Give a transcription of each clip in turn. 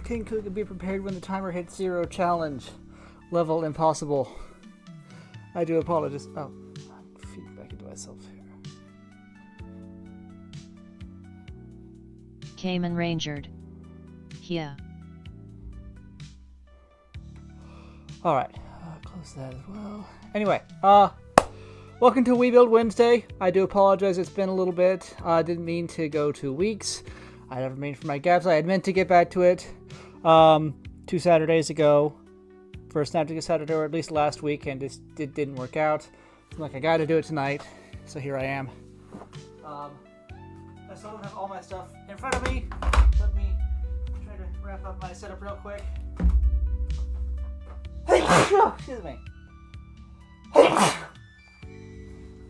King could be prepared when the timer hits 0 challenge. Level impossible. I do apologize. Oh, I'm feeding back into myself here. Cayman Rangered. Yeah. Alright, close that as well. Anyway, welcome to We Build Wednesday. I do apologize, it's been a little bit. I didn't mean to go 2 weeks. I never mean for my gaps. I had meant to get back to it 2 Saturdays ago. For Snapdragon Saturday, or at least last week, and it didn't work out. I'm like, I gotta do it tonight, so here I am. I still don't have all my stuff in front of me. Let me try to wrap up my setup real quick. Excuse me.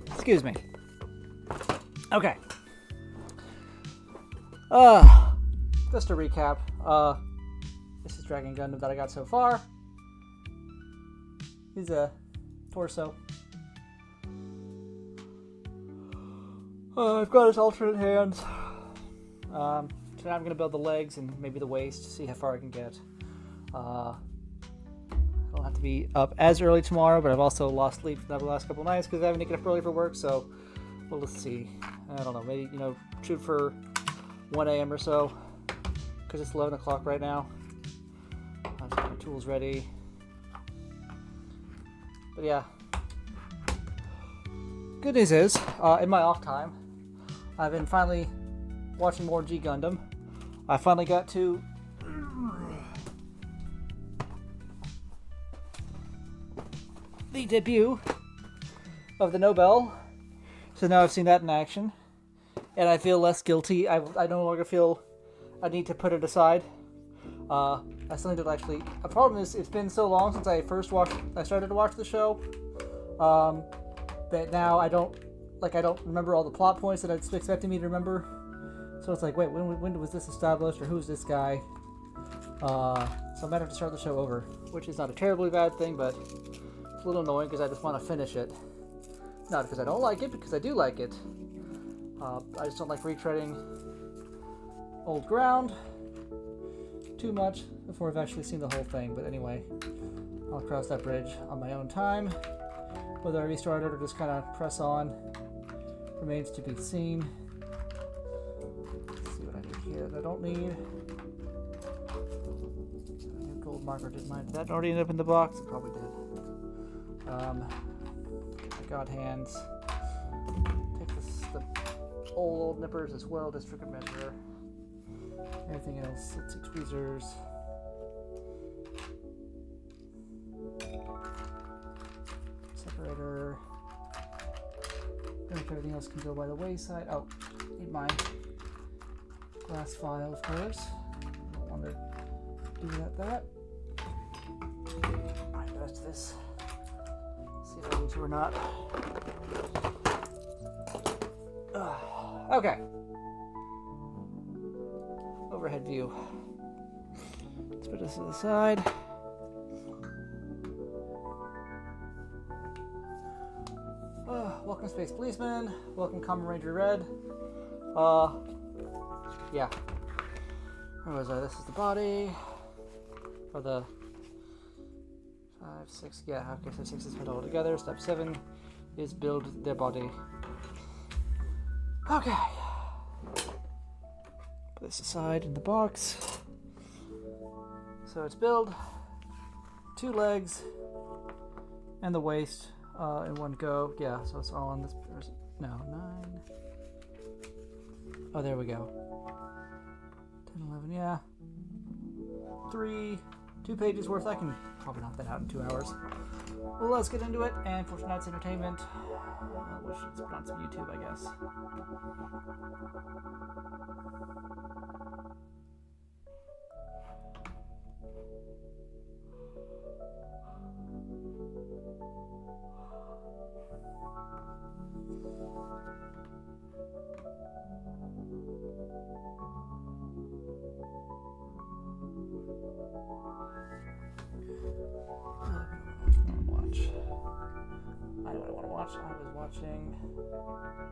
Excuse me. Okay. Just to recap, this is Dragon Gundam that I got so far. He's a torso. I've got his alternate hands. So now I'm going to build the legs and maybe the waist to see how far I can get. I'll have to be up as early tomorrow, but I've also lost sleep for the last couple of nights because I haven't get up early for work, so we'll just see. I don't know, maybe, shoot for 1 a.m. or so, because it's 11 o'clock right now. I'll just get my tools ready. But yeah. Good news is, in my off time, I've been finally watching more G Gundam. I finally got to the debut of the Nobel, so now I've seen that in action, and I feel less guilty. I no longer feel I need to put it aside. I still need to actually. The problem is it's been so long since I started to watch the show, that now I don't remember all the plot points that it's expecting me to remember. So it's like, wait, when was this established, or who's this guy? So I might have to start the show over, which is not a terribly bad thing, but it's a little annoying because I just want to finish it. Not because I don't like it, because I do like it. I just don't like retreading old ground too much before I've actually seen the whole thing. But anyway, I'll cross that bridge on my own time. Whether I restart it or just kind of press on remains to be seen. Let's see what I need here that I don't need. New gold marker, didn't mind. Did that already end up in the box? It probably did. God hands. Take the old nippers as well, district measure. Everything else, let's see, tweezers. Separator. Everything else can go by the wayside. Oh, need my glass file, of course. Don't want to do that. Alright, the rest of this. See if I need to or not. Okay. Overhead view. Let's put this to the side. Welcome Space Policeman. Welcome Kamen Ranger Red. Yeah. Where was I? This is the body. For the 5, 6, yeah, okay, so 6 is put all together. Step 7 is build their body. Okay. Put this aside in the box. So it's build, 2 legs, and the waist in one go. Yeah, so it's all on this. No, 9. Oh, there we go. 10, 11, yeah. 2 pages worth. I can probably knock that out in 2 hours. Well, let's get into it. And for tonight's entertainment, we'll put on some YouTube, I guess. know what I want to watch. I was watching. What was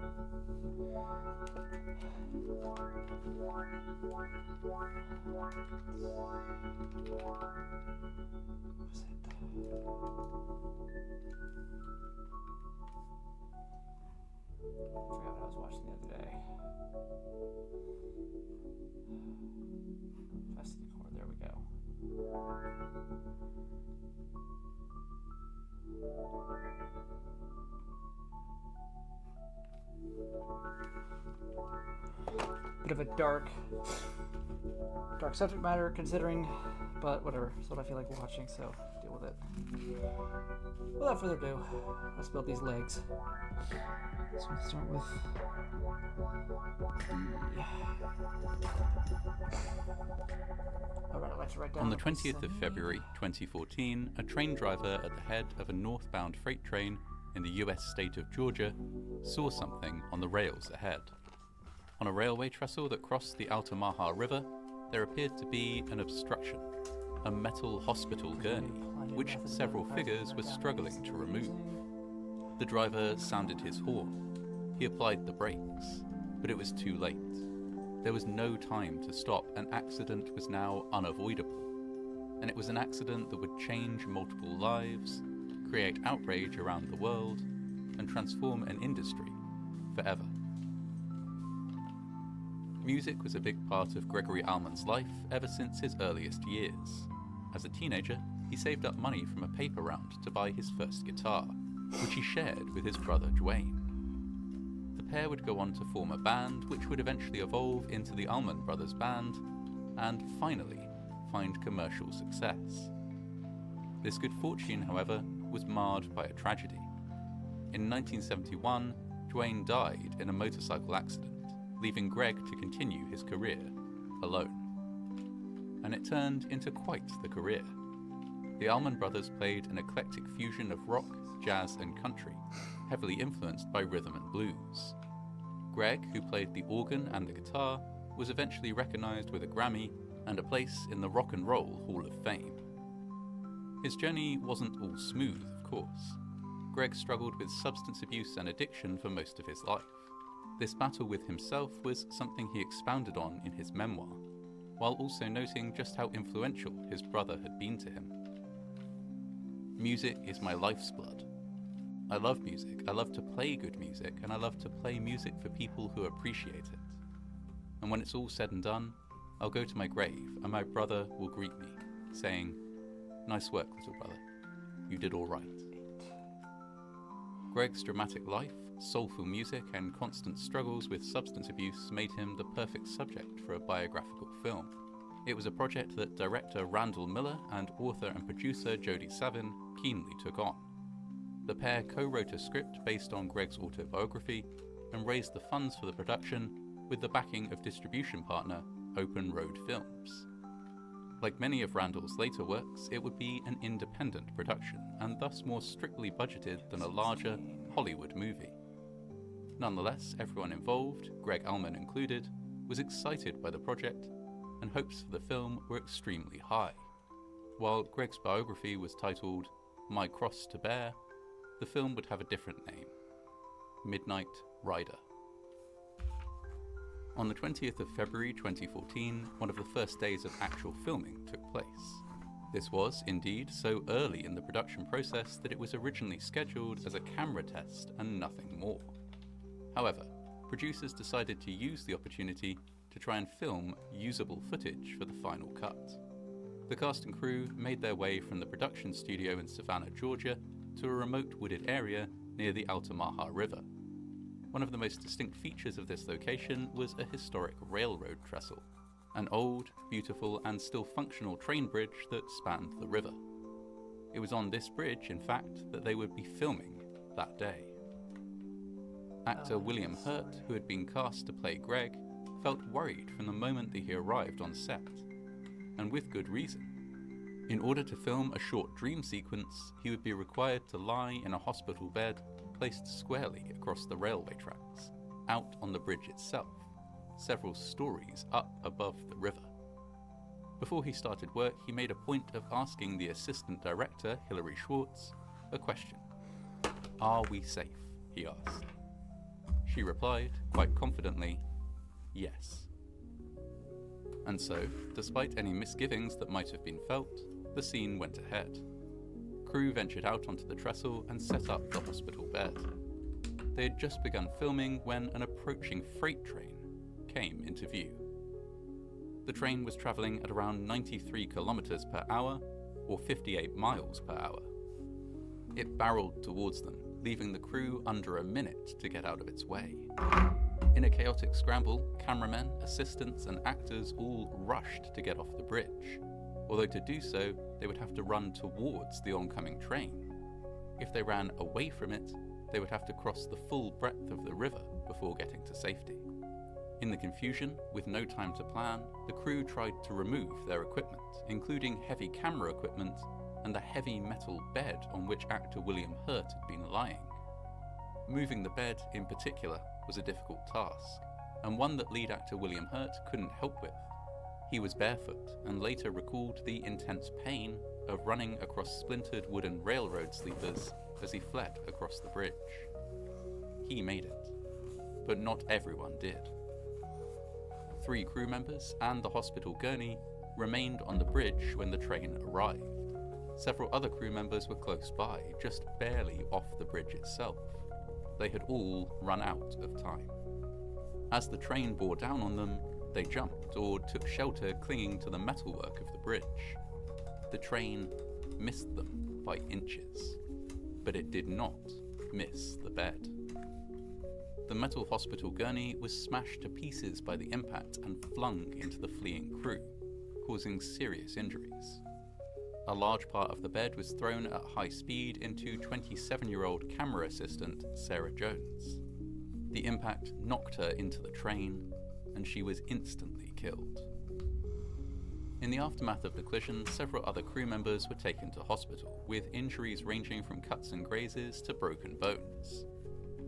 it? I forgot what I was watching the other day. Destiny Core, there we go. Bit of a dark subject matter considering, but whatever. It's what I feel like watching, so deal with it. Without further ado, let's build these legs. So we'll start with Alright, I'd like to write down. On the 20th of February 2014, a train driver at the head of a northbound freight train in the US state of Georgia saw something on the rails ahead. On a railway trestle that crossed the Altamaha River, there appeared to be an obstruction, a metal hospital gurney, which several figures were struggling to remove. The driver sounded his horn. He applied the brakes, but it was too late. There was no time to stop. An accident was now unavoidable. And it was an accident that would change multiple lives, create outrage around the world, and transform an industry forever. Music was a big part of Gregory Allman's life ever since his earliest years. As a teenager, he saved up money from a paper round to buy his first guitar, which he shared with his brother Dwayne. The pair would go on to form a band which would eventually evolve into the Allman Brothers Band, and finally find commercial success. This good fortune, however, was marred by a tragedy. In 1971, Dwayne died in a motorcycle accident, leaving Greg to continue his career alone. And it turned into quite the career. The Allman Brothers played an eclectic fusion of rock, jazz and country, heavily influenced by rhythm and blues. Greg, who played the organ and the guitar, was eventually recognized with a Grammy and a place in the Rock and Roll Hall of Fame. His journey wasn't all smooth, of course. Greg struggled with substance abuse and addiction for most of his life. This battle with himself was something he expounded on in his memoir, while also noting just how influential his brother had been to him. Music is my life's blood. I love music, I love to play good music, and I love to play music for people who appreciate it. And when it's all said and done, I'll go to my grave and my brother will greet me, saying, "Nice work, little brother. You did all right." Greg's dramatic life, soulful music, and constant struggles with substance abuse made him the perfect subject for a biographical film. It was a project that director Randall Miller and author and producer Jodie Savin keenly took on. The pair co-wrote a script based on Greg's autobiography and raised the funds for the production with the backing of distribution partner Open Road Films. Like many of Randall's later works, it would be an independent production and thus more strictly budgeted than a larger Hollywood movie. Nonetheless, everyone involved, Greg Allman included, was excited by the project, and hopes for the film were extremely high. While Greg's biography was titled My Cross to Bear, the film would have a different name, Midnight Rider. On the 20th of February 2014, one of the first days of actual filming took place. This was, indeed, so early in the production process that it was originally scheduled as a camera test and nothing more. However, producers decided to use the opportunity to try and film usable footage for the final cut. The cast and crew made their way from the production studio in Savannah, Georgia, to a remote wooded area near the Altamaha River. One of the most distinct features of this location was a historic railroad trestle, an old, beautiful, and still functional train bridge that spanned the river. It was on this bridge, in fact, that they would be filming that day. Actor William Hurt, who had been cast to play Greg, felt worried from the moment that he arrived on set, and with good reason. In order to film a short dream sequence, he would be required to lie in a hospital bed placed squarely across the railway tracks, out on the bridge itself, several stories up above the river. Before he started work, he made a point of asking the assistant director, Hilary Schwartz, a question. "Are we safe?" he asked. She replied, quite confidently, "Yes." And so, despite any misgivings that might have been felt, the scene went ahead. Crew ventured out onto the trestle and set up the hospital bed. They had just begun filming when an approaching freight train came into view. The train was travelling at around 93 kilometers per hour, or 58 miles per hour. It barreled towards them, leaving the crew under a minute to get out of its way. In a chaotic scramble, cameramen, assistants, and actors all rushed to get off the bridge, although to do so, they would have to run towards the oncoming train. If they ran away from it, they would have to cross the full breadth of the river before getting to safety. In the confusion, with no time to plan, the crew tried to remove their equipment, including heavy camera equipment and the heavy metal bed on which actor William Hurt had been lying. Moving the bed, in particular, was a difficult task, and one that lead actor William Hurt couldn't help with. He was barefoot and later recalled the intense pain of running across splintered wooden railroad sleepers as he fled across the bridge. He made it, but not everyone did. 3 crew members and the hospital gurney remained on the bridge when the train arrived. Several other crew members were close by, just barely off the bridge itself. They had all run out of time. As the train bore down on them, they jumped or took shelter clinging to the metalwork of the bridge. The train missed them by inches, but it did not miss the bed. The metal hospital gurney was smashed to pieces by the impact and flung into the fleeing crew, causing serious injuries. A large part of the bed was thrown at high speed into 27-year-old camera assistant Sarah Jones. The impact knocked her into the train, and she was instantly killed. In the aftermath of the collision, several other crew members were taken to hospital, with injuries ranging from cuts and grazes to broken bones.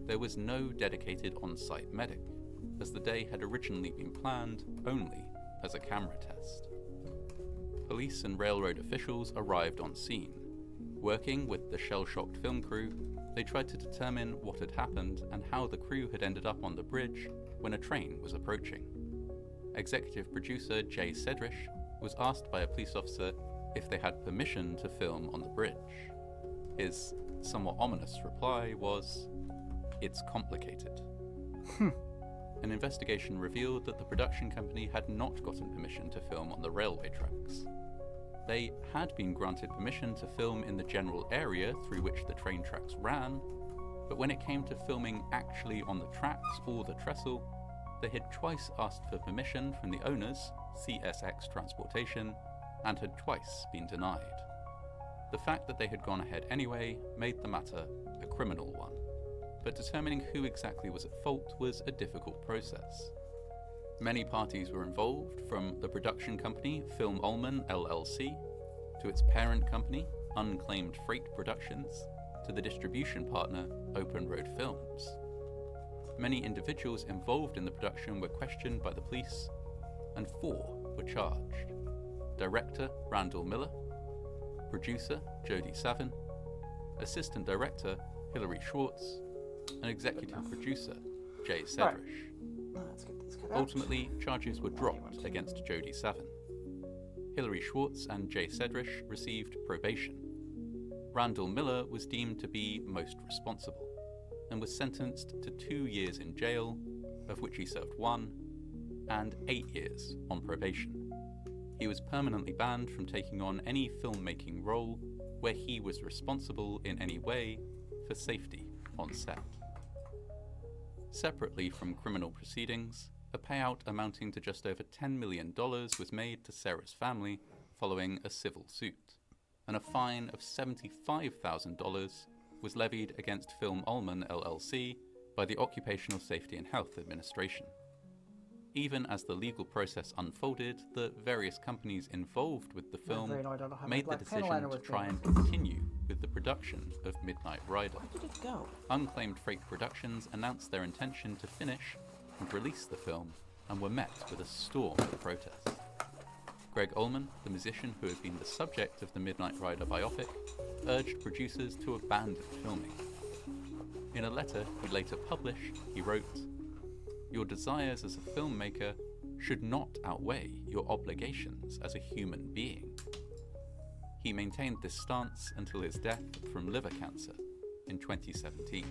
There was no dedicated on-site medic, as the day had originally been planned only as a camera test. Police and railroad officials arrived on scene. Working with the shell-shocked film crew, they tried to determine what had happened and how the crew had ended up on the bridge when a train was approaching. Executive producer Jay Sedrish was asked by a police officer if they had permission to film on the bridge. His somewhat ominous reply was, "It's complicated." An investigation revealed that the production company had not gotten permission to film on the railway tracks. They had been granted permission to film in the general area through which the train tracks ran, but when it came to filming actually on the tracks or the trestle, they had twice asked for permission from the owners, CSX Transportation, and had twice been denied. The fact that they had gone ahead anyway made the matter a criminal one, but determining who exactly was at fault was a difficult process. Many parties were involved, from the production company Film Ullman LLC, to its parent company, Unclaimed Freight Productions, to the distribution partner, Open Road Films. Many individuals involved in the production were questioned by the police, and 4 were charged. Director Randall Miller, producer Jody Savin, assistant director Hilary Schwartz, and executive producer Jay Sedrish. Let's get this cut out. Ultimately, charges were dropped against Jody Savin. Hilary Schwartz and Jay Sedrish received probation. Randall Miller was deemed to be most responsible and was sentenced to 2 years in jail, of which he served 1, and 8 years on probation. He was permanently banned from taking on any filmmaking role where he was responsible in any way for safety on set. Separately from criminal proceedings, a payout amounting to just over $10 million was made to Sarah's family following a civil suit, and a fine of $75,000 was levied against Film Ullman LLC by the Occupational Safety and Health Administration. Even as the legal process unfolded, the various companies involved with the film made the decision to try and continue with the production of Midnight Rider. Where did it go? Unclaimed Freight Productions announced their intention to finish and release the film, and were met with a storm of protest. Greg Ullman, the musician who had been the subject of the Midnight Rider biopic, urged producers to abandon filming. In a letter he later published, he wrote, "Your desires as a filmmaker should not outweigh your obligations as a human being." He maintained this stance until his death from liver cancer in 2017.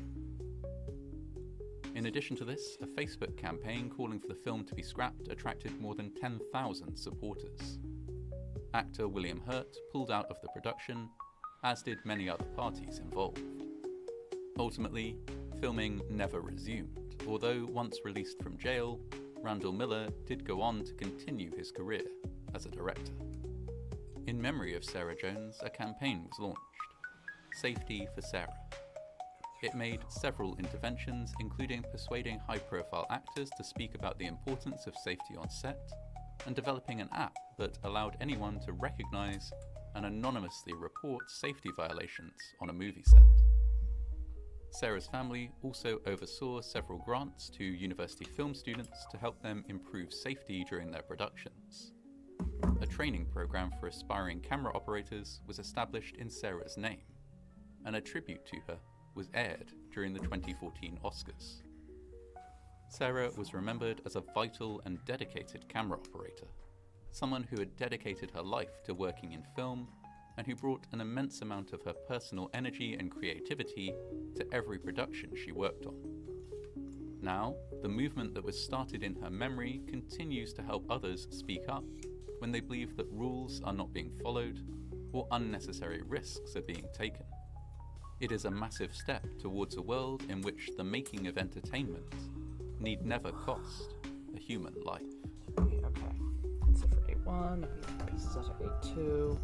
In addition to this, a Facebook campaign calling for the film to be scrapped attracted more than 10,000 supporters. Actor William Hurt pulled out of the production, as did many other parties involved. Ultimately, filming never resumed, although once released from jail, Randall Miller did go on to continue his career as a director. In memory of Sarah Jones, a campaign was launched, Safety for Sarah. It made several interventions, including persuading high-profile actors to speak about the importance of safety on set, and developing an app that allowed anyone to recognize and anonymously report safety violations on a movie set. Sarah's family also oversaw several grants to university film students to help them improve safety during their productions. A training program for aspiring camera operators was established in Sarah's name, and a tribute to her was aired during the 2014 Oscars. Sarah was remembered as a vital and dedicated camera operator, someone who had dedicated her life to working in film and who brought an immense amount of her personal energy and creativity to every production she worked on. Now, the movement that was started in her memory continues to help others speak up when they believe that rules are not being followed or unnecessary risks are being taken. It is a massive step towards a world in which the making of entertainment need never cost a human life. Okay, so for A1, pieces out of A2.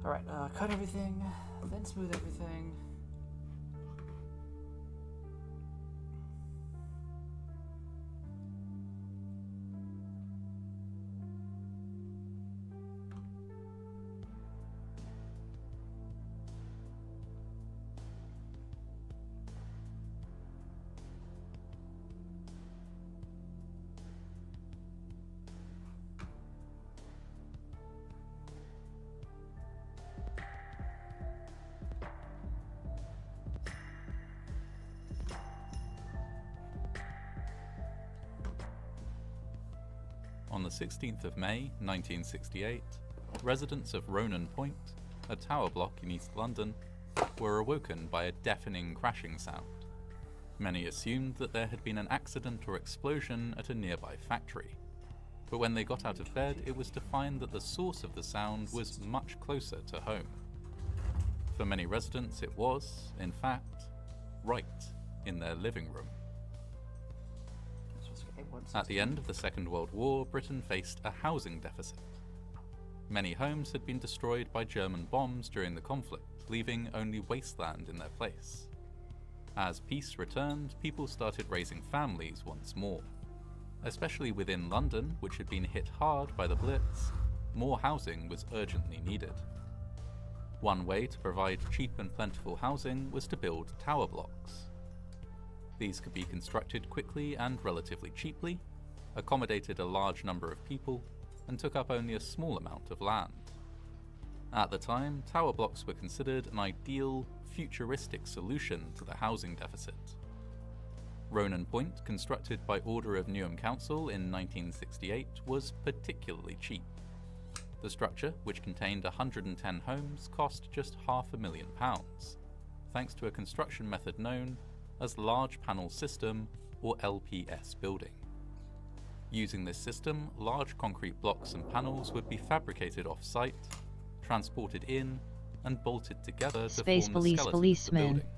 Alright, cut everything, then smooth everything. On the 16th of May 1968, residents of Ronan Point, a tower block in East London, were awoken by a deafening crashing sound. Many assumed that there had been an accident or explosion at a nearby factory, but when they got out of bed it was to find that the source of the sound was much closer to home. For many residents it was, in fact, right in their living room. At the end of the Second World War, Britain faced a housing deficit. Many homes had been destroyed by German bombs during the conflict, leaving only wasteland in their place. As peace returned, people started raising families once more. Especially within London, which had been hit hard by the Blitz, more housing was urgently needed. One way to provide cheap and plentiful housing was to build tower blocks. These could be constructed quickly and relatively cheaply, accommodated a large number of people, and took up only a small amount of land. At the time, tower blocks were considered an ideal, futuristic solution to the housing deficit. Ronan Point, constructed by order of Newham Council in 1968, was particularly cheap. The structure, which contained 110 homes, cost just £500,000, thanks to a construction method known as Large Panel System, or LPS building. Using this system, large concrete blocks and panels would be fabricated off-site, transported in, and bolted together to Space form the Police skeleton of the Policeman. building.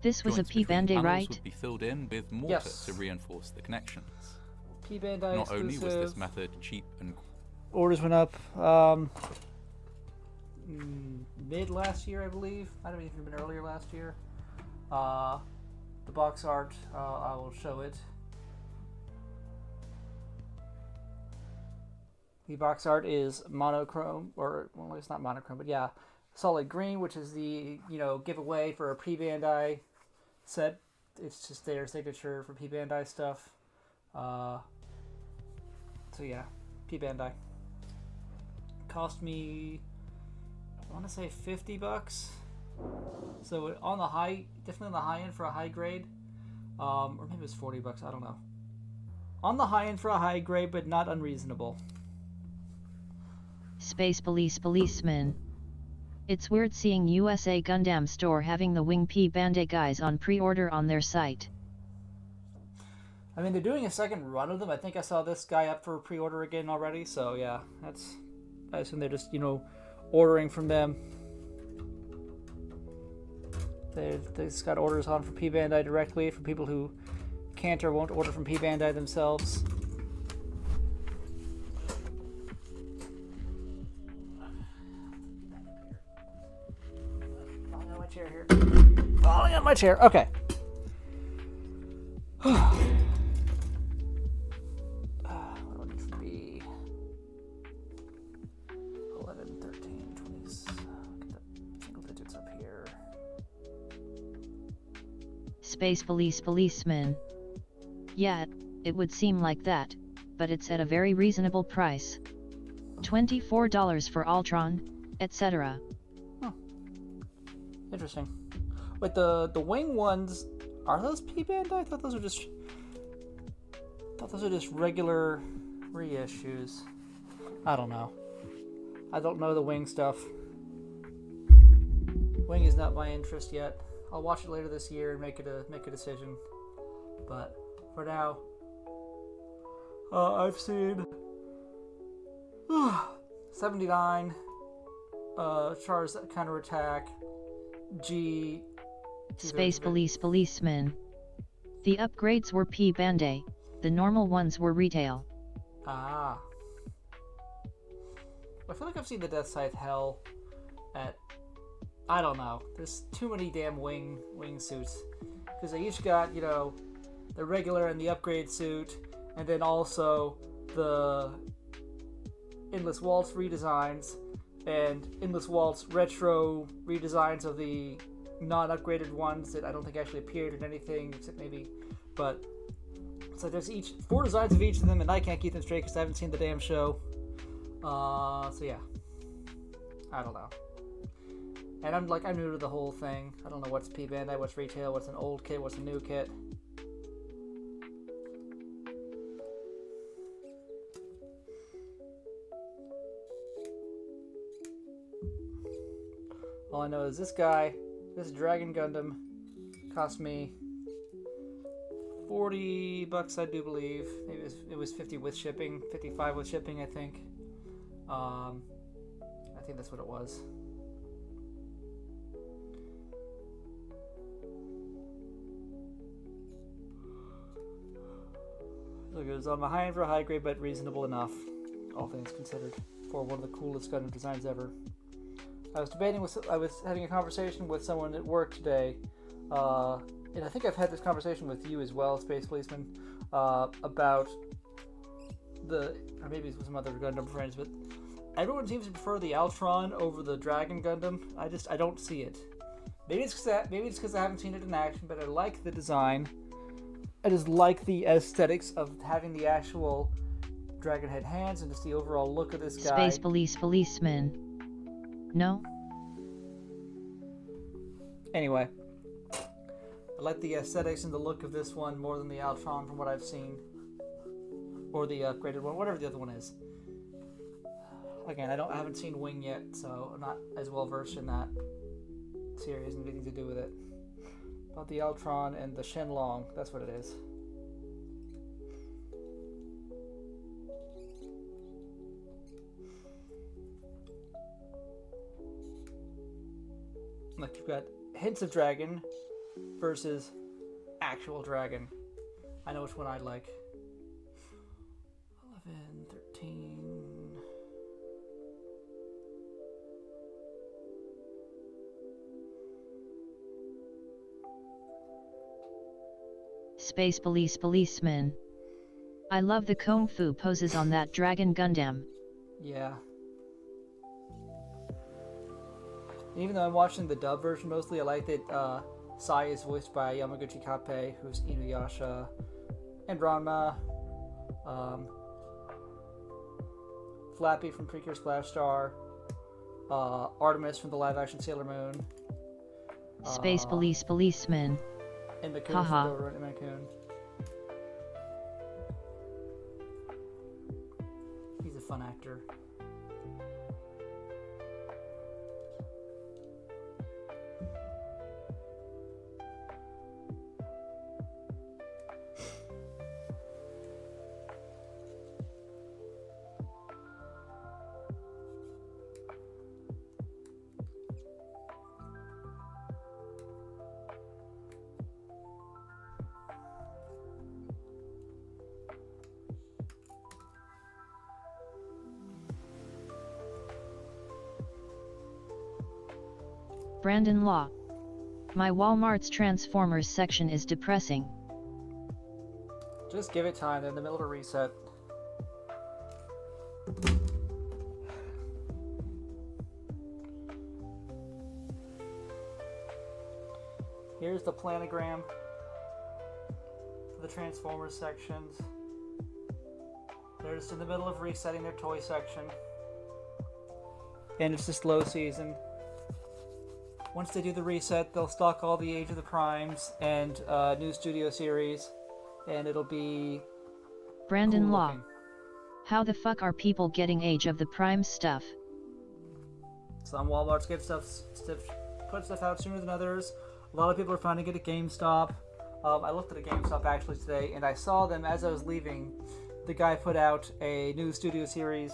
This was a Joints between P-Bandai, panels right? would be filled in with mortar Yes. to reinforce the connections. P-Bandai Not only was exclusive. this method cheap and Orders went up mid last year, I believe. Might have even been earlier last year. The box art, I will show it. The box art is monochrome, or well, it's not monochrome, but yeah, solid green, which is the giveaway for a P-Bandai set. It's just their signature for P-Bandai stuff. So yeah, P-Bandai. Cost me, I want to say $50. So on the high, definitely on the high end for a high grade, or maybe it was $40. I don't know. On the high end for a high grade, but not unreasonable. Space Police Policeman. It's weird seeing USA Gundam store having the Wing P-Bandai guys on pre-order on their site. I mean, they're doing a second run of them. I think I saw this guy up for pre-order again already. So yeah, I assume they're just ordering from them. They just got orders on for P-Bandai directly for people who can't or won't order from P-Bandai themselves. Falling on my chair here. Falling on my chair. Okay. What would it be? 11, 13, 20. Get the single digits up here. Space Police Policeman. Yeah, it would seem like that, but it's at a very reasonable price. $24 for Ultron, etc. Interesting. Wait, the wing ones, are those P-Bandai? I thought those were just regular reissues. I don't know. I don't know the wing stuff. Wing is not my interest yet. I'll watch it later this year and make a decision. But for now, I've seen 79 Char's counterattack. G. Space Police Policeman. The upgrades were P-Bandai, the normal ones were retail. Ah. I feel like I've seen the Death Scythe Hell at, I don't know. There's too many damn wing suits. Because they each got, the regular and the upgrade suit, and then also the Endless Waltz redesigns, and Endless Waltz retro redesigns of the non-upgraded ones that I don't think actually appeared in anything, except maybe, but it's like there's 4 designs of each of them, and I can't keep them straight because I haven't seen the damn show. So yeah, I don't know. And I'm new to the whole thing. I don't know what's P-Bandai, what's retail, what's an old kit, what's a new kit. All I know is this Dragon Gundam, cost me $40, I do believe. Maybe it was 50 with shipping, 55 with shipping, I think. I think that's what it was. Look, it was on the high end for a high grade, but reasonable enough, all things considered, for one of the coolest Gundam designs ever. I was having a conversation with someone at work today, and I think I've had this conversation with you as well, Space Policeman, about or maybe it's with some other Gundam friends, but everyone seems to prefer the Ultron over the Dragon Gundam. I don't see it. Maybe it's because I haven't seen it in action, but I like the design. I just like the aesthetics of having the actual dragon head hands and just the overall look of this guy. Space Police Policeman. No? Anyway, I like the aesthetics and the look of this one more than the Altron from what I've seen. Or the upgraded one, whatever the other one is. Again, I haven't seen Wing yet, so I'm not as well versed in that series and anything to do with it. About the Altron and the Shenlong, that's what it is. Like you've got hints of dragon versus actual dragon. I know which one I'd like. 11, 13. Space Police Policeman. I love the Kung Fu poses on that Dragon Gundam. Yeah. Even though I'm watching the dub version mostly, I like that Sai is voiced by Yamaguchi Kappei, who's Inuyasha, and Ranma, Flappy from Precure Splash Star, Artemis from the live-action Sailor Moon, Space Police Policeman. and Makun Haha. from Dora and Makun. He's a fun actor. Brandon Law. My Walmart's Transformers section is depressing. Just give it time. They're in the middle of a reset. Here's the planogram for the Transformers sections. They're just in the middle of resetting their toy section. And it's just low season. Once they do the reset, they'll stock all the Age of the Primes and new studio series, and it'll be Brandon cool Law. looking. How the fuck are people getting Age of the Prime stuff? Some Walmarts get put stuff out sooner than others. A lot of people are finding it at GameStop. I looked at a GameStop actually today, and I saw them as I was leaving. The guy put out a new studio series.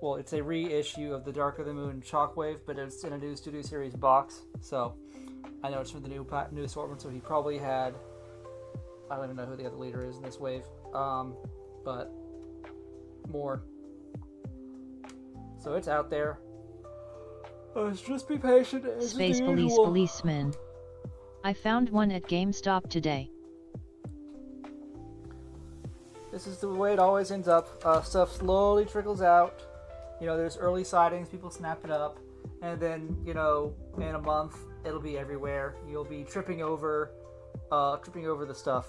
Well, it's a reissue of the Dark of the Moon Shockwave, but it's in a new Studio Series box. So, I know it's from the new assortment, so he probably had... I don't even know who the other leader is in this wave. But more. So it's out there. Just be patient. Space Police Policeman. I found one at GameStop today. This is the way it always ends up. Stuff slowly trickles out. You know, there's early sightings, people snap it up, and then, you know, in a month, it'll be everywhere. You'll be tripping over the stuff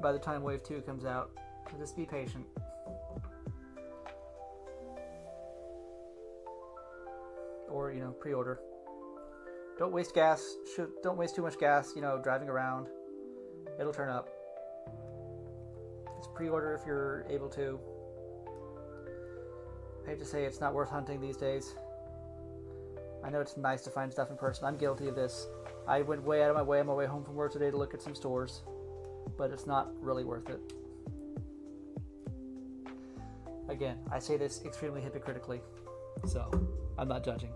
by the time Wave 2 comes out. So just be patient. Or, you know, pre-order. Don't waste gas. Don't waste too much gas, you know, driving around. It'll turn up. Just pre-order if you're able to. I hate to say it's not worth hunting these days. I know it's nice to find stuff in person. I'm guilty of this. I went way out of my way on my way home from work today to look at some stores, but it's not really worth it. Again, I say this extremely hypocritically, so I'm not judging.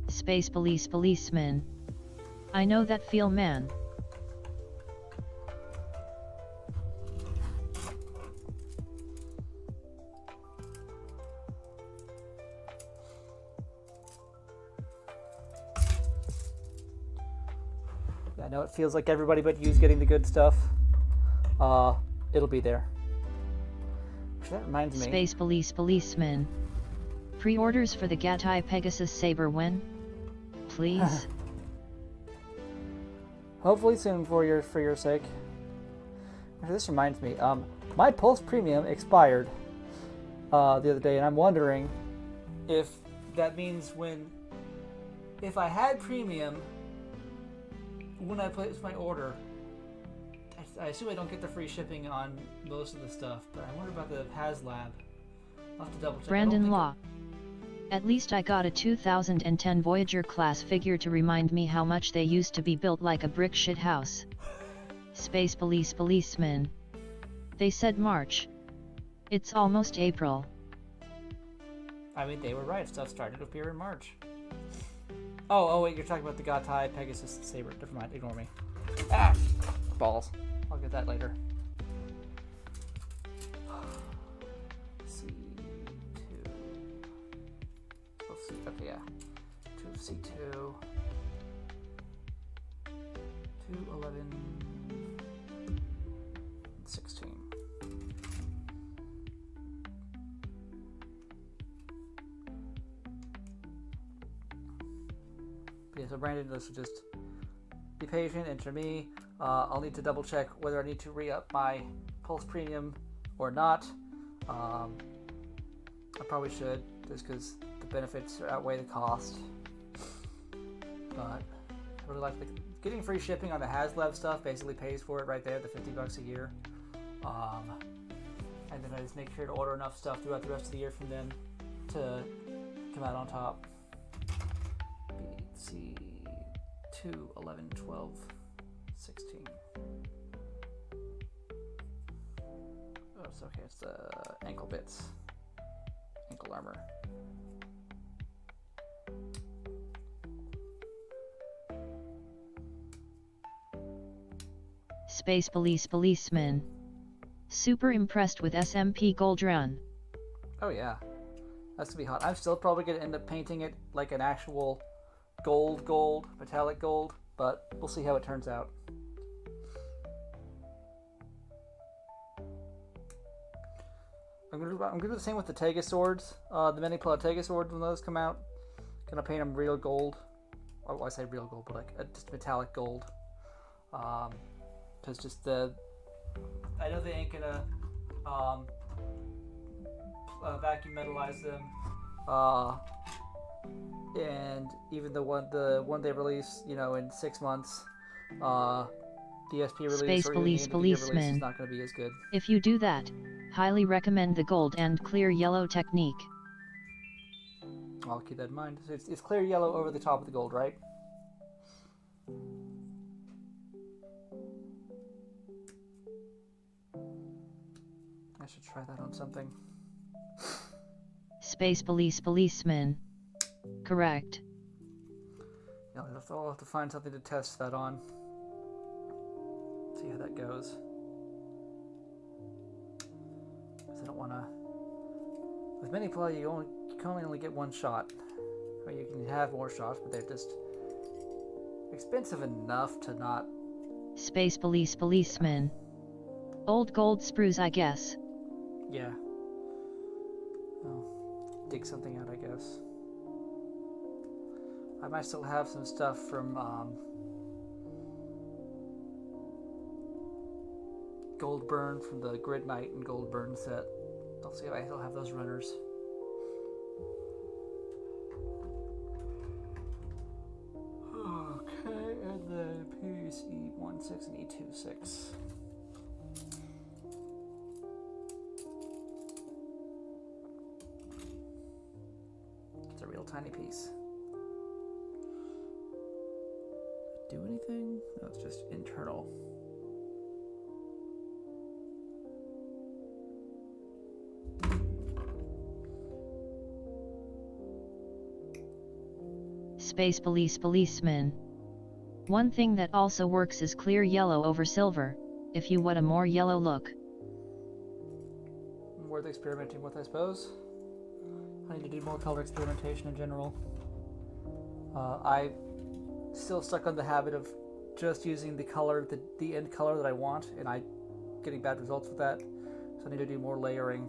Space Police Policeman. I know that feel, man. I know it feels like everybody but you's getting the good stuff. It'll be there. That reminds me. Space Police Policeman. Pre-orders for the Gatai Pegasus Saber when? Please? Hopefully soon for your sake. Actually, this reminds me. My Pulse Premium expired the other day, and I'm wondering if that means when if I had premium when I place my order, I assume I don't get the free shipping on most of the stuff, but I wonder about the HasLab. I'll have to double check. Brandon Law. At least I got a 2010 Voyager class figure to remind me how much they used to be built like a brick shit house. Space Police Policeman. They said March. It's almost April. I mean, they were right. Stuff started to appear in March. Oh, wait, you're talking about the Gatai Pegasus Saber. Never mind, ignore me. Ah! Balls. I'll get that later. C2. Oh, C, okay, yeah. 2 of C2. 2, 11, 16. Yeah, so Brandon, this will just be patient, enter me. I'll need to double check whether I need to re-up my Pulse Premium or not. I probably should, just because the benefits outweigh the cost. But I really like getting free shipping on the HasLab stuff. Basically pays for it right there, the $50 a year. And then I just make sure to order enough stuff throughout the rest of the year from them to come out on top. C 2, 11, 12, 16. Oh, it's okay. It's the ankle bits, ankle armor. Space Police Policeman. Super impressed with SMP Gold Run. Oh yeah, that's gonna be hot. I'm still probably gonna end up painting it like an actual gold, metallic gold, but we'll see how it turns out. I'm gonna do the same with the Tega swords, the Many-Plot Tega swords when those come out. Gonna paint them real gold. Oh, I say real gold, but like just metallic gold. Because just I know they ain't gonna vacuum metalize them. And even the one they release, in 6 months, the SP release Space or Police even the end of the year release Policeman. is not going to be as good. If you do that, highly recommend the gold and clear yellow technique. I'll keep that in mind. So it's clear yellow over the top of the gold, right? I should try that on something. Space Police Policeman. Correct. Yeah, I'll have to find something to test that on. See how that goes. Because I don't want to... With Many-Plot, you can only get one shot. Or you can have more shots, but they're just expensive enough to not... Space Police Policeman. Old gold sprues, I guess. Yeah. Well, dig something out, I guess. I might still have some stuff from Goldburn, from the Grid Knight and Goldburn set. I'll see if I still have those runners. Okay, and then piece E16 and E26. It's a real tiny piece. Do anything? No, it's just internal. Space Police Policeman. One thing that also works is clear yellow over silver, if you want a more yellow look. Worth experimenting with, I suppose. I need to do more color experimentation in general. I still stuck on the habit of just using the color, the end color that I want, and I getting bad results with that. So I need to do more layering.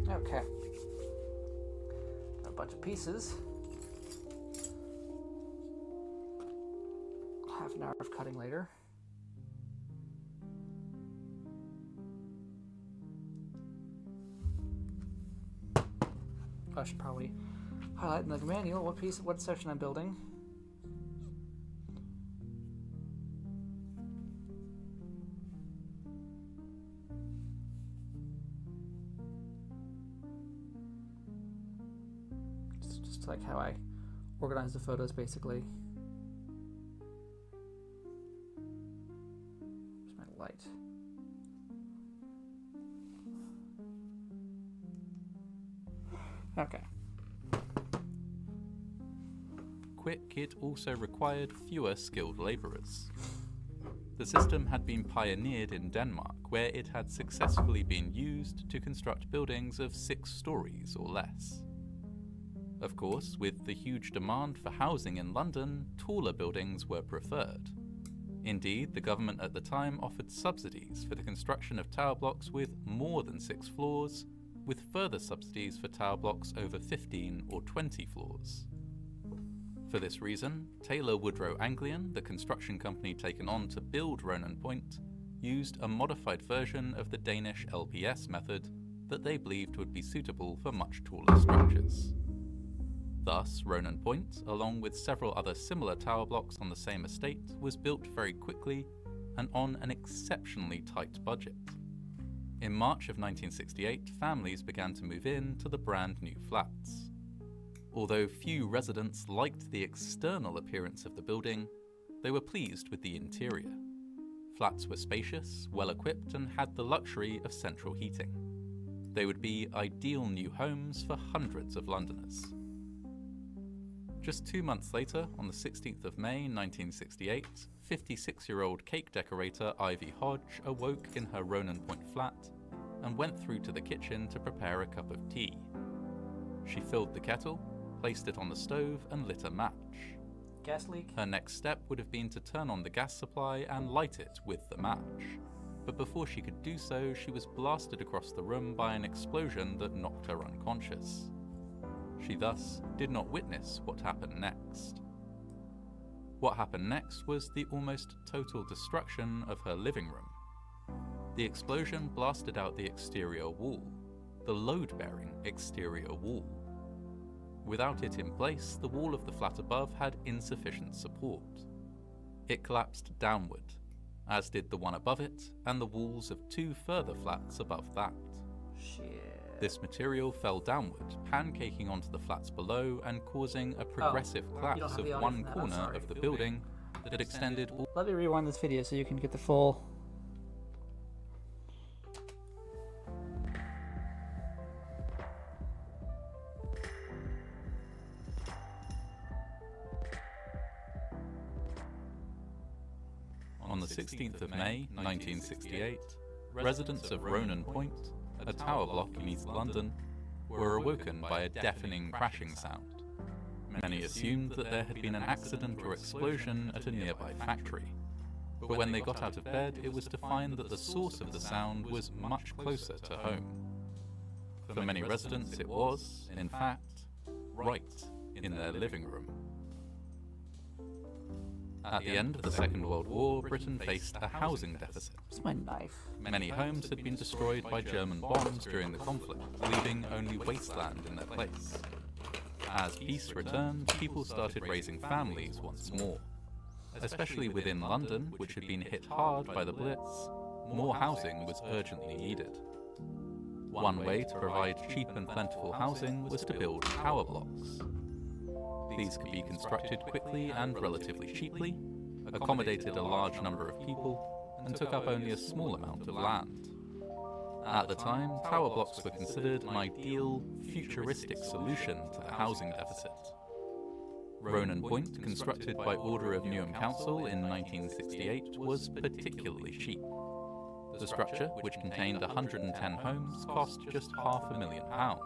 Okay. A bunch of pieces. half an hour of cutting later. I should probably highlight in the manual what section I'm building. Just like how I organize the photos, basically. Where's my light? Okay. Quick Kit also required fewer skilled labourers. The system had been pioneered in Denmark, where it had successfully been used to construct buildings of 6 stories or less. Of course, with the huge demand for housing in London, taller buildings were preferred. Indeed, the government at the time offered subsidies for the construction of tower blocks with more than 6 floors, with further subsidies for tower blocks over 15 or 20 floors. For this reason, Taylor Woodrow Anglian, the construction company taken on to build Ronan Point, used a modified version of the Danish LPS method that they believed would be suitable for much taller structures. Thus, Ronan Point, along with several other similar tower blocks on the same estate, was built very quickly and on an exceptionally tight budget. In March of 1968, families began to move in to the brand new flats. Although few residents liked the external appearance of the building, they were pleased with the interior. Flats were spacious, well equipped, and had the luxury of central heating. They would be ideal new homes for hundreds of Londoners. Just 2 months later, on the 16th of May 1968, 56-year-old cake decorator Ivy Hodge awoke in her Ronan Point flat and went through to the kitchen to prepare a cup of tea. She filled the kettle, placed it on the stove, and lit a match. Gas leak? Her next step would have been to turn on the gas supply and light it with the match. But before she could do so, she was blasted across the room by an explosion that knocked her unconscious. She thus did not witness what happened next. What happened next was the almost total destruction of her living room. The explosion blasted out the exterior wall, the load-bearing exterior wall. Without it in place, the wall of the flat above had insufficient support. It collapsed downward, as did the one above it and the walls of 2 further flats above that. Shit. This material fell downward, pancaking onto the flats below and causing a progressive you don't collapse have of the audio one from that, I'm corner sorry. of the building that extended all. Let me rewind this video so you can get the full. On the 16th of May 1968, residents of Ronan Point, a tower block in East London, were awoken by a deafening crashing sound. Many assumed that there had been an accident or explosion at a nearby factory. But when they got out of bed, it was to find that the source of the sound was much closer to home. For many residents, it was, in fact, right in their living room. At the end of the Second World War, Britain faced a housing deficit. Where's my knife? Many homes had been destroyed by German bombs during the conflict, leaving only wasteland in their place. As peace returned, people started raising families once more. Especially within London, which had been hit hard by the Blitz, more housing was urgently needed. One way to provide cheap and plentiful housing was to build tower blocks. These could be constructed quickly and relatively cheaply, accommodated a large number of people, and took up only a small amount of land. At the time, tower blocks were considered an ideal, futuristic solution to the housing deficit. Ronan Point, constructed by order of Newham Council in 1968, was particularly cheap. The structure, which contained 110 homes, cost just £500,000,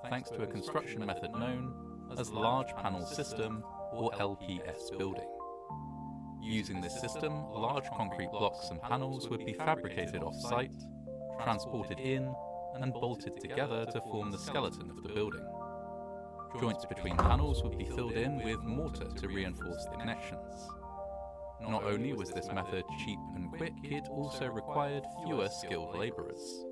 thanks to a construction method known as Large Panel System, or LPS building. Using this system, large concrete blocks and panels would be fabricated off-site, transported in, and bolted together to form the skeleton of the building. Joints between panels would be filled in with mortar to reinforce the connections. Not only was this method cheap and quick, it also required fewer skilled labourers.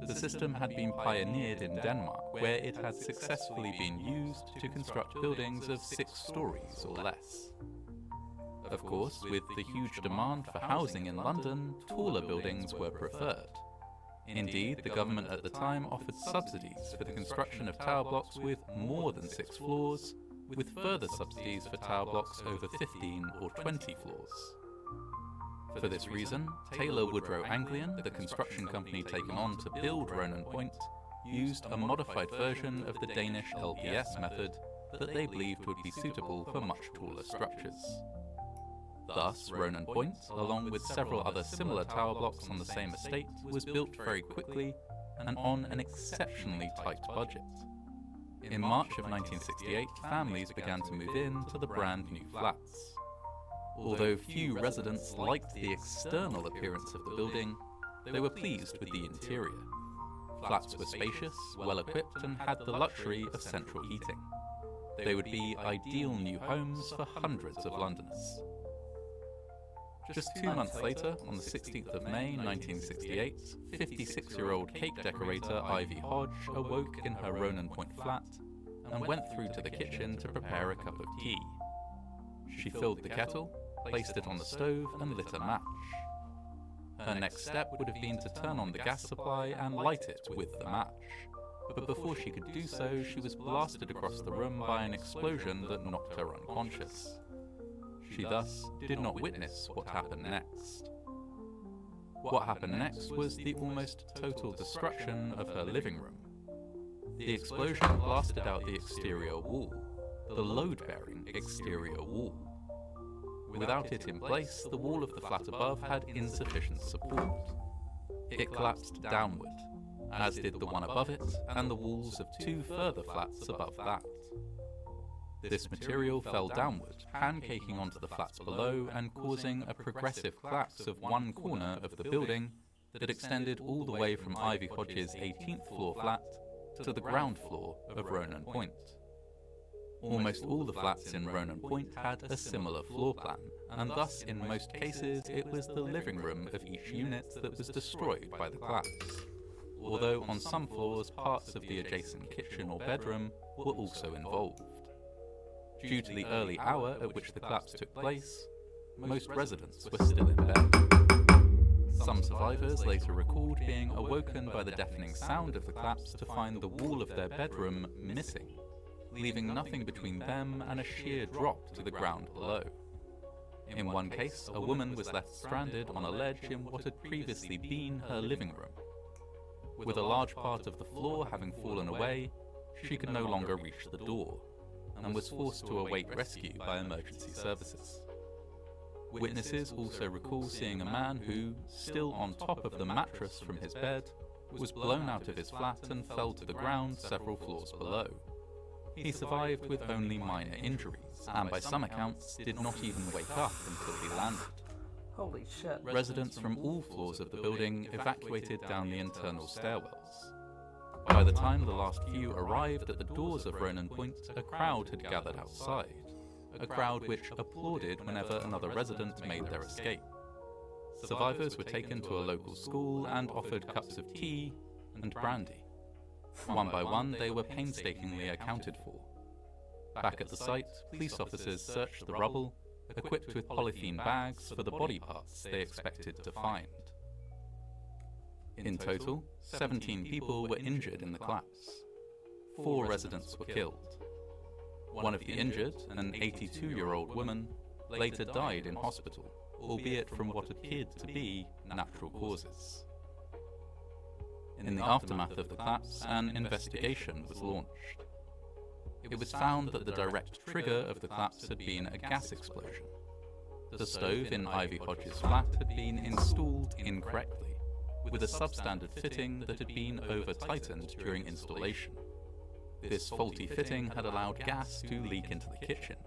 The system had been pioneered in Denmark, where it had successfully been used to construct buildings of 6 stories or less. Of course, with the huge demand for housing in London, taller buildings were preferred. Indeed, the government at the time offered subsidies for the construction of tower blocks with more than 6 floors, with further subsidies for tower blocks over 15 or 20 floors. For this reason, Taylor Woodrow Anglian, the construction company taken on to build Ronan Point, used a modified version of the Danish LPS method that they believed would be suitable for much taller structures. Thus, Ronan Point, along with several other similar tower blocks on the same estate, was built very quickly and on an exceptionally tight budget. In March of 1968, families began to move in to the brand new flats. Although few residents liked the external appearance of the building, they were pleased with the interior. Flats were spacious, well equipped, and had the luxury of central heating. They would be ideal new homes for hundreds of Londoners. Just 2 months later, on the 16th of May 1968, 56-year-old cake decorator Ivy Hodge awoke in her Ronan Point flat and went through to the kitchen to prepare a cup of tea. She filled the kettle, placed it on the stove, and lit a match. Her next step would have been to turn on the gas supply and light it with the match. But before she could do so, she was blasted across the room by an explosion that knocked her unconscious. She thus did not witness what happened next. What happened next was the almost total destruction of her living room. The explosion blasted out the exterior wall, the load-bearing exterior wall. Without it in place, the wall of the flat above had insufficient support. It collapsed downward, as did the one above it and the walls of 2 further flats above that. This material fell downward, pancaking onto the flats below and causing a progressive collapse of one corner of the building that extended all the way from Ivy Hodge's 18th floor flat to the ground floor of Ronan Point. Almost all the flats in Ronan Point had a similar floor plan, and thus in most cases it was the living room of each unit that was destroyed by the collapse, although on some floors parts of the adjacent kitchen or bedroom were also involved. Due to the early hour at which the collapse took place, most residents were still in bed. Some survivors later recalled being awoken by the deafening sound of the collapse to find the wall of their bedroom missing, leaving nothing between them and a sheer drop to the ground below. In one case, a woman was left stranded on a ledge in what had previously been her living room. With a large part of the floor having fallen away, she could no longer reach the door, and was forced to await rescue by emergency services. Witnesses also recall seeing a man who, still on top of the mattress from his bed, was blown out of his flat and fell to the ground several floors below. He survived with only minor injuries, and by some accounts did not even wake up until he landed. Holy shit. Residents from all floors of the building evacuated down the internal stairwells. By the time the last few arrived at the doors of Ronan Point, a crowd had gathered outside, a crowd which applauded whenever another resident made their escape. Survivors were taken to a local school and offered cups of tea and brandy. One by one, they were painstakingly accounted for. Back at the site, police officers searched the rubble, equipped with polythene bags for the body parts they expected to find. In total, 17 people were injured in the collapse. 4 residents were killed. One of the injured, an 82-year-old woman, later died in hospital, albeit from what appeared to be natural causes. In the aftermath of the collapse, an investigation was launched. It was found that the direct trigger of the collapse had been a gas explosion. The stove in Ivy Hodge's flat had been installed incorrectly, with a substandard fitting that had been over-tightened during installation. This faulty fitting had allowed gas to leak into the kitchen,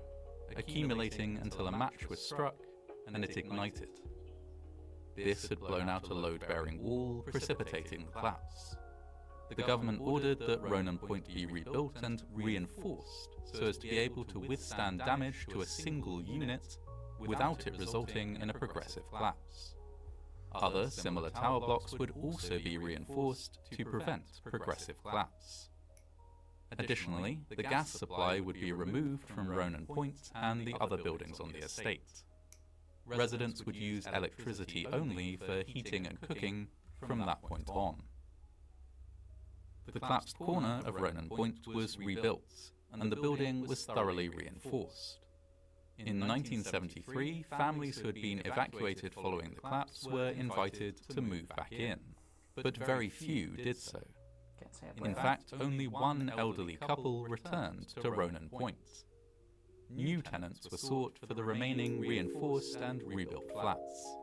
accumulating until a match was struck and it ignited. This had blown out a load-bearing wall, precipitating the collapse. The government ordered that Ronan Point be rebuilt and reinforced so as to be able to withstand damage to a single unit without it resulting in a progressive collapse. Other similar tower blocks would also be reinforced to prevent progressive collapse. Additionally, the gas supply would be removed from Ronan Point and the other buildings on the estate. Residents would use electricity only for heating and cooking from that point on. The collapsed corner of Ronan Point was rebuilt, and the building was thoroughly reinforced. In 1973, families who had been evacuated following the collapse were invited to move back in, but very few did so. In fact, only one elderly couple returned to Ronan Point. New tenants were sought for the remaining reinforced and rebuilt flats.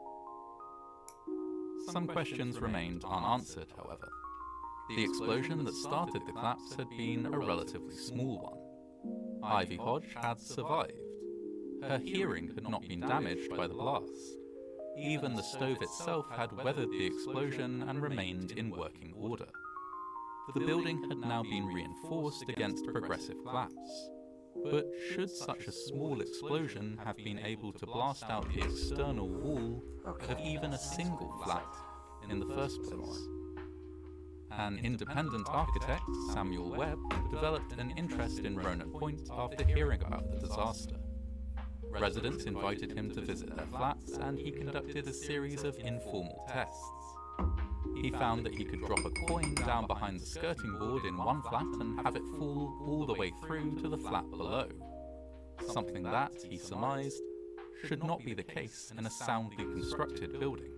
Some questions remained unanswered, however. The explosion that started the collapse had been a relatively small one. Ivy Hodge had survived. Her hearing had not been damaged by the blast. Even the stove itself had weathered the explosion and remained in working order. The building had now been reinforced against progressive collapse. But should such a small explosion have been able to blast out the external wall of even a single flat in the first place? An independent architect, Samuel Webb, developed an interest in Ronan Point after hearing about the disaster. Residents invited him to visit their flats, and he conducted a series of informal tests. He found that he could drop a coin down behind the skirting board in one flat and have it fall all the way through to the flat below. Something that, he surmised, should not be the case in a soundly constructed building.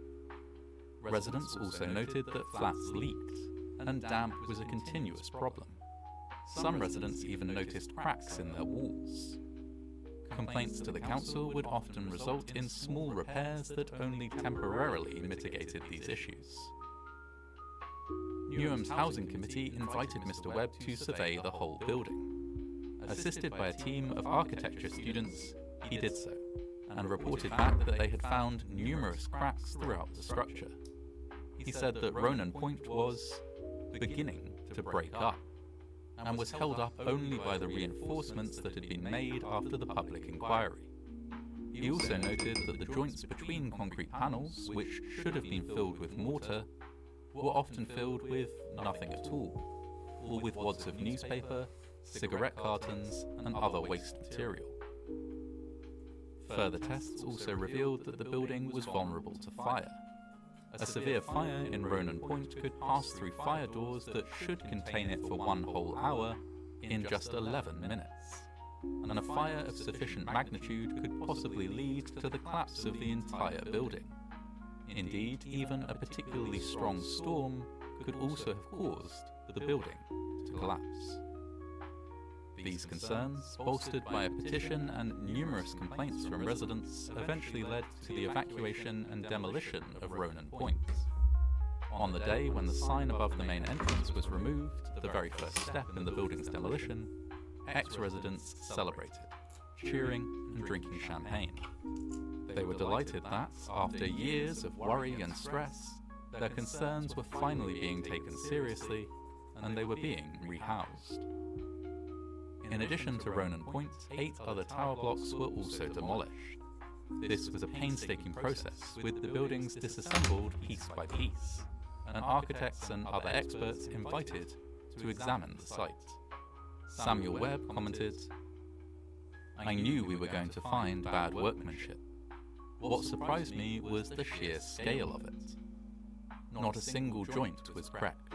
Residents also noted that flats leaked, and damp was a continuous problem. Some residents even noticed cracks in their walls. Complaints to the council would often result in small repairs that only temporarily mitigated these issues. Newham's Housing Committee invited Mr. Webb to survey the whole building. Assisted by a team of architecture students, he did so, and reported back that they had found numerous cracks throughout the structure. He said that Ronan Point was beginning to break up, and was held up only by the reinforcements that had been made after the public inquiry. He also noted that the joints between concrete panels, which should have been filled with mortar, were often filled with nothing at all, or with wads of newspaper, cigarette cartons, and other waste material. Further tests also revealed that the building was vulnerable to fire. A severe fire in Ronan Point could pass through fire doors that should contain it for one whole hour in just 11 minutes. And a fire of sufficient magnitude could possibly lead to the collapse of the entire building. Indeed, even a particularly strong storm could also have caused the building to collapse. These concerns, bolstered by a petition and numerous complaints from residents, eventually led to the evacuation and demolition of Ronan Point. On the day when the sign above the main entrance was removed, the very first step in the building's demolition, ex-residents celebrated, cheering and drinking champagne. They were delighted that, after years of worry and stress, their concerns were finally being taken seriously, and they were being rehoused. In addition to Ronan Point, 8 other tower blocks were also demolished. This was a painstaking process, with the buildings disassembled piece by piece, and architects and other experts invited to examine the site. Samuel Webb commented, "I knew we were going to find bad workmanship. What surprised me was the sheer scale of it. Not a single joint was cracked.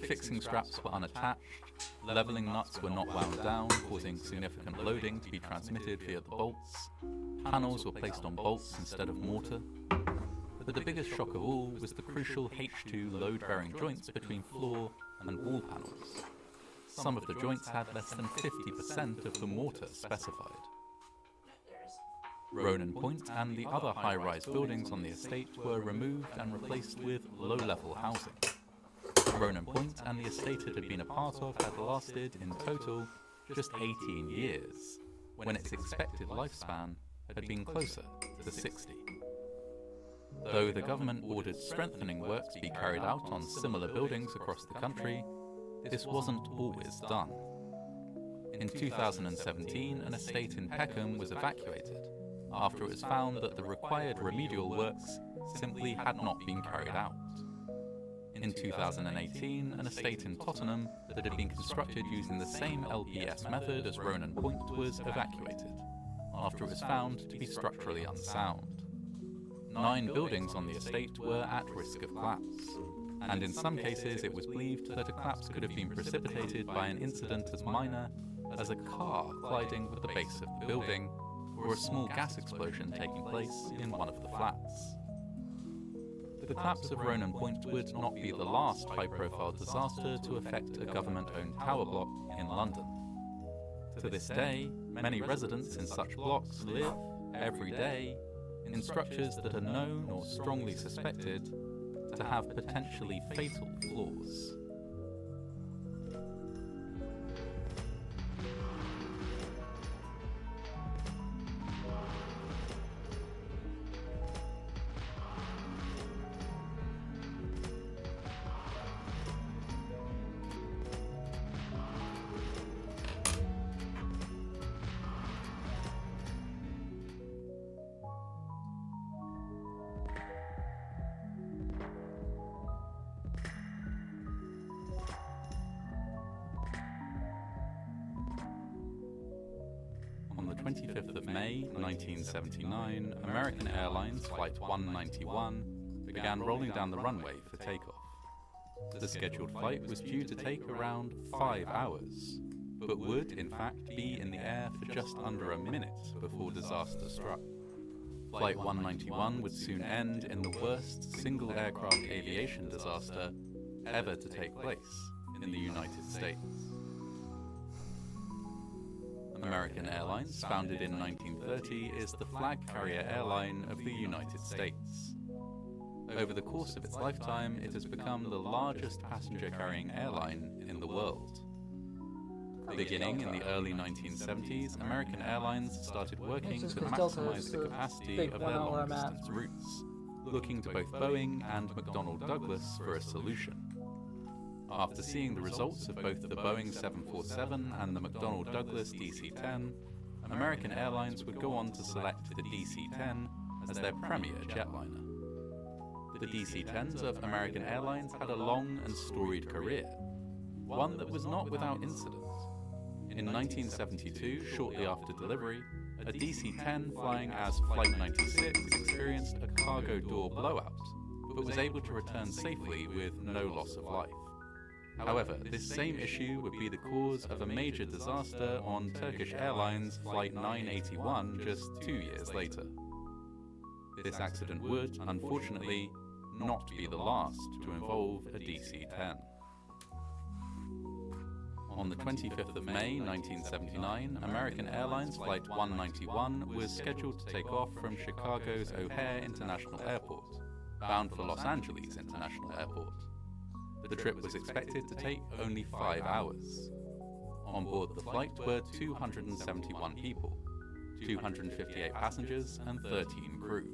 Fixing straps were unattached, leveling nuts were not wound down, causing significant loading to be transmitted via the bolts. Panels were placed on bolts instead of mortar. But the biggest shock of all was the crucial H2 load-bearing joints between floor and wall panels. Some of the joints had less than 50% of the mortar specified. Ronan Point and the other high-rise buildings on the estate were removed and replaced with low-level housing. Ronan Point and the estate it had been a part of had lasted, in total, just 18 years, when its expected lifespan had been closer to 60. Though the government ordered strengthening work to be carried out on similar buildings across the country, this wasn't always done. In 2017, an estate in Peckham was evacuated, after it was found that the required remedial works simply had not been carried out. In 2018, an estate in Tottenham that had been constructed using the same LPS method as Ronan Point was evacuated, after it was found to be structurally unsound. 9 buildings on the estate were at risk of collapse, and in some cases it was believed that a collapse could have been precipitated by an incident as minor as a car colliding with the base of the building, or a small gas explosion taking place in one of the flats. The collapse of Ronan Point would not be the last high-profile disaster to affect a government-owned tower block in London. To this day, many residents in such blocks live, every day, in structures that are known or strongly suspected to have potentially fatal flaws. On the 25th of May, 1979, American Airlines Flight 191 began rolling down the runway for takeoff. The scheduled flight was due to take around 5 hours, but would, in fact, be in the air for just under a minute before disaster struck. Flight 191 would soon end in the worst single-aircraft aviation disaster ever to take place in the United States. American Airlines, founded in 1930, is the flag carrier airline of the United States. Over the course of its lifetime, it has become the largest passenger-carrying airline in the world. Beginning in the early 1970s, American Airlines started working to maximize the capacity of their long-distance routes, looking to both Boeing and McDonnell Douglas for a solution. After seeing the results of both the Boeing 747 and the McDonnell Douglas DC-10, American Airlines would go on to select the DC-10 as their premier jetliner. The DC-10s of American Airlines had a long and storied career, one that was not without incident. In 1972, shortly after delivery, a DC-10 flying as Flight 96 experienced a cargo door blowout, but was able to return safely with no loss of life. However, this same issue would be the cause of a major disaster on Turkish Airlines Flight 981 just 2 years later. This accident would, unfortunately, not be the last to involve a DC-10. On the 25th of May 1979, American Airlines Flight 191 was scheduled to take off from Chicago's O'Hare International Airport, bound for Los Angeles International Airport. The trip was expected to take only 5 hours. On board the flight were 271 people, 258 passengers and 13 crew.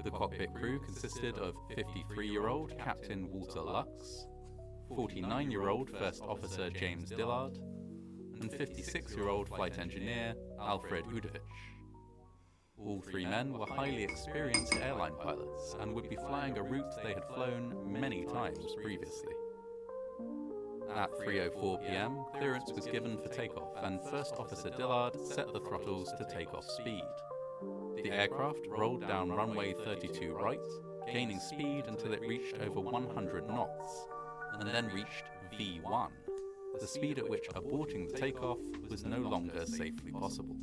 The cockpit crew consisted of 53-year-old Captain Walter Lux, 49-year-old First Officer James Dillard, and 56-year-old Flight Engineer Alfred Udovich. All 3 men were highly experienced airline pilots and would be flying a route they had flown many times previously. At 3:04 p.m., clearance was given for takeoff, and First Officer Dillard set the throttles to takeoff speed. The aircraft rolled down runway 32 right, gaining speed until it reached over 100 knots, and then reached V1, the speed at which aborting the takeoff was no longer safely possible.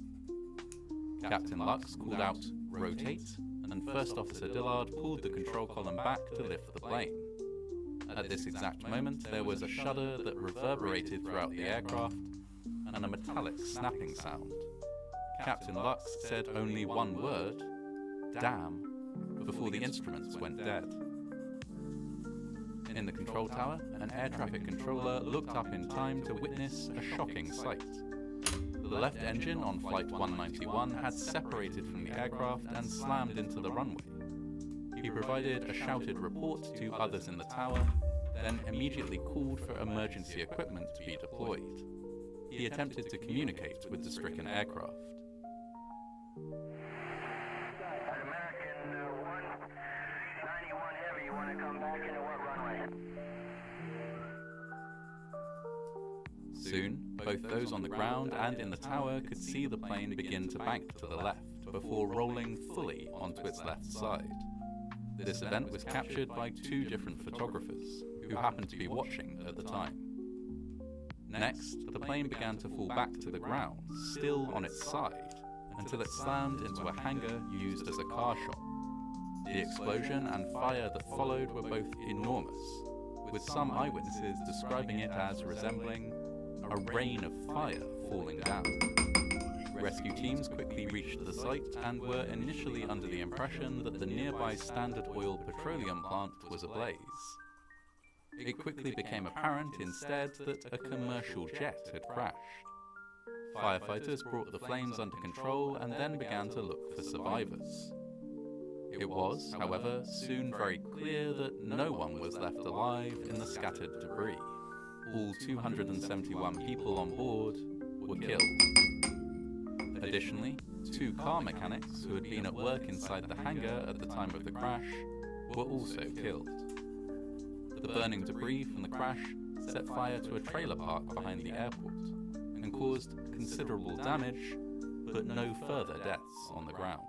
Captain Lux called out, "Rotate," and First Officer Dillard pulled the control column back to lift the plane. At this exact moment, there was a shudder that reverberated throughout the aircraft, and a metallic snapping sound. Captain Lux said only one word, "Damn," before the instruments went dead. In the control tower, an air traffic controller looked up in time to witness a shocking sight. The left engine on Flight 191 had separated from the aircraft and slammed into the runway. He provided a shouted report to others in the tower, then immediately called for emergency equipment to be deployed. He attempted to communicate with the stricken aircraft. Soon, both those on the ground and in the tower could see the plane begin to bank to the left, before rolling fully onto its left side. This event was captured by 2 different photographers, who happened to be watching at the time. Next, the plane began to fall back to the ground, still on its side, until it slammed into a hangar used as a car shop. The explosion and fire that followed were both enormous, with some eyewitnesses describing it as resembling a rain of fire falling down. Rescue teams quickly reached the site and were initially under the impression that the nearby Standard Oil petroleum plant was ablaze. It quickly became apparent instead that a commercial jet had crashed. Firefighters brought the flames under control and then began to look for survivors. It was, however, soon very clear that no one was left alive in the scattered debris. All 271 people on board were killed. Additionally, 2 car mechanics who had been at work inside the hangar at the time of the crash were also killed. The burning debris from the crash set fire to a trailer park behind the airport and caused considerable damage, but no further deaths on the ground.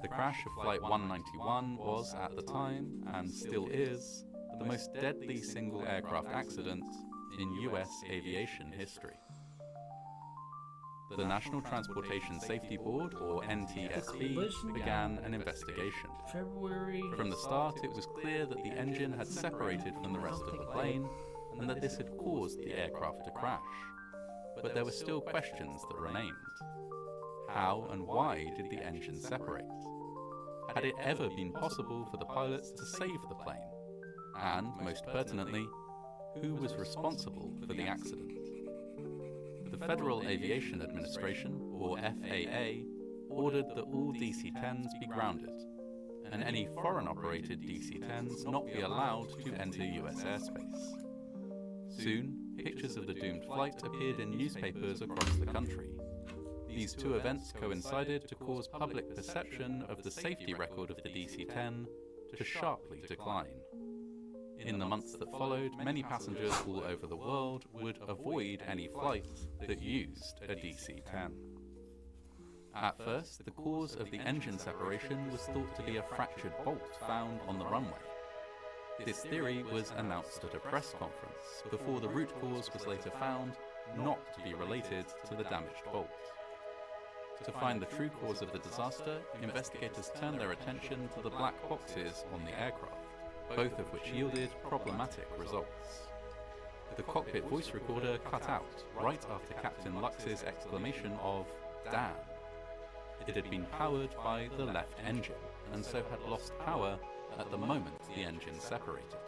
The crash of Flight 191 was, at the time, and still is, the most deadly single aircraft accident in US aviation history. The National Transportation Safety Board, or NTSB, began an investigation. From the start, it was clear that the engine had separated from the rest of the plane, and that this had caused the aircraft to crash. But there were still questions that remained. How and why did the engine separate? Had it ever been possible for the pilots to save the plane? And, most pertinently, who was responsible for the accident? The Federal Aviation Administration, or FAA, ordered that all DC-10s be grounded, and any foreign-operated DC-10s not be allowed to enter US airspace. Soon, pictures of the doomed flight appeared in newspapers across the country. These 2 events coincided to cause public perception of the safety record of the DC-10 to sharply decline. In the months that followed, many passengers all over the world would avoid any flight that used a DC-10. At first, the cause of the engine separation was thought to be a fractured bolt found on the runway. This theory was announced at a press conference, before the root cause was later found not to be related to the damaged bolt. To find the true cause of the disaster, investigators turned their attention to the black boxes on the aircraft, both of which yielded problematic results. The cockpit voice recorder cut out right after Captain Lux's exclamation of "damn." It had been powered by the left engine, and so had lost power at the moment the engine separated.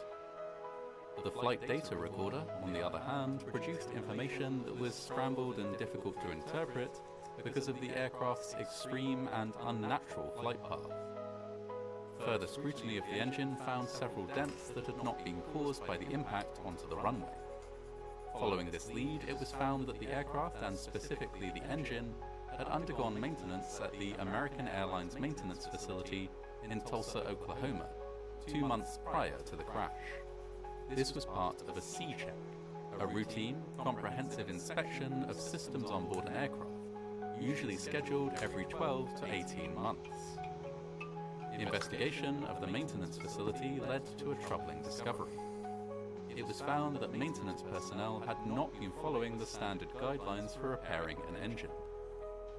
The flight data recorder, on the other hand, produced information that was scrambled and difficult to interpret because of the aircraft's extreme and unnatural flight path. Further scrutiny of the engine found several dents that had not been caused by the impact onto the runway. Following this lead, it was found that the aircraft, and specifically the engine, had undergone maintenance at the American Airlines maintenance facility in Tulsa, Oklahoma, 2 months prior to the crash. This was part of a C-check, a routine, comprehensive inspection of systems on board an aircraft, usually scheduled every 12 to 18 months. The investigation of the maintenance facility led to a troubling discovery. It was found that maintenance personnel had not been following the standard guidelines for repairing an engine.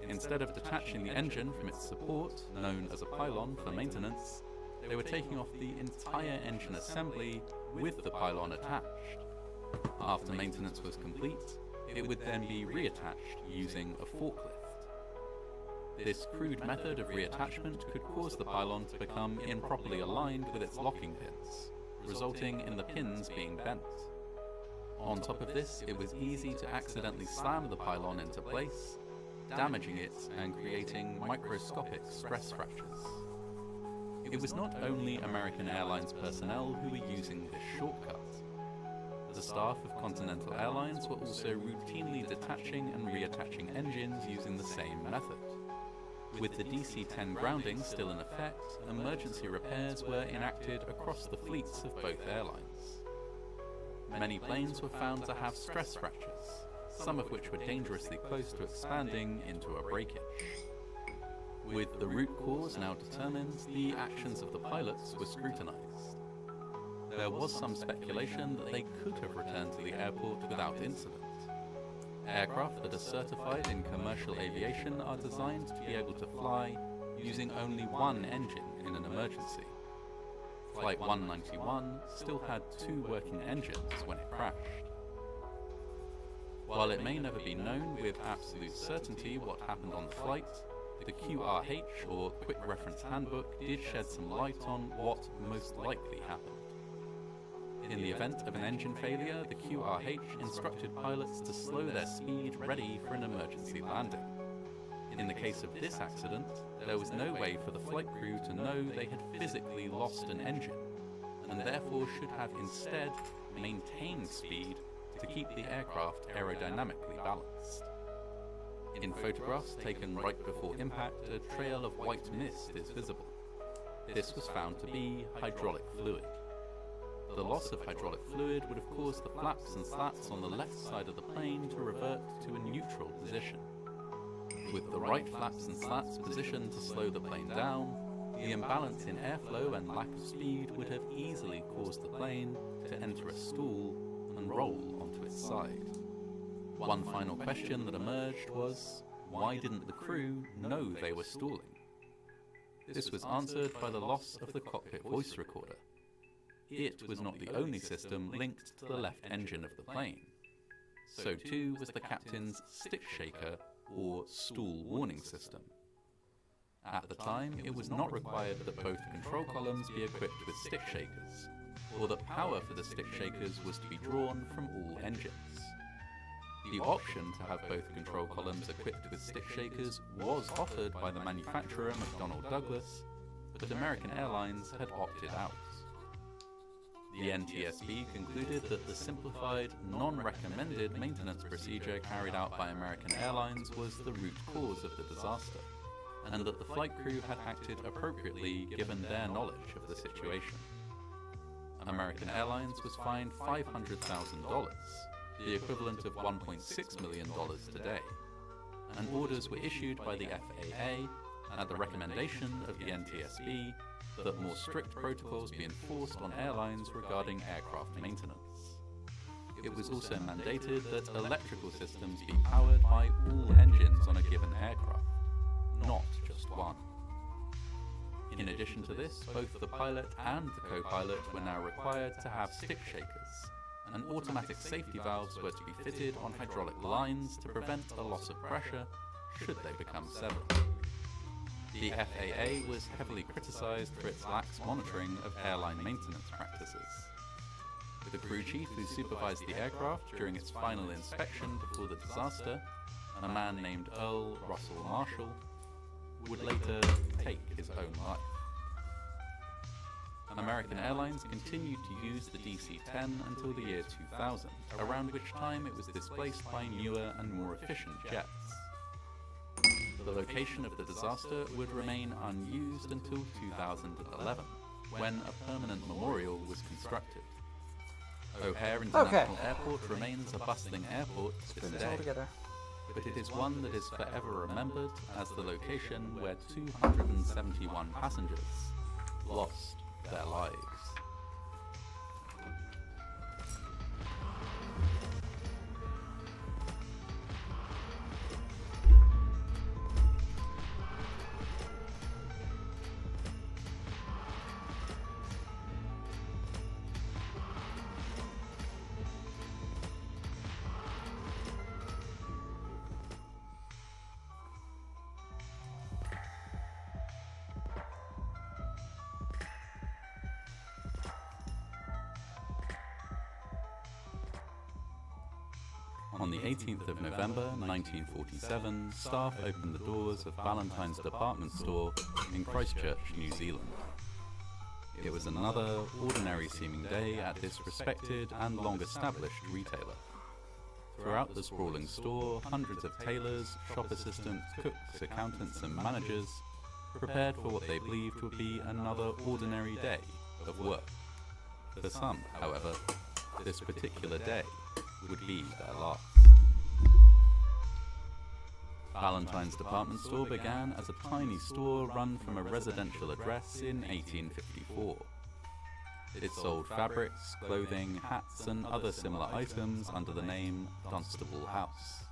Instead of detaching the engine from its support, known as a pylon for maintenance, they were taking off the entire engine assembly with the pylon attached. After maintenance was complete, it would then be reattached using a forklift. This crude method of reattachment could cause the pylon to become improperly aligned with its locking pins, resulting in the pins being bent. On top of this, it was easy to accidentally slam the pylon into place, damaging it and creating microscopic stress fractures. It was not only American Airlines personnel who were using this shortcut. The staff of Continental Airlines were also routinely detaching and reattaching engines using the same method. With the DC-10 grounding still in effect, emergency repairs were enacted across the fleets of both airlines. many planes were found to have stress fractures, some of which were dangerously close to expanding into a breakage. With the root cause now determined, the actions of the pilots were scrutinized. There was some speculation that they could have returned to the airport without incident. Aircraft that are certified in commercial aviation are designed to be able to fly using only one engine in an emergency. Flight 191 still had 2 working engines when it crashed. While it may never be known with absolute certainty what happened on the flight, the QRH, or Quick Reference Handbook, did shed some light on what most likely happened. In the event of an engine failure, the QRH instructed pilots to slow their speed ready for an emergency landing. In the case of this accident, there was no way for the flight crew to know they had physically lost an engine, and therefore should have instead maintained speed to keep the aircraft aerodynamically balanced. In photographs taken right before impact, a trail of white mist is visible. This was found to be hydraulic fluid. The loss of hydraulic fluid would have caused the flaps and slats on the left side of the plane to revert to a neutral position. With the right flaps and slats positioned to slow the plane down, the imbalance in airflow and lack of speed would have easily caused the plane to enter a stall and roll onto its side. One final question that emerged was, why didn't the crew know they were stalling? This was answered by the loss of the cockpit voice recorder. It was not the only system linked to the left engine of the plane. So too was the captain's stick shaker or stall warning system. At the time, it was not required that both control columns be equipped with stick shakers, or that power for the stick shakers was to be drawn from all engines. The option to have both control columns equipped with stick shakers was offered by the manufacturer McDonnell Douglas, but American Airlines had opted out. The NTSB concluded that the simplified, non-recommended maintenance procedure carried out by American Airlines was the root cause of the disaster, and that the flight crew had acted appropriately given their knowledge of the situation. American Airlines was fined $500,000, the equivalent of $1.6 million today, and orders were issued by the FAA, at the recommendation of the NTSB, that more strict protocols be enforced on airlines regarding aircraft maintenance. It was also mandated that electrical systems be powered by all engines on a given aircraft, not just one. In addition to this, both the pilot and the co-pilot were now required to have stick shakers, and automatic safety valves were to be fitted on hydraulic lines to prevent a loss of pressure should they become severed. The FAA was heavily criticised for its lax monitoring of airline maintenance practices. The crew chief who supervised the aircraft during its final inspection before the disaster, a man named Earl Russell Marshall, would later take his own life. American Airlines continued to use the DC-10 until the year 2000, around which time it was displaced by newer and more efficient jets. The location of the disaster would remain unused until 2011, when a permanent memorial was constructed. O'Hare International Airport remains a bustling airport to this day, but it is one that is forever remembered as the location where 271 passengers lost their lives. On the 18th of November 1947, staff opened the doors of Valentine's department store in Christchurch, New Zealand. It was another ordinary-seeming day at this respected and long-established retailer. Throughout the sprawling store, hundreds of tailors, shop assistants, cooks, accountants and managers prepared for what they believed would be another ordinary day of work. For some, however, this particular day would be their last. Valentine's department store began as a tiny store run from a residential address in 1854. It sold fabrics, clothing, hats and other similar items under the name Dunstable House.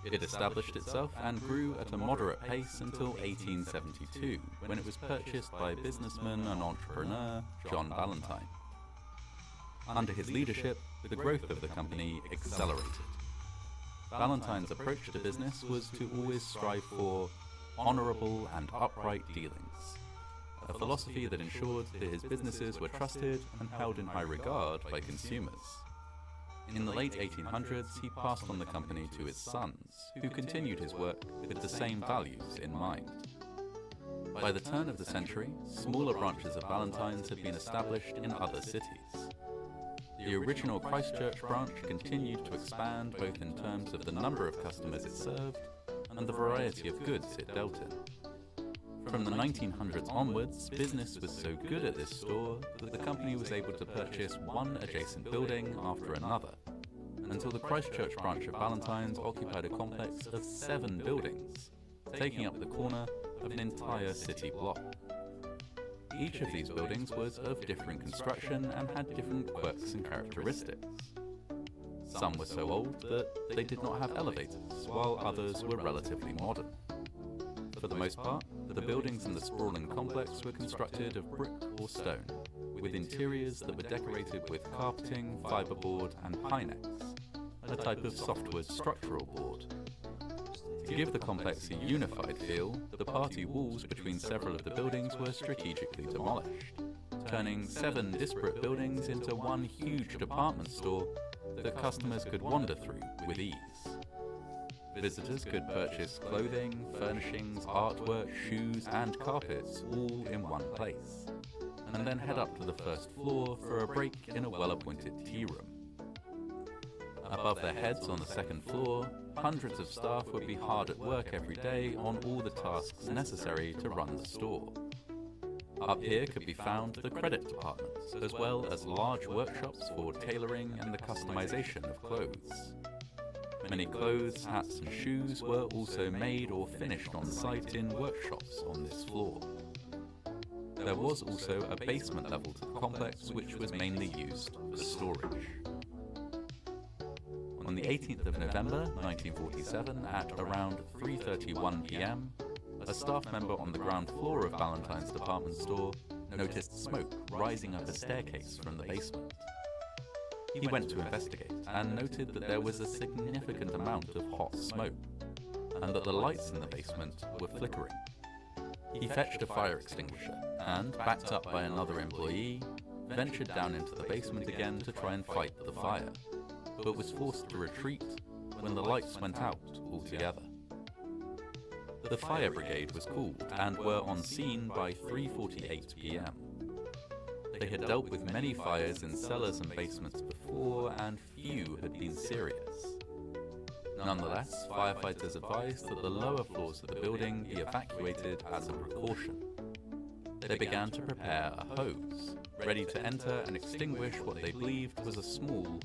It established itself and grew at a moderate pace until 1872, when it was purchased by businessman and entrepreneur John Valentine. Under his leadership, the growth of the company accelerated. Valentine's approach to business was to always strive for honourable and upright dealings, a philosophy that ensured that his businesses were trusted and held in high regard by consumers. In the late 1800s, he passed on the company to his sons, who continued his work with the same values in mind. By the turn of the century, smaller branches of Valentine's had been established in other cities. The original Christchurch branch continued to expand both in terms of the number of customers it served and the variety of goods it dealt in. From the 1900s onwards, business was so good at this store that the company was able to purchase one adjacent building after another, until the Christchurch branch of Valentine's occupied a complex of 7 buildings, taking up the corner of an entire city block. Each of these buildings was of different construction and had different quirks and characteristics. Some were so old that they did not have elevators, while others were relatively modern. For the most part, the buildings in the sprawling complex were constructed of brick or stone, with interiors that were decorated with carpeting, fiberboard and Pinex, a type of softwood structural board. To give the complex a unified feel, the party walls between several of the buildings were strategically demolished, turning 7 disparate buildings into one huge department store that customers could wander through with ease. Visitors could purchase clothing, furnishings, artwork, shoes and carpets all in one place, and then head up to the first floor for a break in a well-appointed tea room. Above their heads on the second floor, hundreds of staff would be hard at work every day on all the tasks necessary to run the store. Up here could be found the credit departments, as well as large workshops for tailoring and the customization of clothes. Many clothes, hats and shoes were also made or finished on site in workshops on this floor. There was also a basement level to the complex which was mainly used for storage. On the 18th of November 1947 at around 3:31 p.m, a staff member on the ground floor of Valentine's department store noticed smoke rising up a staircase from the basement. He went to investigate and noted that there was a significant amount of hot smoke, and that the lights in the basement were flickering. He fetched a fire extinguisher and, backed up by another employee, ventured down into the basement again to try and fight the fire, but was forced to retreat when the lights went out altogether. The fire brigade was called and were on scene by 3:48 p.m. They had dealt with many fires in cellars and basements before, and few had been serious. Nonetheless, firefighters advised that the lower floors of the building be evacuated as a precaution. They began to prepare a hose, ready to enter and extinguish what they believed was a small,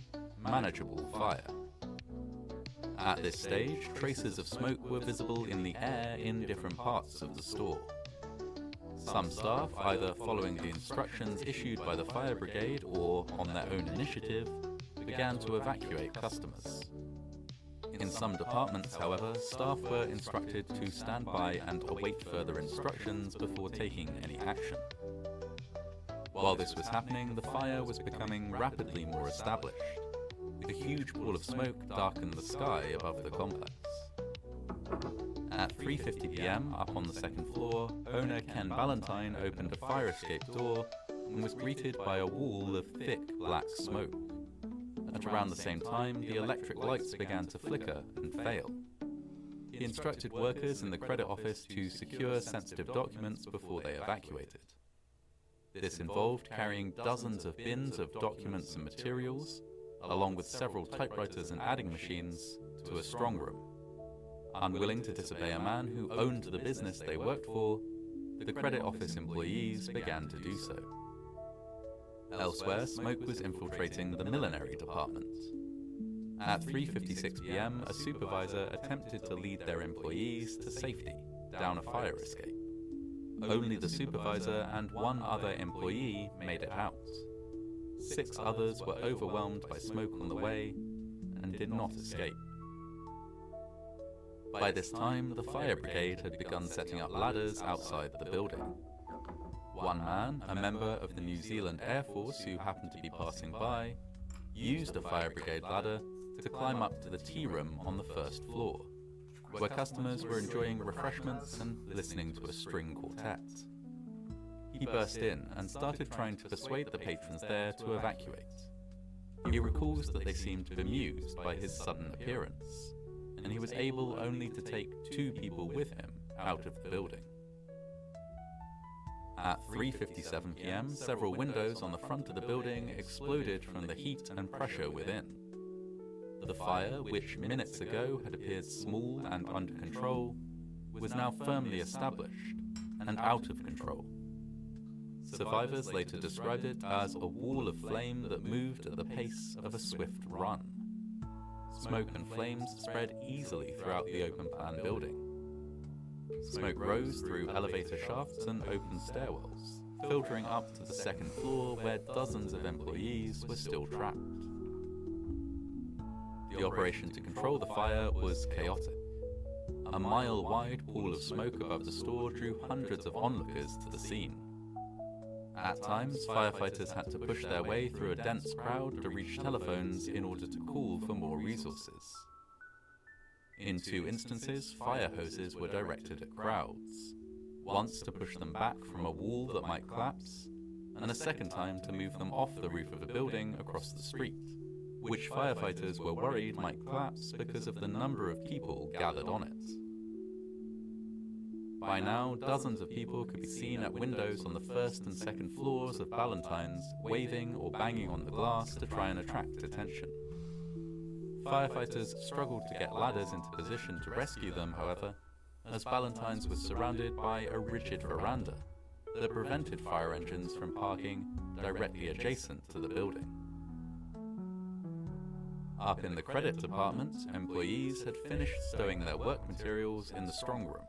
manageable fire. At this stage, traces of smoke were visible in the air in different parts of the store. Some staff, either following the instructions issued by the fire brigade or on their own initiative, began to evacuate customers. In some departments, however, staff were instructed to stand by and await further instructions before taking any action. While this was happening, the fire was becoming rapidly more established. A huge pool of smoke darkened the sky above the complex. At 3:50 p.m, up on the second floor, owner Ken Valentine opened a fire escape door and was greeted by a wall of thick black smoke. At around the same time, the electric lights began to flicker and fail. He instructed workers in the credit office to secure sensitive documents before they evacuated. This involved carrying dozens of bins of documents and materials, along with several typewriters and adding machines, to a strong room. Unwilling to disobey a man who owned the business they worked for, the credit office employees began to do so. Elsewhere, smoke was infiltrating the millinery department. At 3:56 p.m, a supervisor attempted to lead their employees to safety down a fire escape. Only the supervisor and one other employee made it out. 6 others were overwhelmed by smoke on the way and did not escape. By this time, the fire brigade had begun setting up ladders outside the building. One man, a member of the New Zealand Air Force who happened to be passing by, used a fire brigade ladder to climb up to the tea room on the first floor, where customers were enjoying refreshments and listening to a string quartet. He burst in and started trying to persuade the patrons there to evacuate. He recalls that they seemed bemused by his sudden appearance, and he was able only to take 2 people with him out of the building. At 3:57 p.m, several windows on the front of the building exploded from the heat and pressure within. The fire, which minutes ago had appeared small and under control, was now firmly established and out of control. Survivors later described it as a wall of flame that moved at the pace of a swift run. Smoke and flames spread easily throughout the open-plan building. Smoke rose through elevator shafts and open stairwells, filtering up to the second floor where dozens of employees were still trapped. The operation to control the fire was chaotic. A mile-wide pool of smoke above the store drew hundreds of onlookers to the scene. At times, firefighters had to push their way through a dense crowd to reach telephones in order to call for more resources. In 2 instances, fire hoses were directed at crowds, once to push them back from a wall that might collapse, and a second time to move them off the roof of a building across the street, which firefighters were worried might collapse because of the number of people gathered on it. By now, dozens of people could be seen at windows on the first and second floors of Ballantyne's, waving or banging on the glass to try and attract attention. Firefighters struggled to get ladders into position to rescue them, however, as Ballantyne's was surrounded by a rigid veranda that prevented fire engines from parking directly adjacent to the building. Up in the credit department, employees had finished stowing their work materials in the strong room.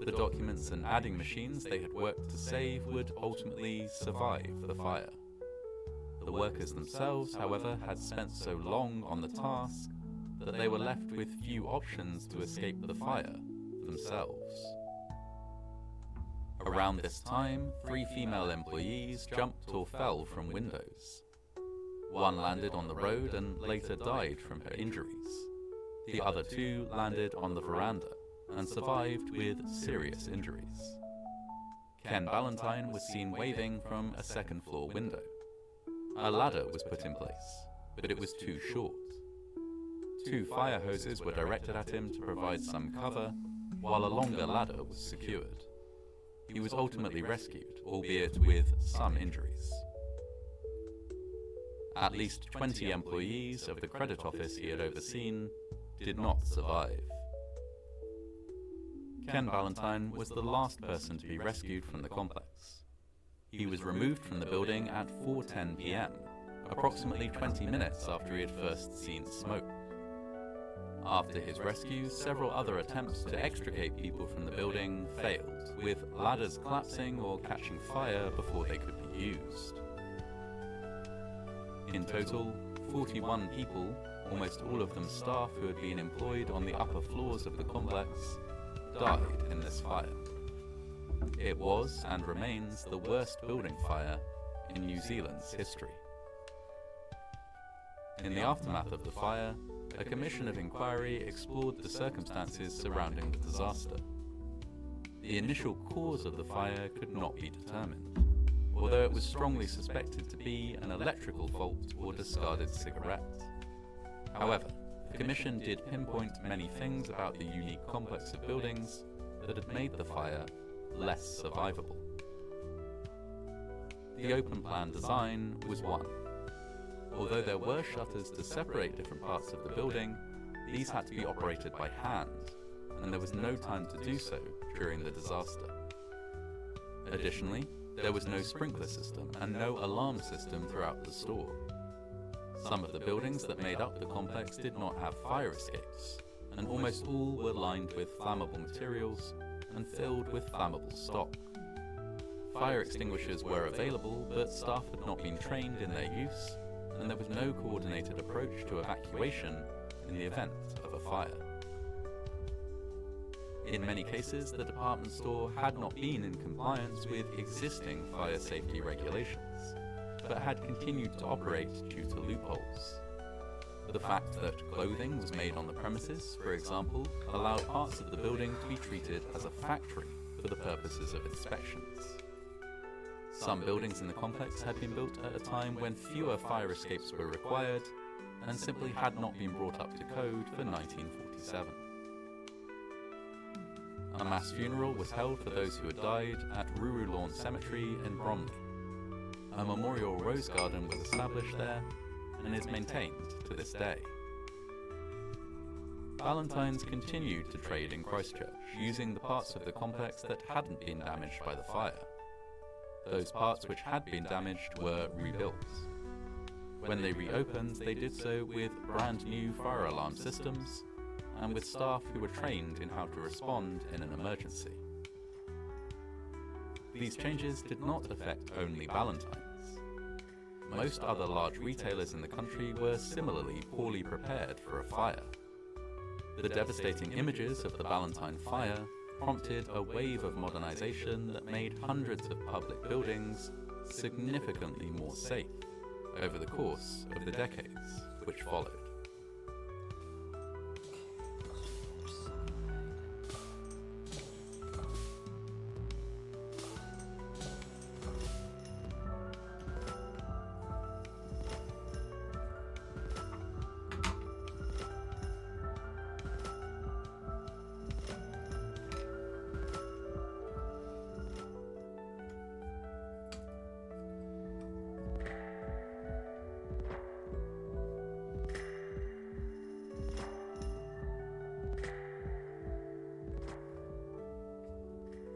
The documents and adding machines they had worked to save would ultimately survive the fire. The workers themselves, however, had spent so long on the task that they were left with few options to escape the fire themselves. Around this time, 3 female employees jumped or fell from windows. One landed on the road and later died from her injuries. The other 2 landed on the veranda and survived with serious injuries. Ken Ballantyne was seen waving from a second-floor window. A ladder was put in place, but it was too short. 2 fire hoses were directed at him to provide some cover, while a longer ladder was secured. He was ultimately rescued, albeit with some injuries. At least 20 employees of the credit office he had overseen did not survive. Ken Ballantyne was the last person to be rescued from the complex. He was removed from the building at 4:10 p.m, approximately 20 minutes after he had first seen smoke. After his rescue, several other attempts to extricate people from the building failed, with ladders collapsing or catching fire before they could be used. In total, 41 people, almost all of them staff who had been employed on the upper floors of the complex, died in this fire. It was, and remains, the worst building fire in New Zealand's history. In the aftermath of the fire, a commission of inquiry explored the circumstances surrounding the disaster. The initial cause of the fire could not be determined, although it was strongly suspected to be an electrical fault or discarded cigarette. However, the Commission did pinpoint many things about the unique complex of buildings that had made the fire less survivable. The open-plan design was one. Although there were shutters to separate different parts of the building, these had to be operated by hand, and there was no time to do so during the disaster. Additionally, There was no sprinkler system and no alarm system throughout the store. Some of the buildings that made up the complex did not have fire escapes, and almost all were lined with flammable materials and filled with flammable stock. Fire extinguishers were available, but staff had not been trained in their use, and there was no coordinated approach to evacuation in the event of a fire. In many cases, the department store had not been in compliance with existing fire safety regulations, but had continued to operate due to loopholes. The fact that clothing was made on the premises, for example, allowed parts of the building to be treated as a factory for the purposes of inspections. Some buildings in the complex had been built at a time when fewer fire escapes were required and simply had not been brought up to code for 1947. A mass funeral was held for those who had died at Ruru Lawn Cemetery in Bromley. A memorial rose garden was established there and is maintained to this day. Valentine's continued to trade in Christchurch, using the parts of the complex that hadn't been damaged by the fire. Those parts which had been damaged were rebuilt. When they reopened, they did so with brand new fire alarm systems and with staff who were trained in how to respond in an emergency. These changes did not affect only Valentine's. Most other large retailers in the country were similarly poorly prepared for a fire. The devastating images of the Valentine fire prompted a wave of modernization that made hundreds of public buildings significantly more safe over the course of the decades which followed.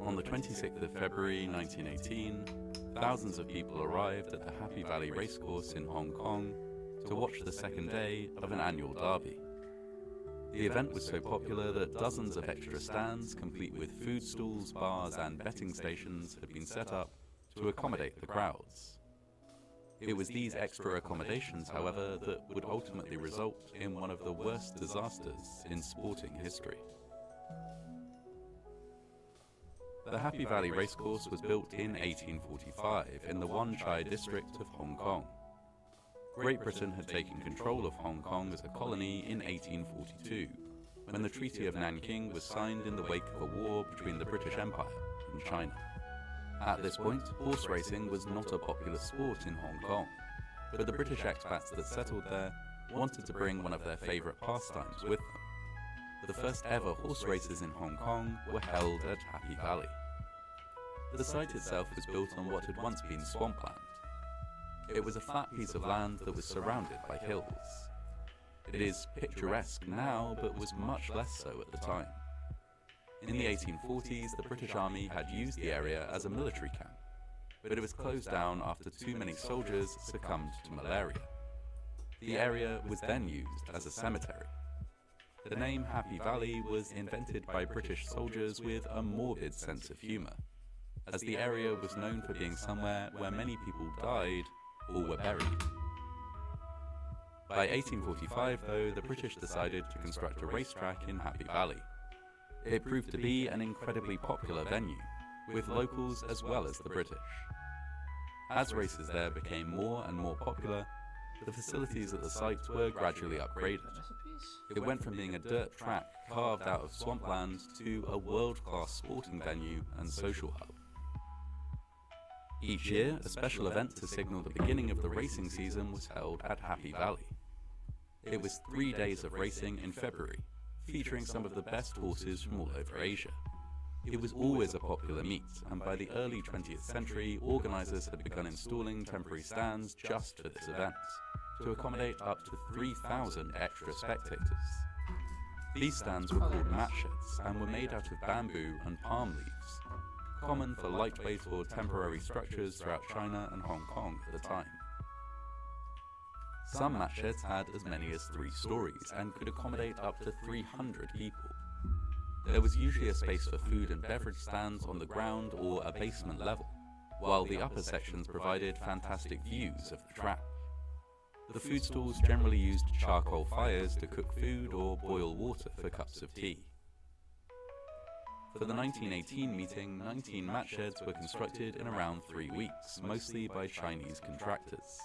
On the 26th of February 1918, thousands of people arrived at the Happy Valley Racecourse in Hong Kong to watch the second day of an annual derby. The event was so popular that dozens of extra stands, complete with food stalls, bars and betting stations, had been set up to accommodate the crowds. It was these extra accommodations, however, that would ultimately result in one of the worst disasters in sporting history. The Happy Valley Racecourse was built in 1845 in the Wan Chai district of Hong Kong. Great Britain had taken control of Hong Kong as a colony in 1842, when the Treaty of Nanking was signed in the wake of a war between the British Empire and China. At this point, horse racing was not a popular sport in Hong Kong, but the British expats that settled there wanted to bring one of their favourite pastimes with them. The first ever horse races in Hong Kong were held at Happy Valley. The site itself was built on what had once been swampland. It was a flat piece of land that was surrounded by hills. It is picturesque now, but was much less so at the time. In the 1840s, the British Army had used the area as a military camp, but it was closed down after too many soldiers succumbed to malaria. The area was then used as a cemetery. The name Happy Valley was invented by British soldiers with a morbid sense of humour, as the area was known for being somewhere where many people died or were buried. By 1845, though, the British decided to construct a racetrack in Happy Valley. It proved to be an incredibly popular venue, with locals as well as the British. As races there became more and more popular, the facilities at the site were gradually upgraded. It went from being a dirt track carved out of swampland to a world-class sporting venue and social hub. Each year, a special event to signal the beginning of the racing season was held at Happy Valley. It was 3 days of racing in February, featuring some of the best horses from all over Asia. It was always a popular meet, and by the early 20th century, organisers had begun installing temporary stands just for this event, to accommodate up to 3,000 extra spectators. These stands were called match sheds and were made out of bamboo and palm leaves. common for lightweight or temporary structures throughout China and Hong Kong at the time. Some match sheds had as many as 3 stories and could accommodate up to 300 people. There was usually a space for food and beverage stands on the ground or a basement level, while the upper sections provided fantastic views of the track. The food stalls generally used charcoal fires to cook food or boil water for cups of tea. For the 1918 meeting, 19 match sheds were constructed in around 3 weeks, mostly by Chinese contractors.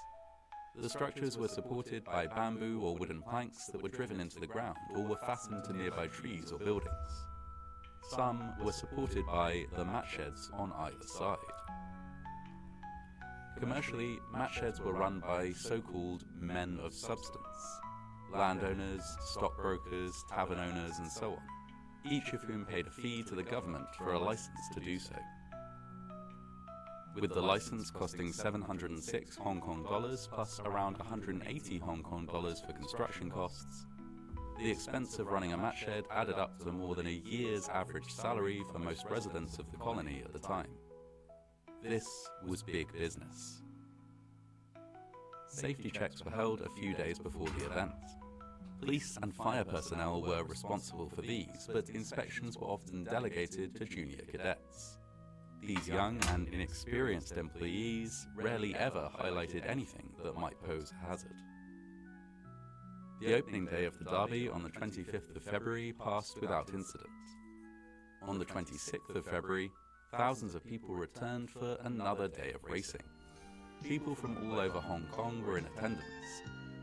The structures were supported by bamboo or wooden planks that were driven into the ground or were fastened to nearby trees or buildings. Some were supported by the match sheds on either side. Commercially, match sheds were run by so-called men of substance, landowners, stockbrokers, tavern owners, and so on, each of whom paid a fee to the government for a license to do so. With the license costing 706 Hong Kong dollars plus around 180 Hong Kong dollars for construction costs, the expense of running a match shed added up to more than a year's average salary for most residents of the colony at the time. This was big business. Safety checks were held a few days before the event. Police and fire personnel were responsible for these, but inspections were often delegated to junior cadets. These young and inexperienced employees rarely ever highlighted anything that might pose a hazard. The opening day of the derby on the 25th of February passed without incident. On the 26th of February, thousands of people returned for another day of racing. People from all over Hong Kong were in attendance.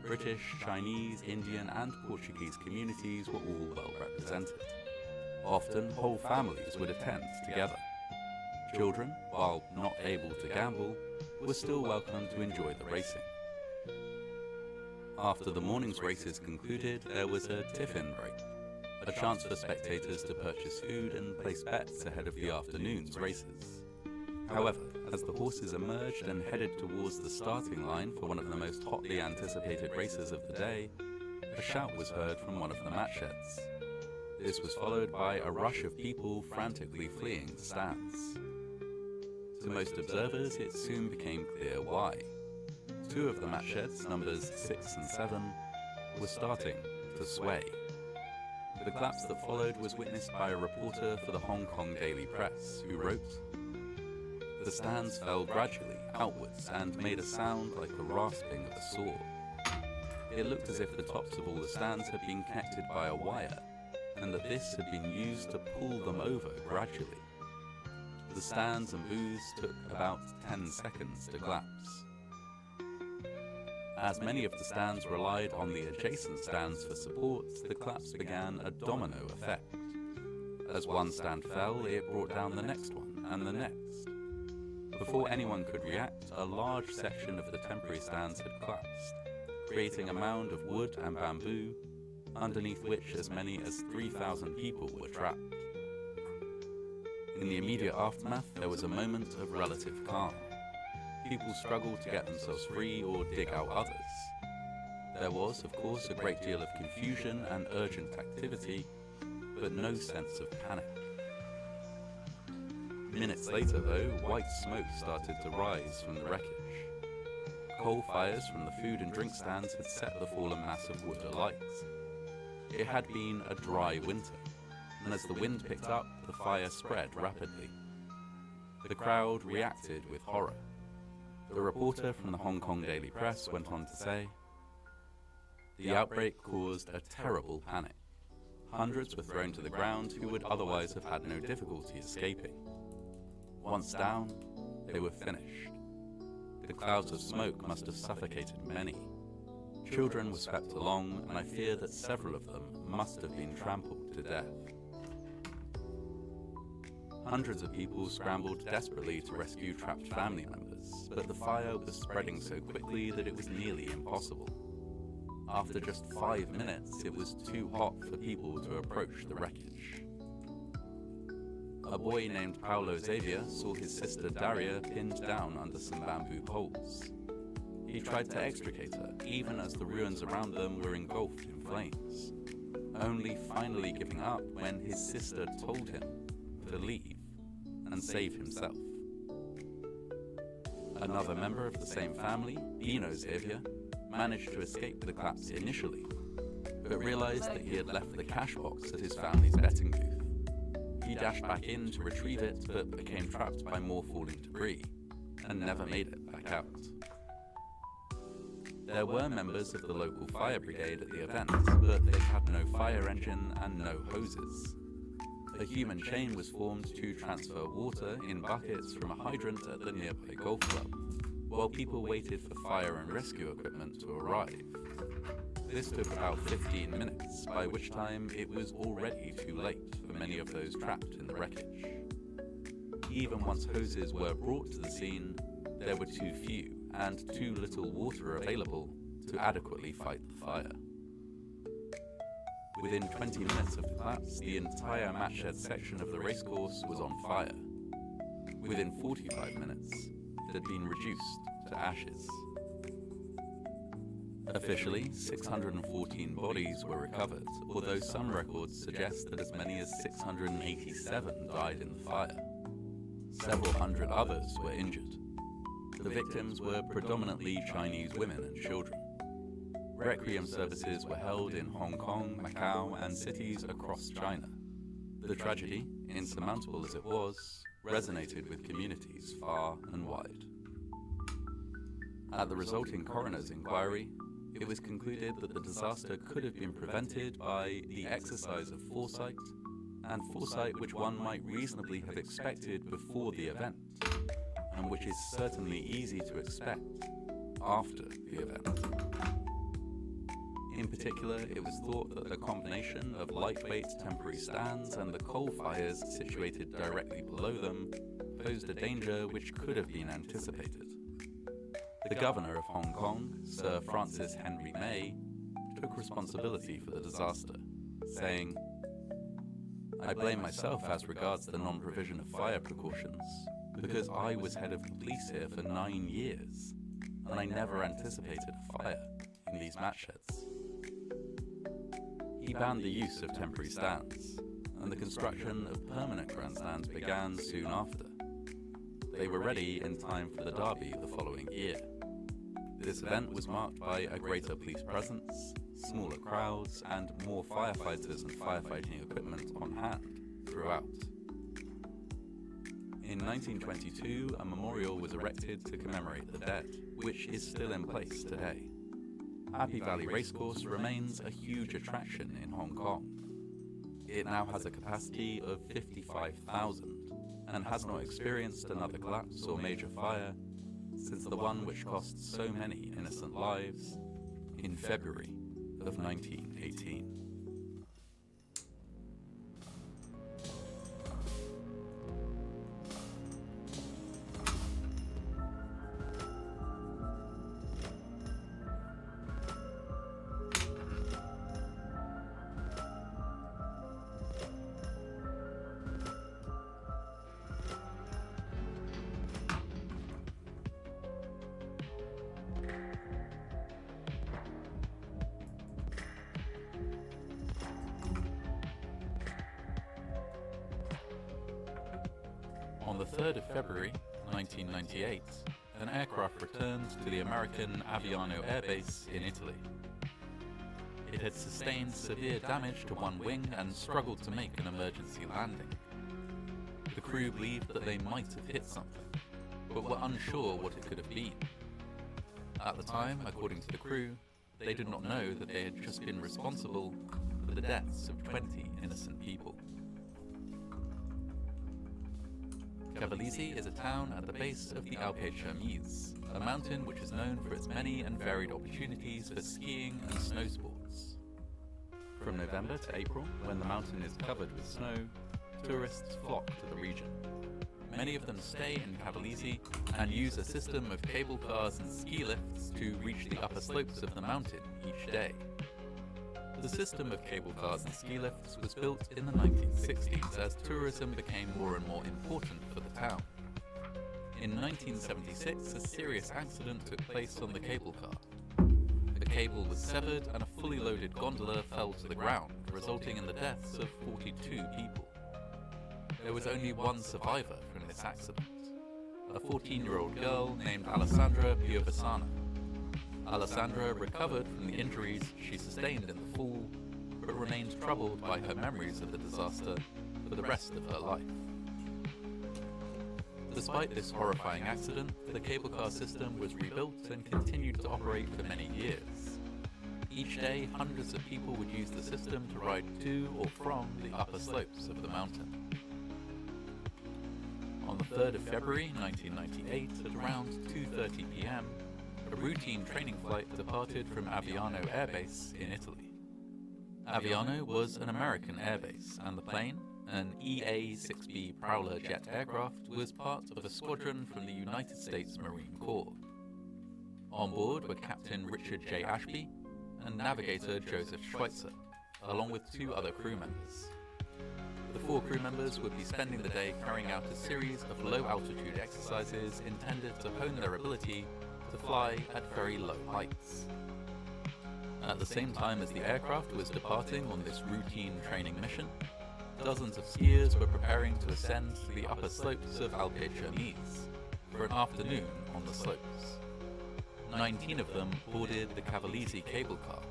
British, Chinese, Indian, and Portuguese communities were all well represented. Often, whole families would attend together. Children, while not able to gamble, were still welcome to enjoy the racing. After the morning's races concluded, there was a tiffin break, a chance for spectators to purchase food and place bets ahead of the afternoon's races. However, as the horses emerged and headed towards the starting line for one of the most hotly anticipated races of the day, a shout was heard from one of the match sheds. This was followed by a rush of people frantically fleeing the stands. To most observers, it soon became clear why. 2 of the match sheds, numbers 6 and 7, were starting to sway. The collapse that followed was witnessed by a reporter for the Hong Kong Daily Press, who wrote, "The stands fell gradually outwards and made a sound like the rasping of a saw. It looked as if the tops of all the stands had been connected by a wire, and that this had been used to pull them over gradually. The stands and booths took about 10 seconds to collapse. As many of the stands relied on the adjacent stands for support, the collapse began a domino effect. As one stand fell, it brought down the next one, and the next. Before anyone could react, a large section of the temporary stands had collapsed, creating a mound of wood and bamboo, underneath which as many as 3,000 people were trapped. In the immediate aftermath, there was a moment of relative calm. People struggled to get themselves free or dig out others. There was, of course, a great deal of confusion and urgent activity, but no sense of panic. Minutes later, though, white smoke started to rise from the wreckage. Coal fires from the food and drink stands had set the fallen mass of wood alight. It had been a dry winter, and as the wind picked up, the fire spread rapidly. The crowd reacted with horror. The reporter from the Hong Kong Daily Press went on to say, "The outbreak caused a terrible panic. Hundreds were thrown to the ground who would otherwise have had no difficulty escaping. Once down, they were finished. The clouds of smoke must have suffocated many. Children were swept along, and I fear that several of them must have been trampled to death." Hundreds of people scrambled desperately to rescue trapped family members, but the fire was spreading so quickly that it was nearly impossible. After just 5 minutes, it was too hot for people to approach the wreckage. A boy named Paulo Xavier saw his sister Daria pinned down under some bamboo poles. He tried to extricate her, even as the ruins around them were engulfed in flames, only finally giving up when his sister told him to leave and save himself. Another member of the same family, Dino Xavier, managed to escape the collapse initially, but realized that he had left the cash box at his family's betting booth. He dashed back in to retrieve it, but became trapped by more falling debris, and never made it back out. There were members of the local fire brigade at the event, but they had no fire engine and no hoses. A human chain was formed to transfer water in buckets from a hydrant at the nearby golf club, while people waited for fire and rescue equipment to arrive. This took about 15 minutes, by which time it was already too late for many of those trapped in the wreckage. Even once hoses were brought to the scene, there were too few and too little water available to adequately fight the fire. Within 20 minutes of the collapse, the entire matchshed section of the racecourse was on fire. Within 45 minutes, it had been reduced to ashes. Officially, 614 bodies were recovered, although some records suggest that as many as 687 died in the fire. Several hundred others were injured. The victims were predominantly Chinese women and children. Requiem services were held in Hong Kong, Macau, and cities across China. The tragedy, insurmountable as it was, resonated with communities far and wide. At the resulting coroner's inquiry, it was concluded that the disaster could have been prevented by the exercise of foresight, and foresight which one might reasonably have expected before the event, and which is certainly easy to expect after the event. In particular, it was thought that the combination of lightweight temporary stands and the coal fires situated directly below them posed a danger which could have been anticipated. The governor of Hong Kong, Sir Francis Henry May, took responsibility for the disaster, saying, "I blame myself as regards the non-provision of fire precautions, because I was head of the police here for 9 years, and I never anticipated a fire in these matchsheds." He banned the use of temporary stands, and the construction of permanent grandstands began soon after. They were ready in time for the derby the following year. This event was marked by a greater police presence, smaller crowds, and more firefighters and firefighting equipment on hand throughout. In 1922, a memorial was erected to commemorate the dead, which is still in place today. Happy Valley Racecourse remains a huge attraction in Hong Kong. It now has a capacity of 55,000 and has not experienced another collapse or major fire since the one which cost so many innocent lives in February of 1918. On the 3rd of February, 1998, an aircraft returned to the American Aviano Air Base in Italy. It had sustained severe damage to one wing and struggled to make an emergency landing. The crew believed that they might have hit something, but were unsure what it could have been. At the time, according to the crew, they did not know that they had just been responsible for the deaths of 20 innocent people. Cavallisi is a town at the base of the Alpe Cermise, a mountain which is known for its many and varied opportunities for skiing and snow sports. From November to April, when the mountain is covered with snow, tourists flock to the region. Many of them stay in Cavallisi and use a system of cable cars and ski lifts to reach the upper slopes of the mountain each day. The system of cable cars and ski lifts was built in the 1960s as tourism became more and more important for the town. In 1976, a serious accident took place on the cable car. The cable was severed and a fully loaded gondola fell to the ground, resulting in the deaths of 42 people. there was only one survivor from this accident, a 14-year-old girl named Alessandra Piovasana. Alessandra recovered from the injuries she sustained in the fall, but remained troubled by her memories of the disaster for the rest of her life. Despite this horrifying accident, the cable car system was rebuilt and continued to operate for many years. Each day, hundreds of people would use the system to ride to or from the upper slopes of the mountain. On the 3rd of February 1998, at around 2:30 p.m, a routine training flight departed from Aviano Air Base in Italy. Aviano was an American airbase, and the plane, an EA-6B Prowler jet aircraft, was part of a squadron from the United States Marine Corps. On board were Captain Richard J. Ashby and navigator Joseph Schweitzer, along with 2 other crew members. The 4 crew members would be spending the day carrying out a series of low-altitude exercises intended to hone their ability to fly at very low heights. At the same time as the aircraft was departing on this routine training mission, dozens of skiers were preparing to ascend to the upper slopes of Alpe Cernese for an afternoon on the slopes. 19 of them boarded the Cavallese cable car,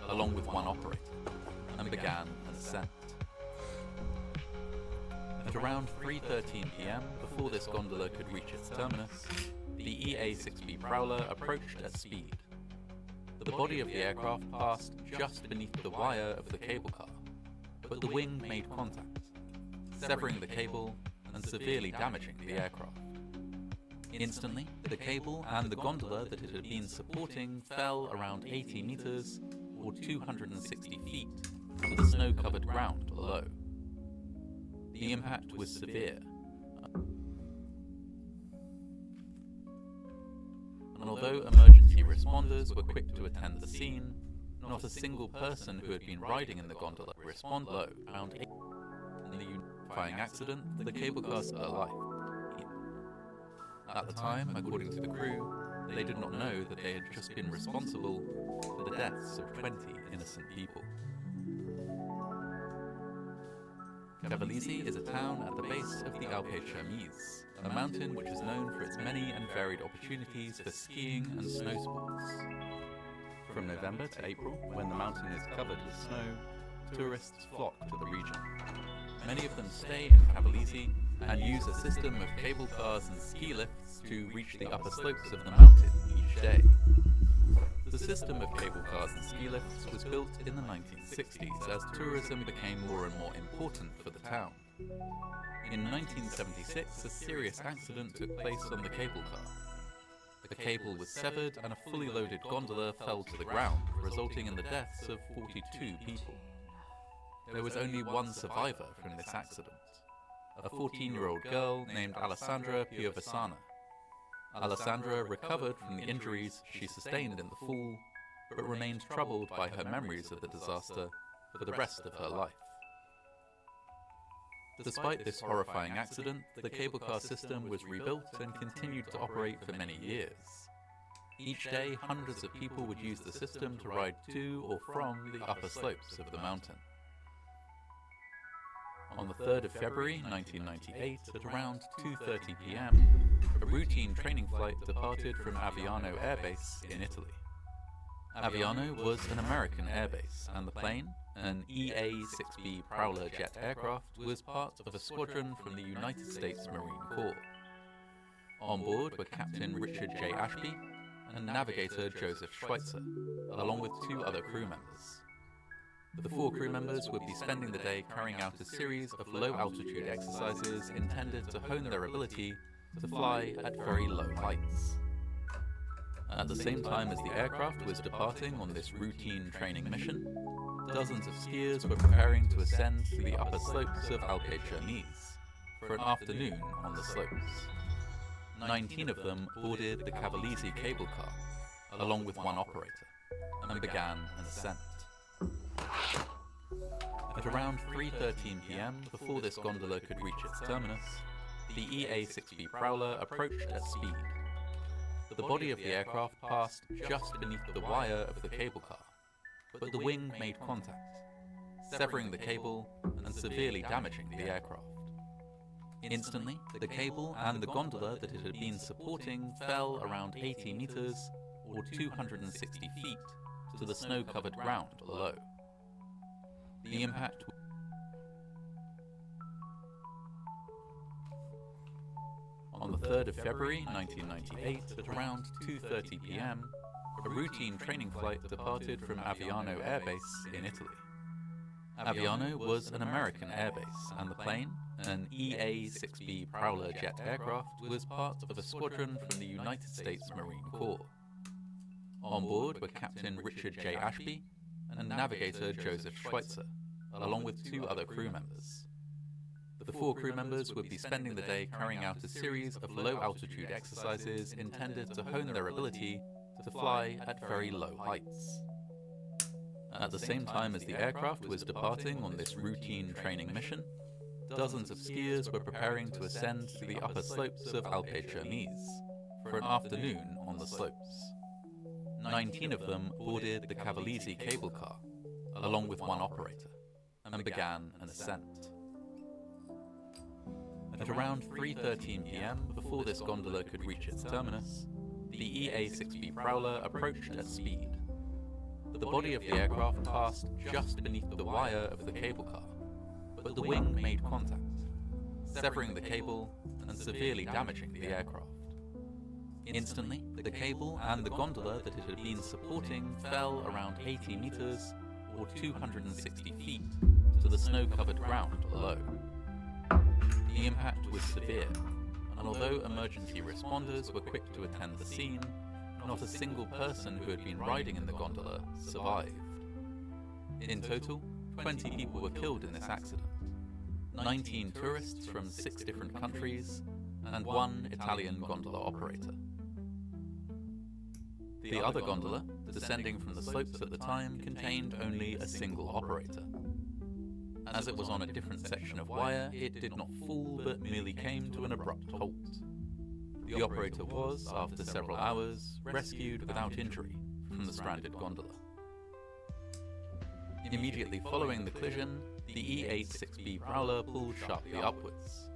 along with 1 operator, and began an ascent. At around 3:13 p.m, before this gondola could reach its terminus, the EA-6B Prowler approached at speed. The body of the aircraft passed just beneath the wire of the cable car, but the wing made contact, severing the cable and severely damaging the aircraft. Instantly, the cable and the gondola that it had been supporting fell around 80 meters or 260 feet to the snow-covered ground below. The impact was severe, and although emergency responders were quick to attend the scene, not a single person who had been riding in the gondola responded. Low, around 8 in the unifying accident, the cable car was alive. At the time, according to the crew, they did not know that they had just been responsible for the deaths of 20 innocent people. Cavallese is a town at the base of the Alpe Cernese, a mountain which is known for its many and varied opportunities for skiing and snow sports. From November to April, when the mountain is covered with snow, tourists flock to the region. Many of them stay in Cavallese and use a system of cable cars and ski lifts to reach the upper slopes of the mountain each day. The system of cable cars and ski lifts was built in the 1960s as tourism became more and more important for the town. In 1976, a serious accident took place on the cable car. The cable was severed and a fully loaded gondola fell to the ground, resulting in the deaths of 42 people. There was only 1 survivor from this accident, a 14-year-old girl named Alessandra Piovasana. Alessandra recovered from the injuries she sustained in the fall, but remained troubled by her memories of the disaster for the rest of her life. Despite this horrifying accident, the cable car system was rebuilt and continued to operate for many years. Each day, hundreds of people would use the system to ride to or from the upper slopes of the mountain. On the 3rd of February 1998, at around 2:30 p.m, a routine training flight departed from Aviano Air Base in Italy. Aviano was an American airbase, and the plane, an EA-6B Prowler jet aircraft, was part of a squadron from the United States Marine Corps. On board were Captain Richard J. Ashby and navigator Joseph Schweitzer, along with 2 other crew members. The 4 crew members would be spending the day carrying out a series of low-altitude exercises intended to hone their ability to fly at very low heights. At the same time as the aircraft was departing on this routine training mission, dozens of skiers were preparing to ascend to the upper slopes of Alpe Cernese for an afternoon on the slopes. 19 of them boarded the Cavallese cable car, along with 1 operator, and began an ascent. At around 3:13 p.m, before this gondola could reach its terminus, the EA-6B Prowler approached at speed. The body of the aircraft passed just beneath the wire of the cable car, but the wing made contact, severing the cable and severely damaging the aircraft. Instantly, the cable and the gondola that it had been supporting fell around 80 meters, or 260 feet, to the snow-covered ground below. The impact on the 3rd of February 1998 at around 2:30 p.m, a routine training flight departed from Aviano Air Base in Italy. Aviano was an American airbase, and the plane, an EA-6B Prowler jet aircraft, was part of a squadron from the United States Marine Corps. On board were Captain Richard J. Ashby and Navigator Joseph Schweitzer, along with 2 other crew members. The 4 crew members would be spending the day carrying out a series of low-altitude exercises intended to hone their ability to fly at very low heights. At the same time as the aircraft was departing on this routine training mission, dozens of skiers were preparing to ascend to the upper slopes of Alpe Cernese for an afternoon on the slopes. 19 of them boarded the Cavallese cable car, along with 1 operator, and began an ascent. At around 3:13 p.m, before this gondola could reach its terminus, the EA-6B Prowler approached at speed. The body of the aircraft passed just beneath the wire of the cable car, but the wing made contact, severing the cable and severely damaging the aircraft. Instantly, the cable and the gondola that it had been supporting fell around 80 meters, or 260 feet, to the snow-covered ground below. The impact was severe, and although emergency responders were quick to attend the scene, not a single person who had been riding in the gondola survived. In total, 20 people were killed in this accident, 19 tourists from 6 different countries, and 1 Italian gondola operator. The other gondola, descending from the slopes at the time, contained only a single operator. As it was on a different section of wire, it did not fall but merely came to an abrupt halt. The operator was, after several hours, rescued without injury from the stranded gondola. Immediately following the collision, the E-8-6B Prowler pulled sharply upwards.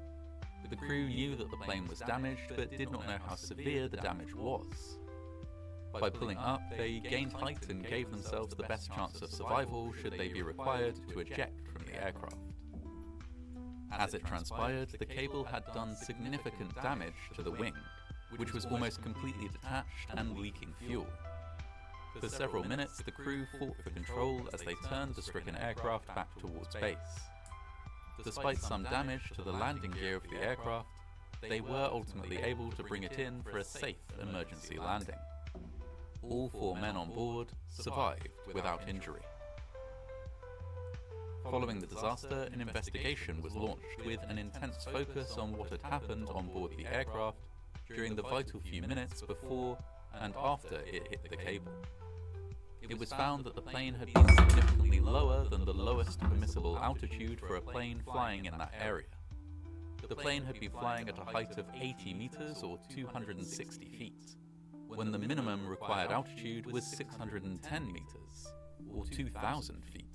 The crew knew that the plane was damaged but did not know how severe the damage was. By pulling up, they gained height and gave themselves the best chance of survival should they be required to eject from the aircraft. As it transpired, the cable had done significant damage to the wing, which was almost completely detached and leaking fuel. For several minutes, the crew fought for control as they turned the stricken aircraft back towards base. Despite some damage to the landing gear of the aircraft, they were ultimately able to bring it in for a safe emergency landing. All 4 men on board survived without injury. Following the disaster, an investigation was launched with an intense focus on what had happened on board the aircraft during the vital few minutes before and after it hit the cable. It was found that the plane had been significantly lower than the lowest permissible altitude for a plane flying in that area. The plane had been flying at a height of 80 meters or 260 feet, when the minimum required altitude was 610 meters, or 2,000 feet.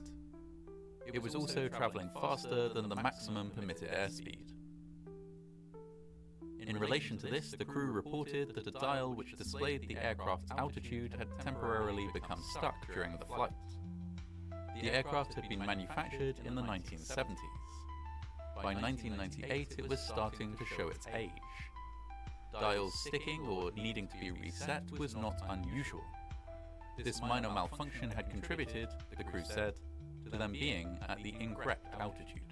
It was also travelling faster than the maximum permitted airspeed. In relation to this, the crew reported that a dial which displayed the aircraft's altitude had temporarily become stuck during the flight. The aircraft had been manufactured in the 1970s. By 1998, it was starting to show its age. Dials sticking or needing to be reset was not unusual. This minor malfunction had contributed, the crew said, to them being at the incorrect altitude.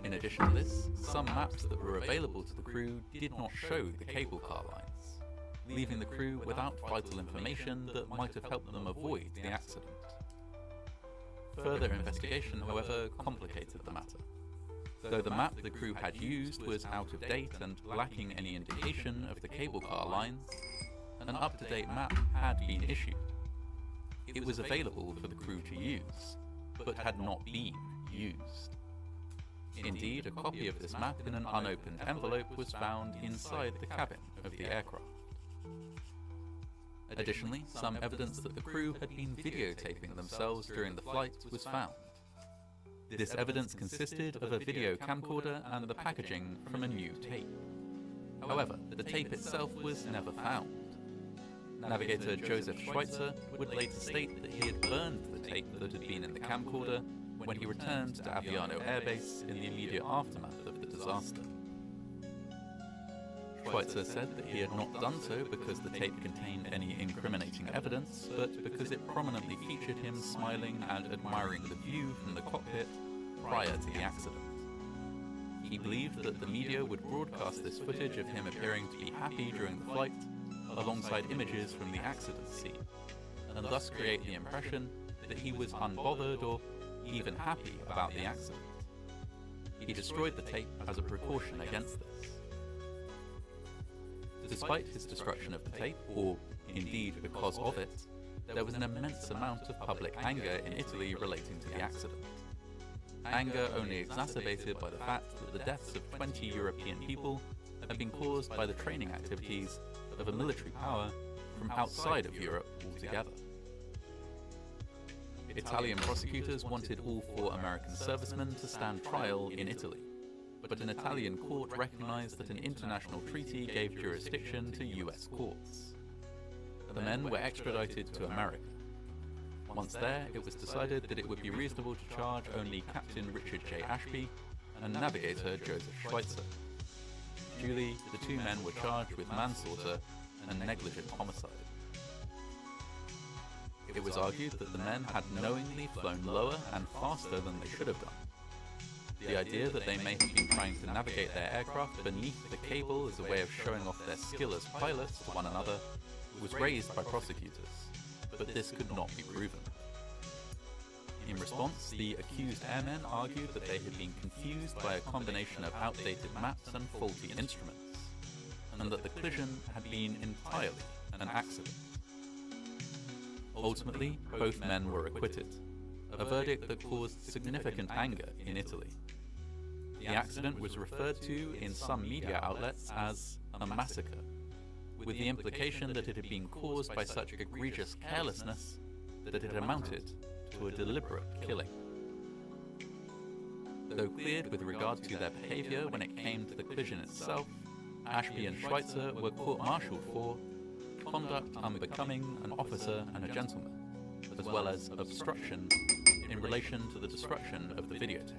In addition to this, some maps that were available to the crew did not show the cable car lines, leaving the crew without vital information that might have helped them avoid the accident. Further investigation, however, complicated the matter. Though the map the crew had used was out of date and lacking any indication of the cable car lines, an up-to-date map had been issued. It was available for the crew to use, but had not been used. Indeed, a copy of this map in an unopened envelope was found inside the cabin of the aircraft. Additionally, some evidence that the crew had been videotaping themselves during the flight was found. This evidence consisted of a video camcorder and the packaging from a new tape. However, the tape itself was never found. Navigator Joseph Schweitzer would later state that he had burned the tape that had been in the camcorder when he returned to Aviano Air Base in the immediate aftermath of the disaster. Schweitzer said that he had not done so because the tape contained any incriminating evidence, but because it prominently featured him smiling and admiring the view from the cockpit prior to the accident. He believed that the media would broadcast this footage of him appearing to be happy during the flight, alongside images from the accident scene, and thus create the impression that he was unbothered or even happy about the accident. He destroyed the tape as a precaution against this. Despite his destruction of the tape, or indeed because of it, there was an immense amount of public anger in Italy relating to the accident. Anger only exacerbated by the fact that the deaths of 20 European people had been caused by the training activities of a military power from outside of Europe altogether. Italian prosecutors wanted all 4 American servicemen to stand trial in Italy, but an Italian court recognized that an international treaty gave jurisdiction to US courts. The men were extradited to America. Once there, it was decided that it would be reasonable to charge only Captain Richard J. Ashby and Navigator Joseph Schweitzer. Duly, the 2 men were charged with manslaughter and negligent homicide. It was argued that the men had knowingly flown lower and faster than they should have done. The idea that they may have been trying to navigate their aircraft beneath the cable as a way of showing off their skill as pilots to one another was raised by prosecutors, but this could not be proven. In response, the accused airmen argued that they had been confused by a combination of outdated maps and faulty instruments, and that the collision had been entirely an accident. Ultimately, both men were acquitted, a verdict that caused significant anger in Italy. The accident was referred to in some media outlets as a massacre, with the implication that it had been caused by such egregious carelessness that it amounted to a deliberate killing. Though cleared with regard to their behaviour when it came to the collision itself, Ashby and Schweitzer were court-martialed for conduct unbecoming an officer and a gentleman, as well as obstruction in relation to the destruction of the videotape.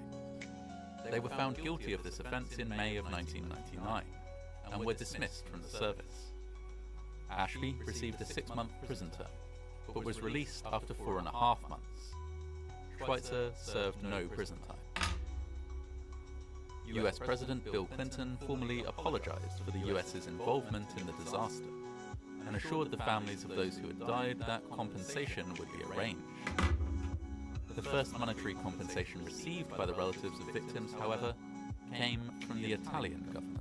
They were found guilty of this offence in May of 1999, and were dismissed from the service. Ashby received a 6-month prison term, but was released after 4.5 months. Schweitzer served no prison time. US President Bill Clinton formally apologized for the US's involvement in the disaster, and assured the families of those who had died that compensation would be arranged. The first monetary compensation received by the relatives of victims, however, came from the Italian government.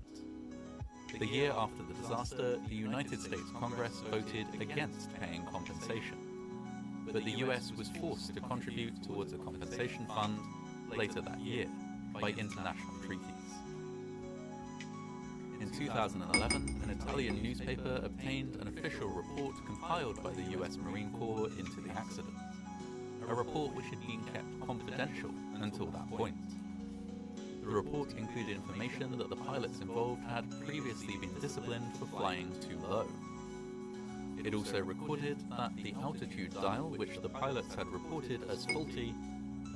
The year after the disaster, the United States Congress voted against paying compensation, but the US was forced to contribute towards a compensation fund later that year by international treaties. In 2011, an Italian newspaper obtained an official report compiled by the US Marine Corps into the accident, a report which had been kept confidential until that point. The report included information that the pilots involved had previously been disciplined for flying too low. It also recorded that the altitude dial, which the pilots had reported as faulty,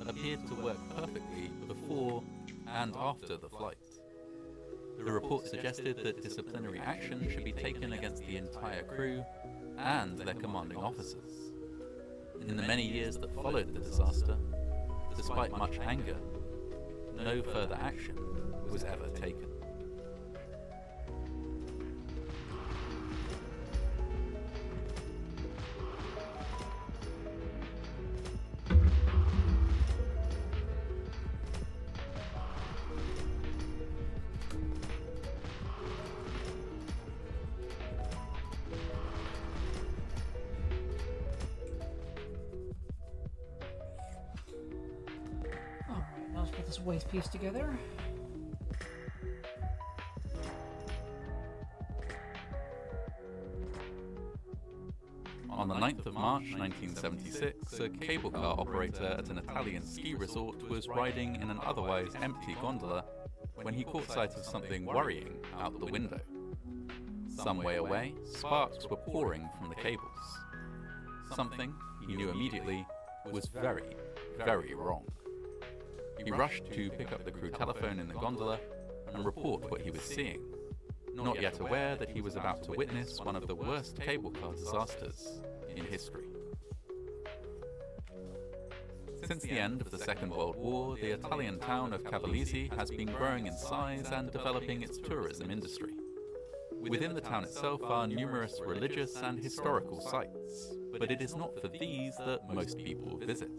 appeared to work perfectly before and after the flight. The report suggested that disciplinary action should be taken against the entire crew and their commanding officers. In the many years that followed the disaster, despite much anger, no further action was ever taken. Let's put this waist piece together. On On the 9th of March 1976, a cable car operator at an Italian ski resort was riding in an otherwise empty gondola when he caught sight of something worrying out the window. Some way away, sparks were pouring from the cables. Something, he knew immediately, was very, very wrong. He rushed to pick up the crew telephone in the gondola and report what he was seeing, not yet aware that he was about to witness one of the worst cable car disasters in history. Since the end of the Second World War, the Italian town of Cavallese has been growing in size and developing its tourism industry. Within the town itself are numerous religious and historical sites, but it is not for these that most people visit.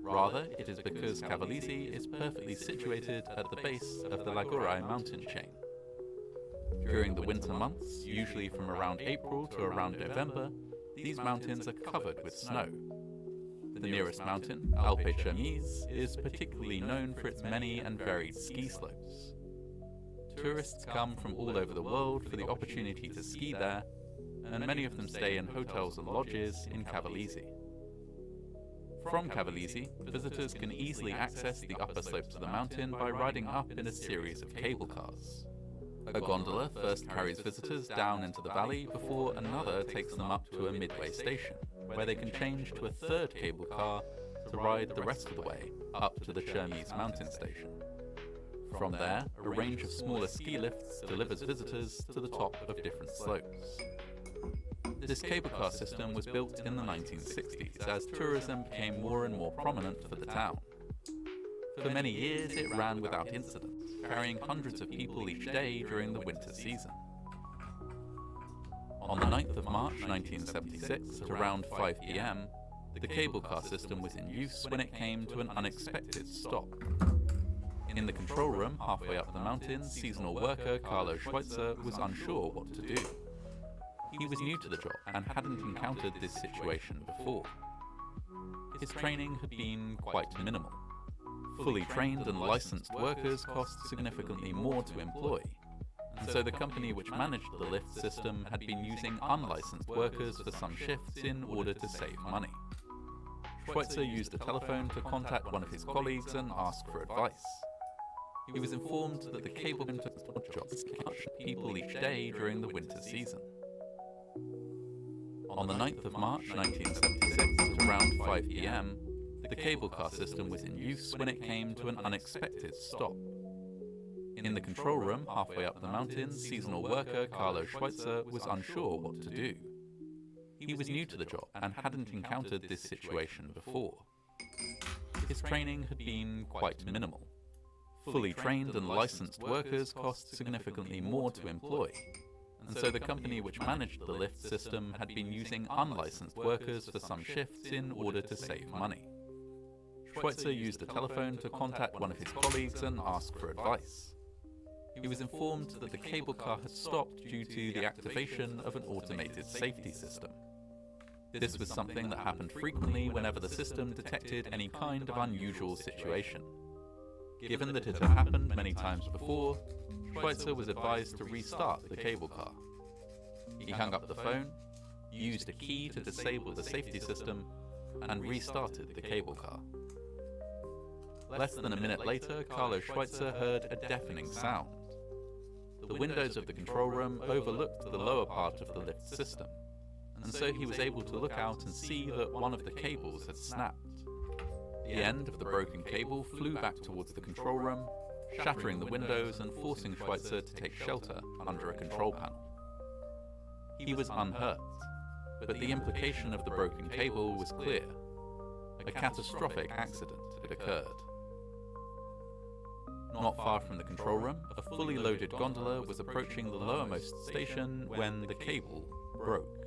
Rather, it is because Cavallese is perfectly situated at the base of the Ligurai mountain chain. During the winter months, usually from around April to around November, these mountains are covered with snow. The nearest mountain, Alpe Cernese, is particularly known for its many and varied ski slopes. Tourists come from all over the world for the opportunity to ski there, and many of them stay in hotels and lodges in Cavallese. From Cavallese, visitors can easily access the upper slopes of the mountain by riding up in a series of cable cars. A gondola first carries visitors down into the valley before another takes them up to a midway station, where they can change to a third cable car to ride the rest of the way up to the Cernese mountain station. From there, a range of smaller ski lifts delivers visitors to the top of different slopes. This cable car system was built in the 1960s as tourism became more and more prominent for the town. For many years it ran without incident, carrying hundreds of people each day during the winter season. On the 9th of March 1976, at around 5 p.m, the cable car system was in use when it came to an unexpected stop. In the control room halfway up the mountain, seasonal worker Carlo Schweitzer was unsure what to do. He was new to the job and hadn't encountered this situation before. His training had been quite minimal. Fully trained and licensed workers cost significantly more to employ, and so the company which managed the lift system had been using unlicensed workers for some shifts in order to save money. Schweitzer used the telephone to contact one of his colleagues and ask for advice. He was informed that the cable jobs catch people each day during the winter season. On the 9th of March 1976, at around 5 p.m, the cable car system was in use when it came to an unexpected stop. In the control room halfway up the mountain, seasonal worker Carlo Schweitzer was unsure what to do. He was new to the job and hadn't encountered this situation before. His training had been quite minimal. Fully trained and licensed workers cost significantly more to employ, and so the company which managed the lift system had been using unlicensed workers for some shifts in order to save money. Schweitzer used the telephone to contact one of his colleagues and ask for advice. He was informed that the cable car had stopped due to the activation of an automated safety system. This was something that happened frequently whenever the system detected any kind of unusual situation. Given that it had happened many times before, Schweitzer was advised to restart the cable car. He hung up the phone, used a key to disable the safety system, and restarted the cable car. Less than a minute later, Carlo Schweitzer heard a deafening sound. The windows of the control room overlooked the lower part of the lift system, and so he was able to look out and see that one of the cables had snapped. The end of the broken cable flew back towards the control room, shattering the windows and forcing Schweitzer to take shelter under a control panel. He was unhurt, but the implication of the broken cable was clear. A catastrophic accident had occurred. Not far from the control room, a fully loaded gondola was approaching the lowermost station when the cable broke.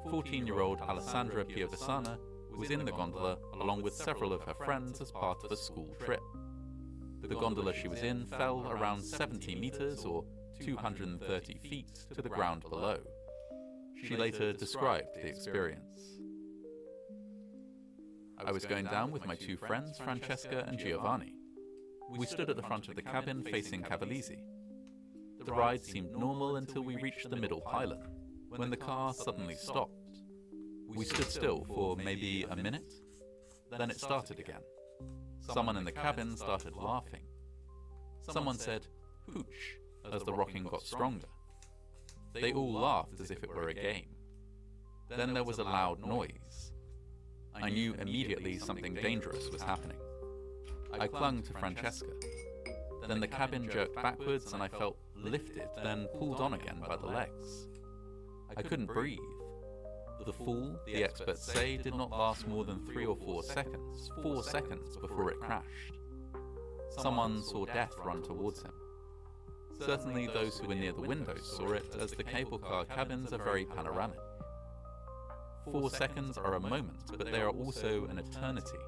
14-year-old Alessandra Piovesana was in the gondola along with several of her friends as part of a school trip. The gondola she was in fell around 70 meters or 230 feet to the ground below. She later described the experience. I was going down with my two friends, Francesca and Giovanni. We stood at the front of the cabin facing Cavallese. The ride seemed normal until we reached the middle pylon, when the car suddenly stopped. We stood still for maybe a minute, then it started again. Someone in the cabin started laughing. Someone said, "Hooch," as the rocking got stronger. They all laughed as if it were a game. Then there was a loud noise. I knew immediately something dangerous was happening. I clung to Francesca. Then the cabin jerked backwards and I felt lifted, then pulled on again by the legs. I couldn't breathe. The fall, the experts say, did not last more than 3 or 4 seconds. 4 seconds before it crashed. Someone saw death run towards him. Certainly those who were near the windows saw it, as the cable car cabins are very panoramic. 4 seconds are a moment, but they are also an eternity.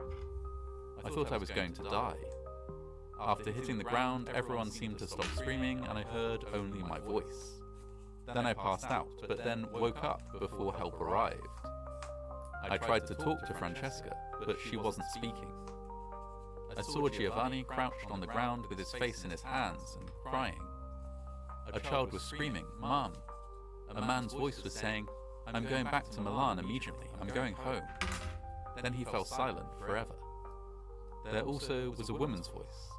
I thought I was going to die. After hitting the ground, everyone seemed to stop screaming and I heard only my voice. Then I passed out, but then woke up before help arrived. I tried to talk to Francesca, but she wasn't speaking. I saw Giovanni crouched on the ground with his face in his hands and crying. A child was screaming, "Mom!" A man's voice was saying, "I'm going back to Milan immediately, I'm going home." Then he fell silent forever. There also was a woman's voice.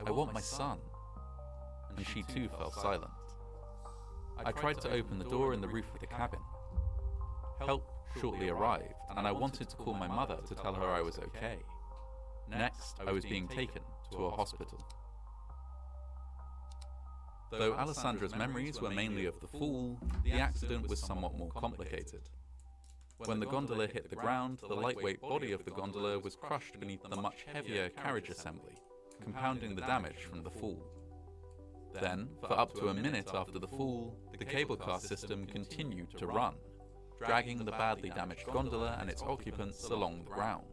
"I want my son." And she too fell silent. I tried to open the door in the roof of the cabin. Help shortly arrived, and I wanted to call my mother to tell her I was okay. Next, I was being taken to a hospital. Though Alessandra's memories were mainly of the fall, the accident was somewhat more complicated. When the gondola hit the ground, the lightweight body of the gondola was crushed beneath the much heavier carriage assembly, compounding the damage from the fall. Then, for up to a minute after the fall, the cable car system continued to run, dragging the badly damaged gondola and its occupants along the ground.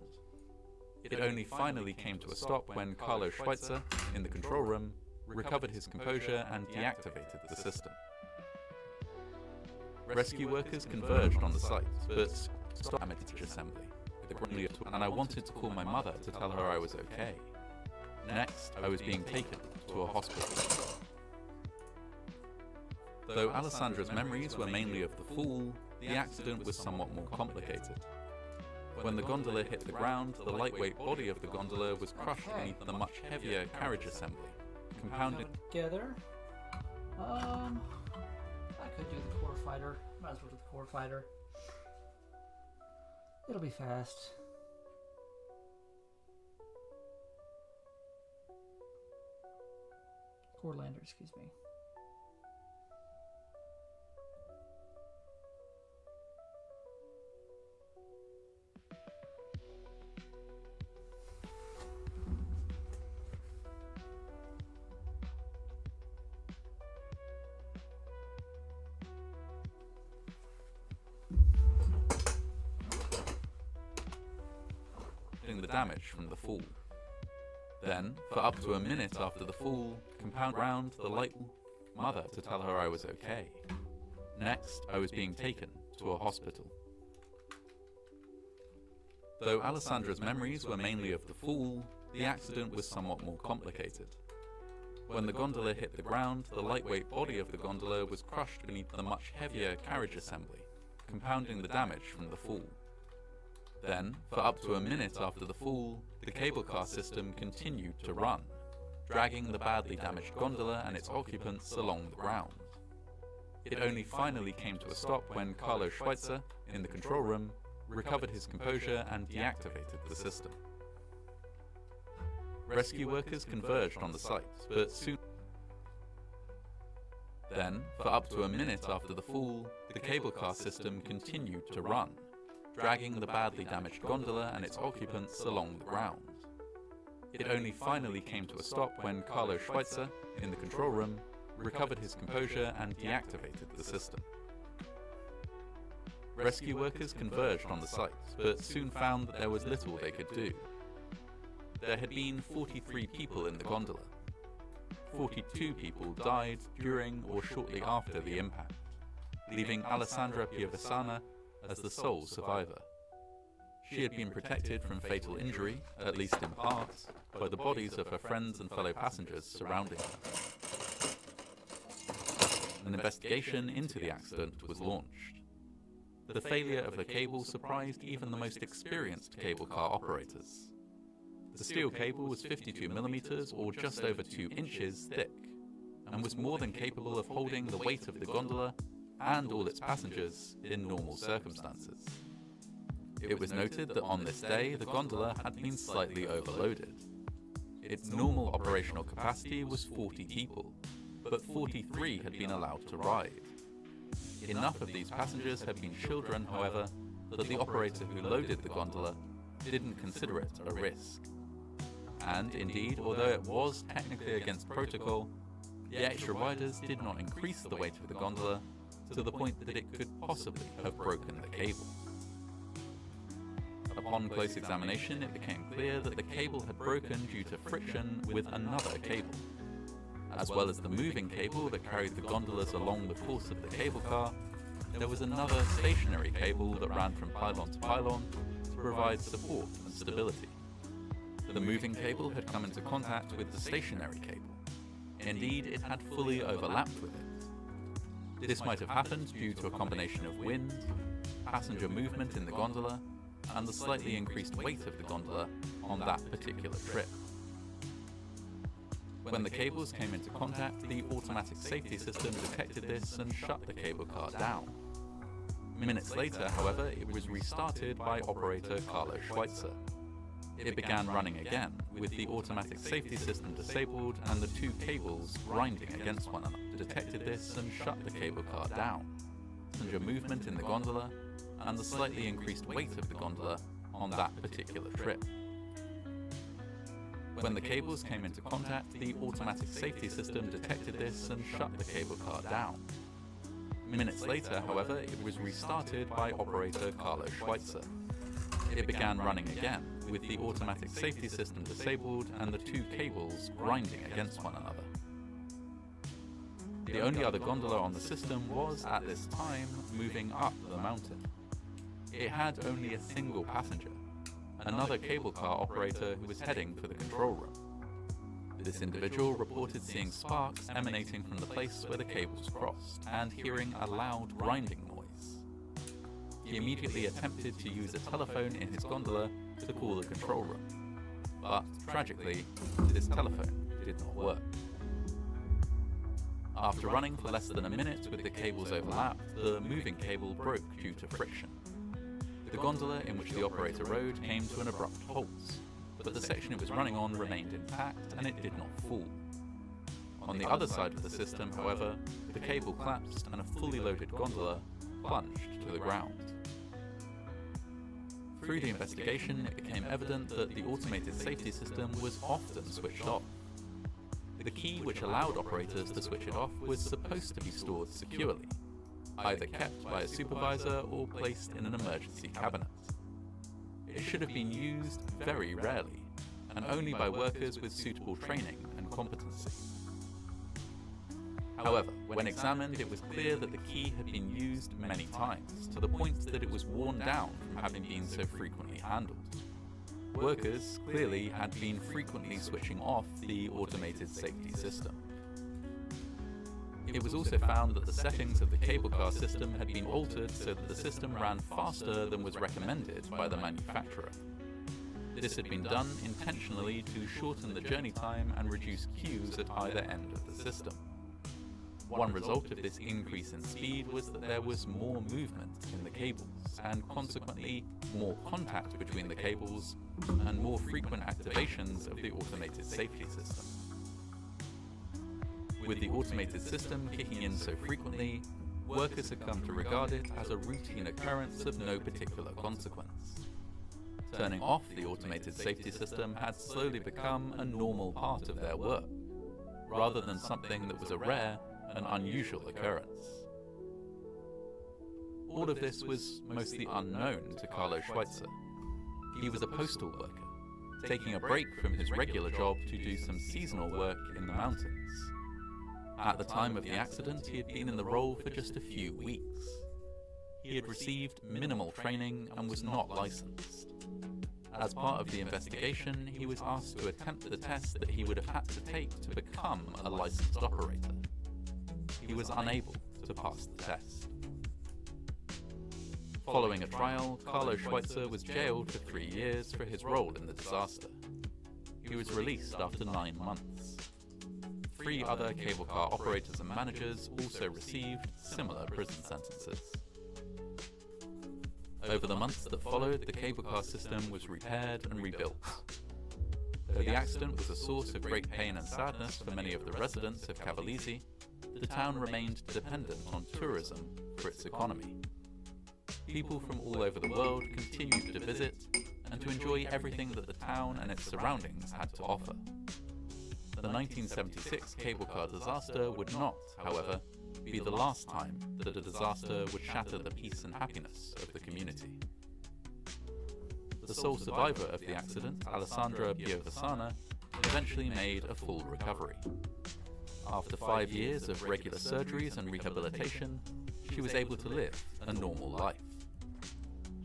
It only finally came to a stop when Carlo Schweitzer, in the control room, recovered his composure and deactivated the system. Rescue workers converged on the site, but stopped the damaged assembly, and I wanted to call my mother to tell her I was okay. Next, I was being taken to a hospital. Though Alessandra's memories were mainly of the fall, the accident was somewhat more complicated. When the gondola hit the ground, the lightweight body of the gondola was crushed beneath the much heavier carriage assembly, compounded Together. I could do the core fighter. Might as well do the core fighter. It'll be fast. Core lander, excuse me. the damage from the fall. Then, for up to a minute after the fall, compound round the light mother to tell her I was okay. Next, I was being taken to a hospital. Though Alessandra's memories were mainly of the fall, the accident was somewhat more complicated. When the gondola hit the ground, the lightweight body of the gondola was crushed beneath the much heavier carriage assembly, compounding the damage from the fall. Then, for up to a minute after the fall, the cable car system continued to run, dragging the badly damaged gondola and its occupants along the ground. It only finally came to a stop when Carlo Schweitzer, in the control room, recovered his composure and deactivated the system. Rescue workers converged on the site, but soon... Then, for up to a minute after the fall, the cable car system continued to run, dragging the badly damaged gondola and its occupants along the ground. It only finally came to a stop when Carlo Schweitzer, in the control room, recovered his composure and deactivated the system. Rescue workers converged on the site, but soon found that there was little they could do. There had been 43 people in the gondola. 42 people died during or shortly after the impact, leaving Alessandra Piavesana as the sole survivor. She had been protected from fatal injury, at least in part, by the bodies of her friends and fellow passengers surrounding her. An investigation into the accident was launched. The failure of the cable surprised even the most experienced cable car operators. The steel cable was 52mm or just over 2 inches thick, and was more than capable of holding the weight of the gondola and all its passengers in normal circumstances. It was noted that on this day the gondola had been slightly overloaded. Its normal operational capacity was 40 people, but 43 had been allowed to ride. Enough of these passengers had been children, however, that the operator who loaded the gondola didn't consider it a risk. And indeed, although it was technically against protocol, the extra riders did not increase the weight of the gondola to the point that it could possibly have broken the cable. Upon close examination, it became clear that the cable had broken due to friction with another cable. As well as the moving cable that carried the gondolas along the course of the cable car, there was another stationary cable that ran from pylon to pylon to provide support and stability. The moving cable had come into contact with the stationary cable. Indeed, it had fully overlapped with it. This might have happened due to a combination of wind, passenger movement in the gondola, and the slightly increased weight of the gondola on that particular trip. When the cables came into contact, the automatic safety system detected this and shut the cable car down. Minutes later, however, it was restarted by operator Carlo Schweitzer. It began running again, with the automatic safety system disabled and the two cables grinding against one another. Detected this and shut the cable car down. Passenger movement in the gondola, and the slightly increased weight of the gondola on that particular trip. When the cables came into contact, the automatic safety system detected this and shut the cable car down. Minutes later, however, it was restarted by operator Carlo Schweitzer. It began running again, with the automatic safety system disabled and the two cables grinding against one another. The only other gondola on the system was, at this time, moving up the mountain. It had only a single passenger, another cable car operator who was heading for the control room. This individual reported seeing sparks emanating from the place where the cables crossed and hearing a loud grinding noise. He immediately attempted to use a telephone in his gondola to call the control room, but tragically, this telephone did not work. After running for less than a minute with the cables overlapped, the moving cable broke due to friction. The gondola in which the operator rode came to an abrupt halt, but the section it was running on remained intact and it did not fall. On the other side of the system, however, the cable collapsed and a fully loaded gondola plunged to the ground. Through the investigation, it became evident that the automated safety system was often switched off. The key which allowed operators to switch it off was supposed to be stored securely, either kept by a supervisor or placed in an emergency cabinet. It should have been used very rarely, and only by workers with suitable training and competency. However, when examined, it was clear that the key had been used many times, to the point that it was worn down from having been so frequently handled. Workers clearly had been frequently switching off the automated safety system. It was also found that the settings of the cable car system had been altered so that the system ran faster than was recommended by the manufacturer. This had been done intentionally to shorten the journey time and reduce queues at either end of the system. One result of this increase in speed was that there was more movement in the cables, and consequently more contact between the cables and more frequent activations of the automated safety system. With the automated system kicking in so frequently, workers had come to regard it as a routine occurrence of no particular consequence. Turning off the automated safety system had slowly become a normal part of their work, rather than something that was a rare and unusual occurrence. All of this was mostly unknown to Carlo Schweitzer. He was a postal worker, taking a break from his regular job to do some seasonal work in the mountains. At the time of the accident, he had been in the role for just a few weeks. He had received minimal training and was not licensed. As part of the investigation, he was asked to attempt the test that he would have had to take to become a licensed operator. He was unable to pass the test. Following a trial, Carlo Schweitzer was jailed for 3 years for his role in the disaster. He was released after 9 months. 3 other cable car operators and managers also received similar prison sentences. Over the months that followed, the cable car system was repaired and rebuilt. Though the accident was a source of great pain and sadness for many of the residents of Cavalese, the town remained dependent on tourism for its economy. People from all over the world continued to visit and to enjoy everything that the town and its surroundings had to offer. The 1976 cable car disaster would not, however, be the last time that a disaster would shatter the peace and happiness of the community. The sole survivor of the accident, Alessandra Piovasana, eventually made a full recovery. After 5 years of regular surgeries and rehabilitation, she was able to live a normal life.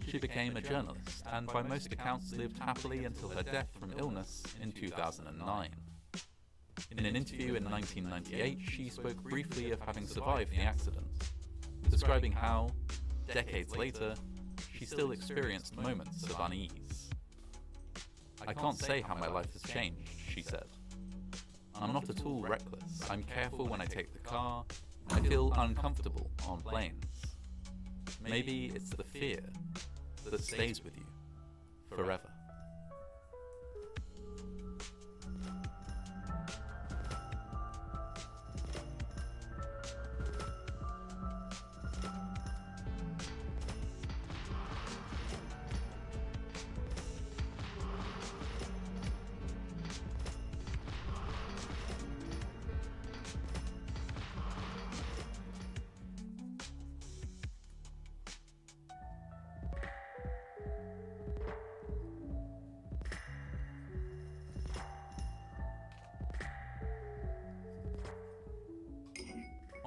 She became a journalist and by most accounts lived happily until her death from illness in 2009. In an interview in 1998, she spoke briefly of having survived the accident, describing how, decades later, she still experienced moments of unease. "I can't say how my life has changed," she said. "I'm not at all reckless. I'm careful when I take the car. I feel uncomfortable on planes. Maybe it's the fear that stays with you forever."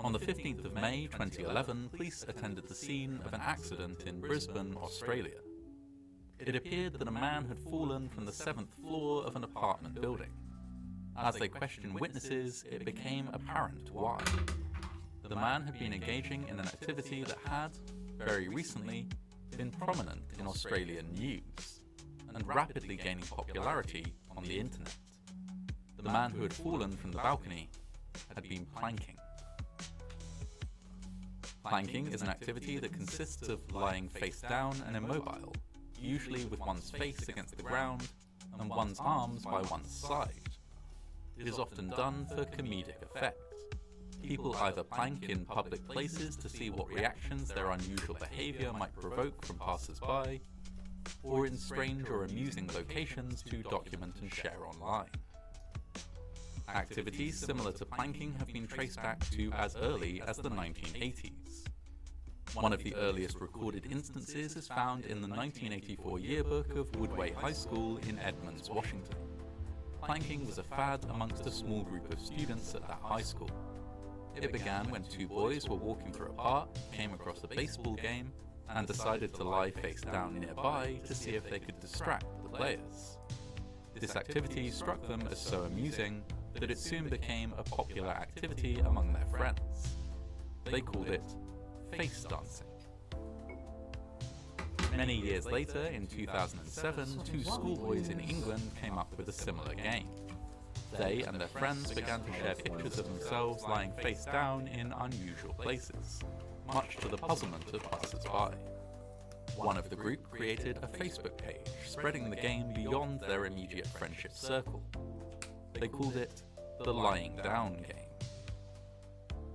On the 15th of May 2011, police attended the scene of an accident in Brisbane, Australia. It appeared that a man had fallen from the 7th floor of an apartment building. As they questioned witnesses, it became apparent why. The man had been engaging in an activity that had, very recently, been prominent in Australian news, and rapidly gaining popularity on the internet. The man who had fallen from the balcony had been planking. Planking is an activity that consists of lying face down and immobile, usually with one's face against the ground and one's arms by one's side. It is often done for comedic effect. People either plank in public places to see what reactions their unusual behavior might provoke from passers-by, or in strange or amusing locations to document and share online. Activities similar to planking have been traced back to as early as the 1980s. One of the earliest recorded instances is found in the 1984 yearbook of Woodway High School in Edmonds, Washington. Planking was a fad amongst a small group of students at that high school. It began when 2 boys were walking through a park, came across a baseball game, and decided to lie face down nearby to see if they could distract the players. This activity struck them as so amusing that it soon became a popular activity among their friends. They called it face dancing. Many years later, in 2007, 2 schoolboys in England came up with a similar game. They and their friends began to share pictures of themselves lying face down in unusual places, much to the puzzlement of passers-by. One of the group created a Facebook page, spreading the game beyond their immediate friendship circle. They called it the Lying Down Game.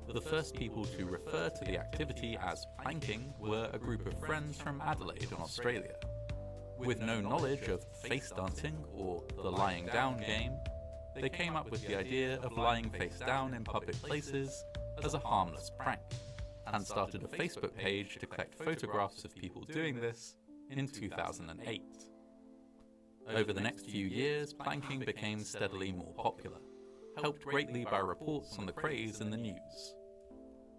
The first people to refer to the activity as planking were a group of friends from Adelaide in Australia. With no knowledge of face dancing or the lying down game, they came up with the idea of lying face down in public places as a harmless prank, and started a Facebook page to collect photographs of people doing this in 2008. Over the next few years, planking became steadily more popular, helped greatly by reports on the craze in the news.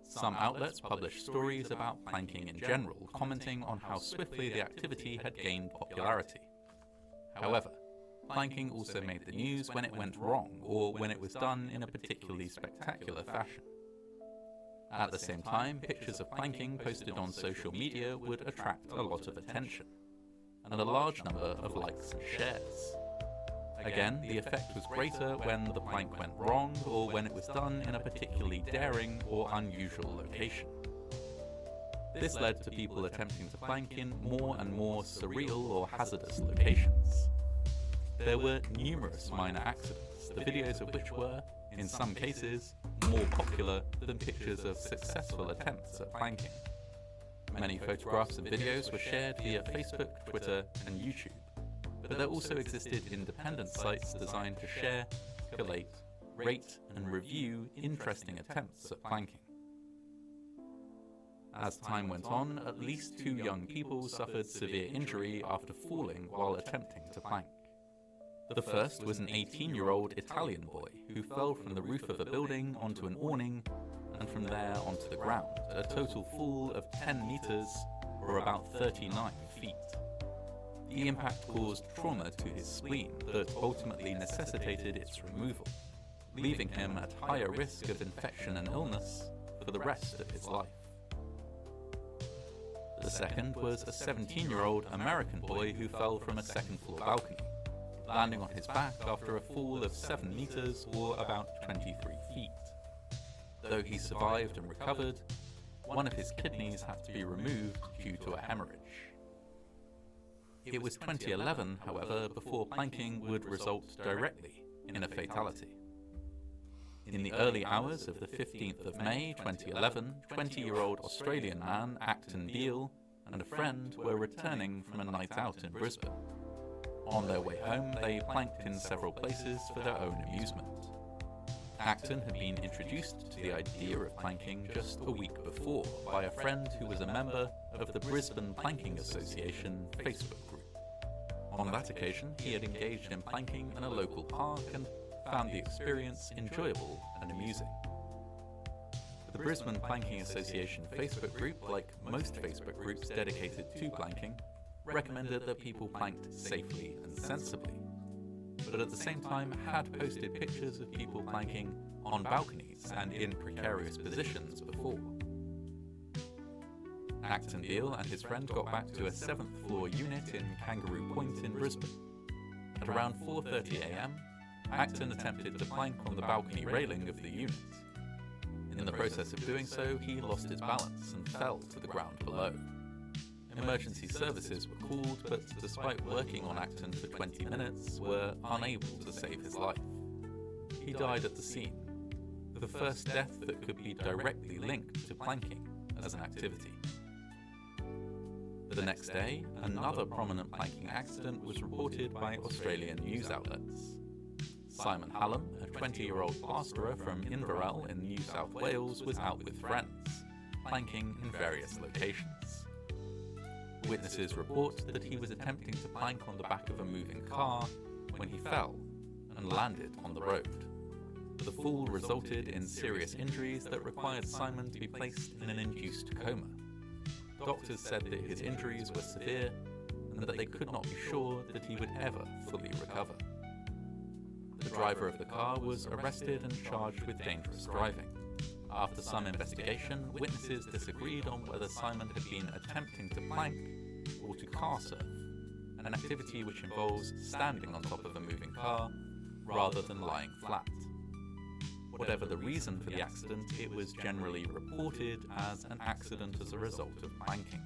Some outlets published stories about planking in general, commenting on how swiftly the activity had gained popularity. However, planking also made the news when it went wrong, or when it was done in a particularly spectacular fashion. At the same time, pictures of planking posted on social media would attract a lot of attention, and a large number of likes and shares. Again, the effect was greater when the plank went wrong or when it was done in a particularly daring or unusual location. This led to people attempting to plank in more and more surreal or hazardous locations. There were numerous minor accidents, the videos of which were, in some cases, more popular than pictures of successful attempts at planking. Many photographs and videos were shared via Facebook, Twitter, and YouTube, but there also existed independent sites designed to share, collate, rate, and review interesting attempts at planking. As time went on, at least 2 young people suffered severe injury after falling while attempting to plank. The first was an 18-year-old Italian boy who fell from the roof of a building onto an awning and from there onto the ground, a total fall of 10 meters or about 39 feet. The impact caused trauma to his spleen that ultimately necessitated its removal, leaving him at higher risk of infection and illness for the rest of his life. The second was a 17-year-old American boy who fell from a second-floor balcony, landing on his back after a fall of 7 meters or about 23 feet. Though he survived and recovered, one of his kidneys had to be removed due to a hemorrhage. It was 2011, however, before planking would result directly in a fatality. In the early hours of the 15th of May 2011, 20-year-old Australian man Acton Beale and a friend were returning from a night out in Brisbane. On their way home, they planked in several places for their own amusement. Acton had been introduced to the idea of planking just a week before by a friend who was a member of the Brisbane Planking Association Facebook group. On that occasion, he had engaged in planking in a local park and found the experience enjoyable and amusing. The Brisbane Planking Association Facebook group, like most Facebook groups dedicated to planking, recommended that people planked safely and sensibly, but at the same time had posted pictures of people planking on balconies and in precarious positions before. Acton Beale and his friend got back to a 7th floor unit in Kangaroo Point in Brisbane. At around 4:30 AM, Acton attempted to plank on the balcony railing of the unit. In the process of doing so, he lost his balance and fell to the ground below. Emergency services were called, but despite working on Acton for 20 minutes, were unable to save his life. He died at the scene, the first death that could be directly linked to planking as an activity. The next day, another prominent planking accident was reported by Australian news outlets. Simon Hallam, a 20-year-old plasterer from Inverell in New South Wales, was out with friends, planking in various locations. Witnesses report that he was attempting to plank on the back of a moving car when he fell and landed on the road. The fall resulted in serious injuries that required Simon to be placed in an induced coma. Doctors said that his injuries were severe and that they could not be sure that he would ever fully recover. The driver of the car was arrested and charged with dangerous driving. After some investigation, witnesses disagreed on whether Simon had been attempting to plank or to car surf, an activity which involves standing on top of a moving car rather than lying flat. Whatever the reason for the accident, it was generally reported as an accident as a result of planking.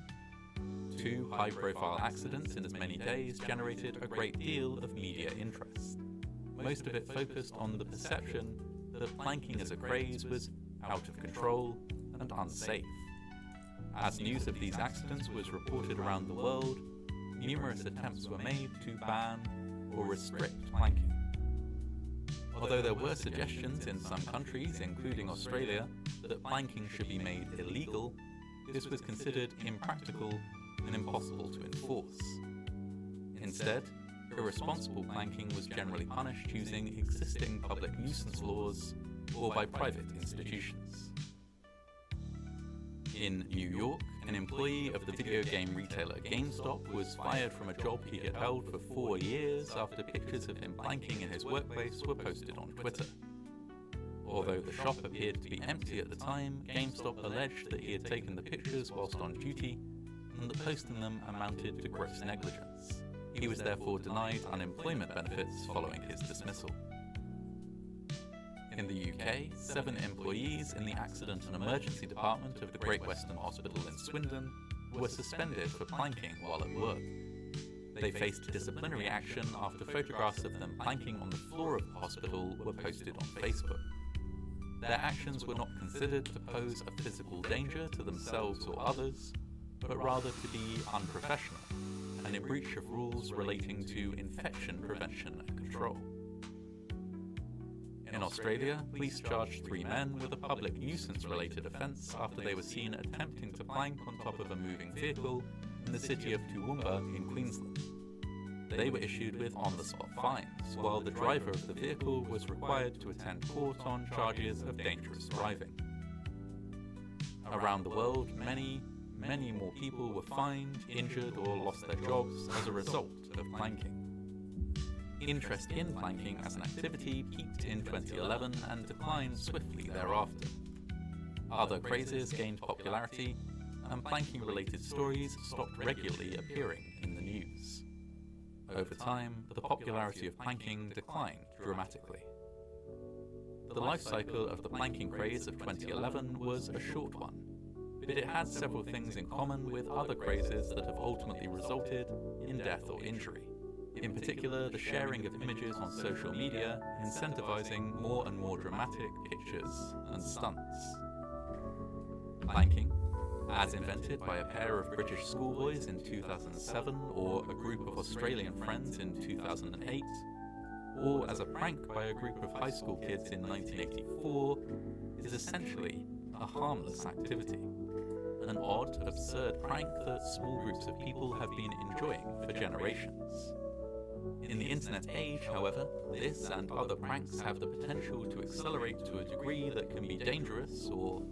2 high-profile accidents in as many days generated a great deal of media interest. Most of it focused on the perception that planking as a craze was out of control and unsafe. As news of these accidents was reported around the world, numerous attempts were made to ban or restrict planking. Although there were suggestions in some countries, including Australia, that planking should be made illegal, this was considered impractical and impossible to enforce. Instead, irresponsible planking was generally punished using existing public nuisance laws or by private institutions. In New York, an employee of the video game retailer GameStop was fired from a job he had held for 4 years after pictures of him planking in his workplace were posted on Twitter. Although the shop appeared to be empty at the time, GameStop alleged that he had taken the pictures whilst on duty and that posting them amounted to gross negligence. He was therefore denied unemployment benefits following his dismissal. In the UK, 7 employees in the Accident and Emergency Department of the Great Western Hospital in Swindon were suspended for planking while at work. They faced disciplinary action after photographs of them planking on the floor of the hospital were posted on Facebook. Their actions were not considered to pose a physical danger to themselves or others, but rather to be unprofessional and in breach of rules relating to infection prevention and control. In Australia, police charged 3 men with a public nuisance-related offence after they were seen attempting to plank on top of a moving vehicle in the city of Toowoomba in Queensland. They were issued with on-the-spot fines, while the driver of the vehicle was required to attend court on charges of dangerous driving. Around the world, many more people were fined, injured, or lost their jobs as a result of planking. Interest in planking as an activity peaked in 2011 and declined swiftly thereafter. Other crazes gained popularity, and planking-related stories stopped regularly appearing in the news. Over time, the popularity of planking declined dramatically. The life cycle of the planking craze of 2011 was a short one, but it had several things in common with other crazes that have ultimately resulted in death or injury. In particular, the sharing of images on social media, incentivizing more and more dramatic pictures and stunts. Planking, as invented by a pair of British schoolboys in 2007 or a group of Australian friends in 2008, or as a prank by a group of high school kids in 1984, is essentially a harmless activity. An odd, absurd prank that small groups of people have been enjoying for generations. In the internet age, however, this and other pranks have the potential to accelerate to a degree that can be dangerous or,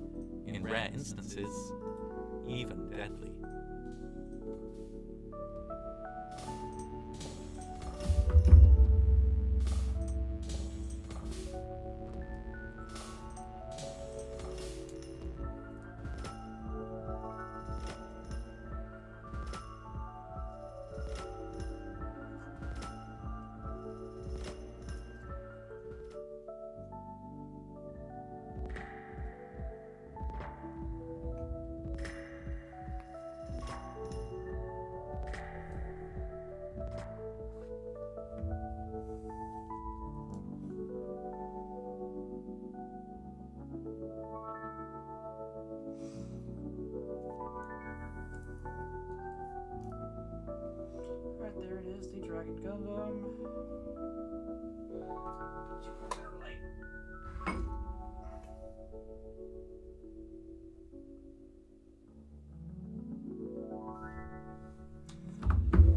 in rare instances, even deadly. Right there it is, the Dragon Gundam.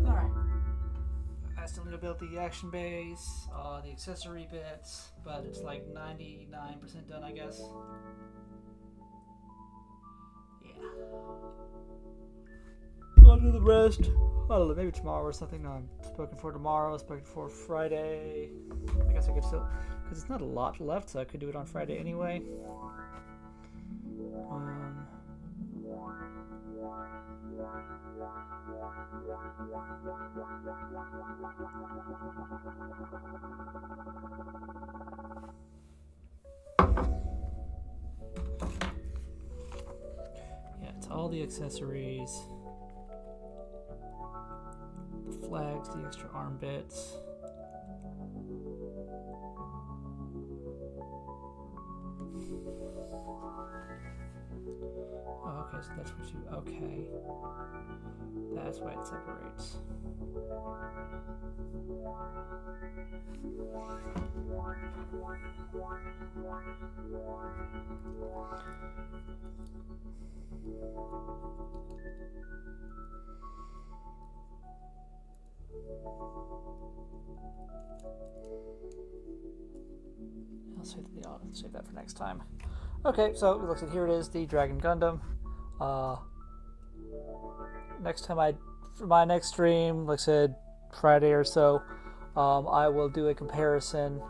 Alright. I still need to build the action base, the accessory bits, but it's like 99% done, I guess. Yeah. I'll do the rest. I don't know, maybe tomorrow or something. No, I'm spoken for tomorrow, spoken for Friday. I guess I could still, because it's not a lot left, so I could do it on Friday anyway. Yeah, it's all the accessories. Flags, the extra arm bits. Oh, okay, so that's what you, okay. That's why it separates. I'll save that for next time. Okay, so it looks like here it is, the Dragon Gundam. Next time for my next stream, like I said, Friday or so, I will do a comparison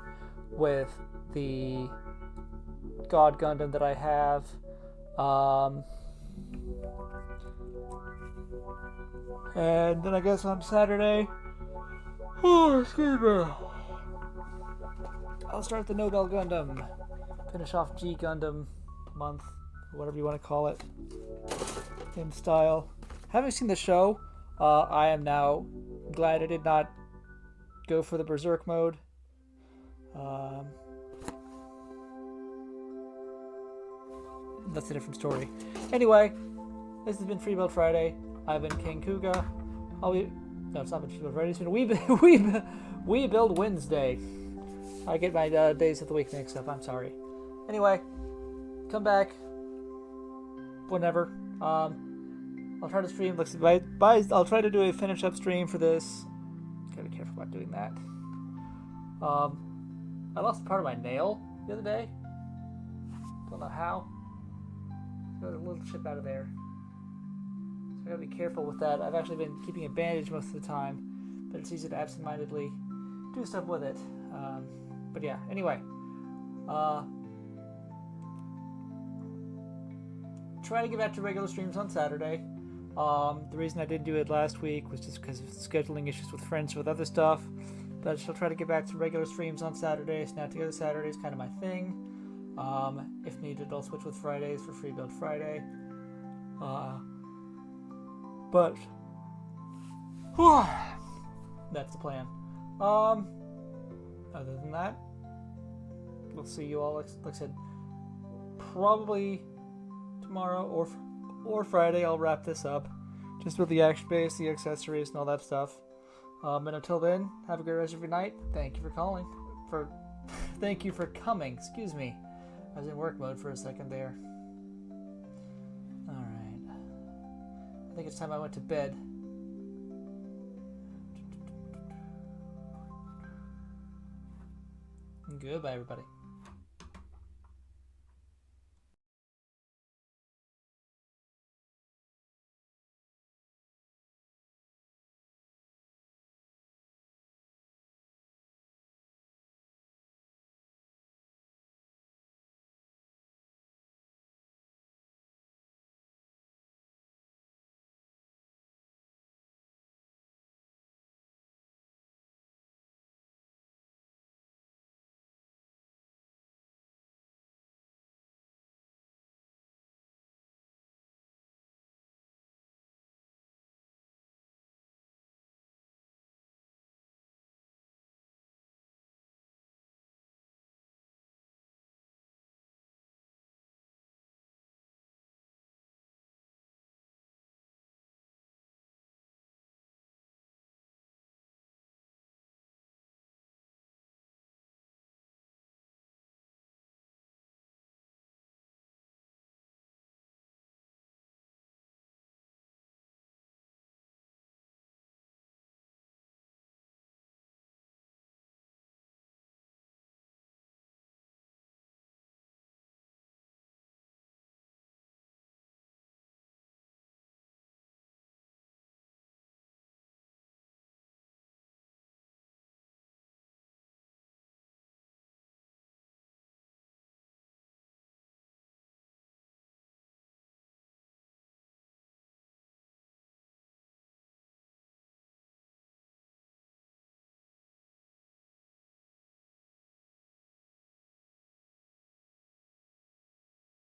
with the God Gundam that I have. And then I guess on Saturday, excuse me, I'll start the Nobel Gundam. Finish off G Gundam month, whatever you want to call it, in style. Having seen the show, I am now glad I did not go for the Berserk mode. That's a different story. Anyway, this has been Free Build Friday. I've been King Kuga. No, it's not been Free Build Friday. It's been We Build Wednesday. I get my days of the week mixed up. I'm sorry. Anyway, come back whenever. I'll try to stream. I'll try to do a finish up stream for this. Gotta be careful about doing that. I lost part of my nail the other day. Don't know how. Got a little chip out of there. So I gotta be careful with that. I've actually been keeping a bandage most of the time, but it's easy to absentmindedly do stuff with it. But yeah, anyway. Try to get back to regular streams on Saturday. The reason I didn't do it last week was just because of scheduling issues with friends with other stuff. But I shall try to get back to regular streams on Saturday. Snap Together Saturday is kind of my thing. If needed, I'll switch with Fridays for Free Build Friday. But that's the plan. Other than that, we'll see you all. Like I said, probably tomorrow or Friday. I'll wrap this up, just with the action base, the accessories, and all that stuff. And until then, have a great rest of your night. Thank you for calling. Thank you for coming. Excuse me. I was in work mode for a second there. Alright. I think it's time I went to bed. Goodbye, everybody.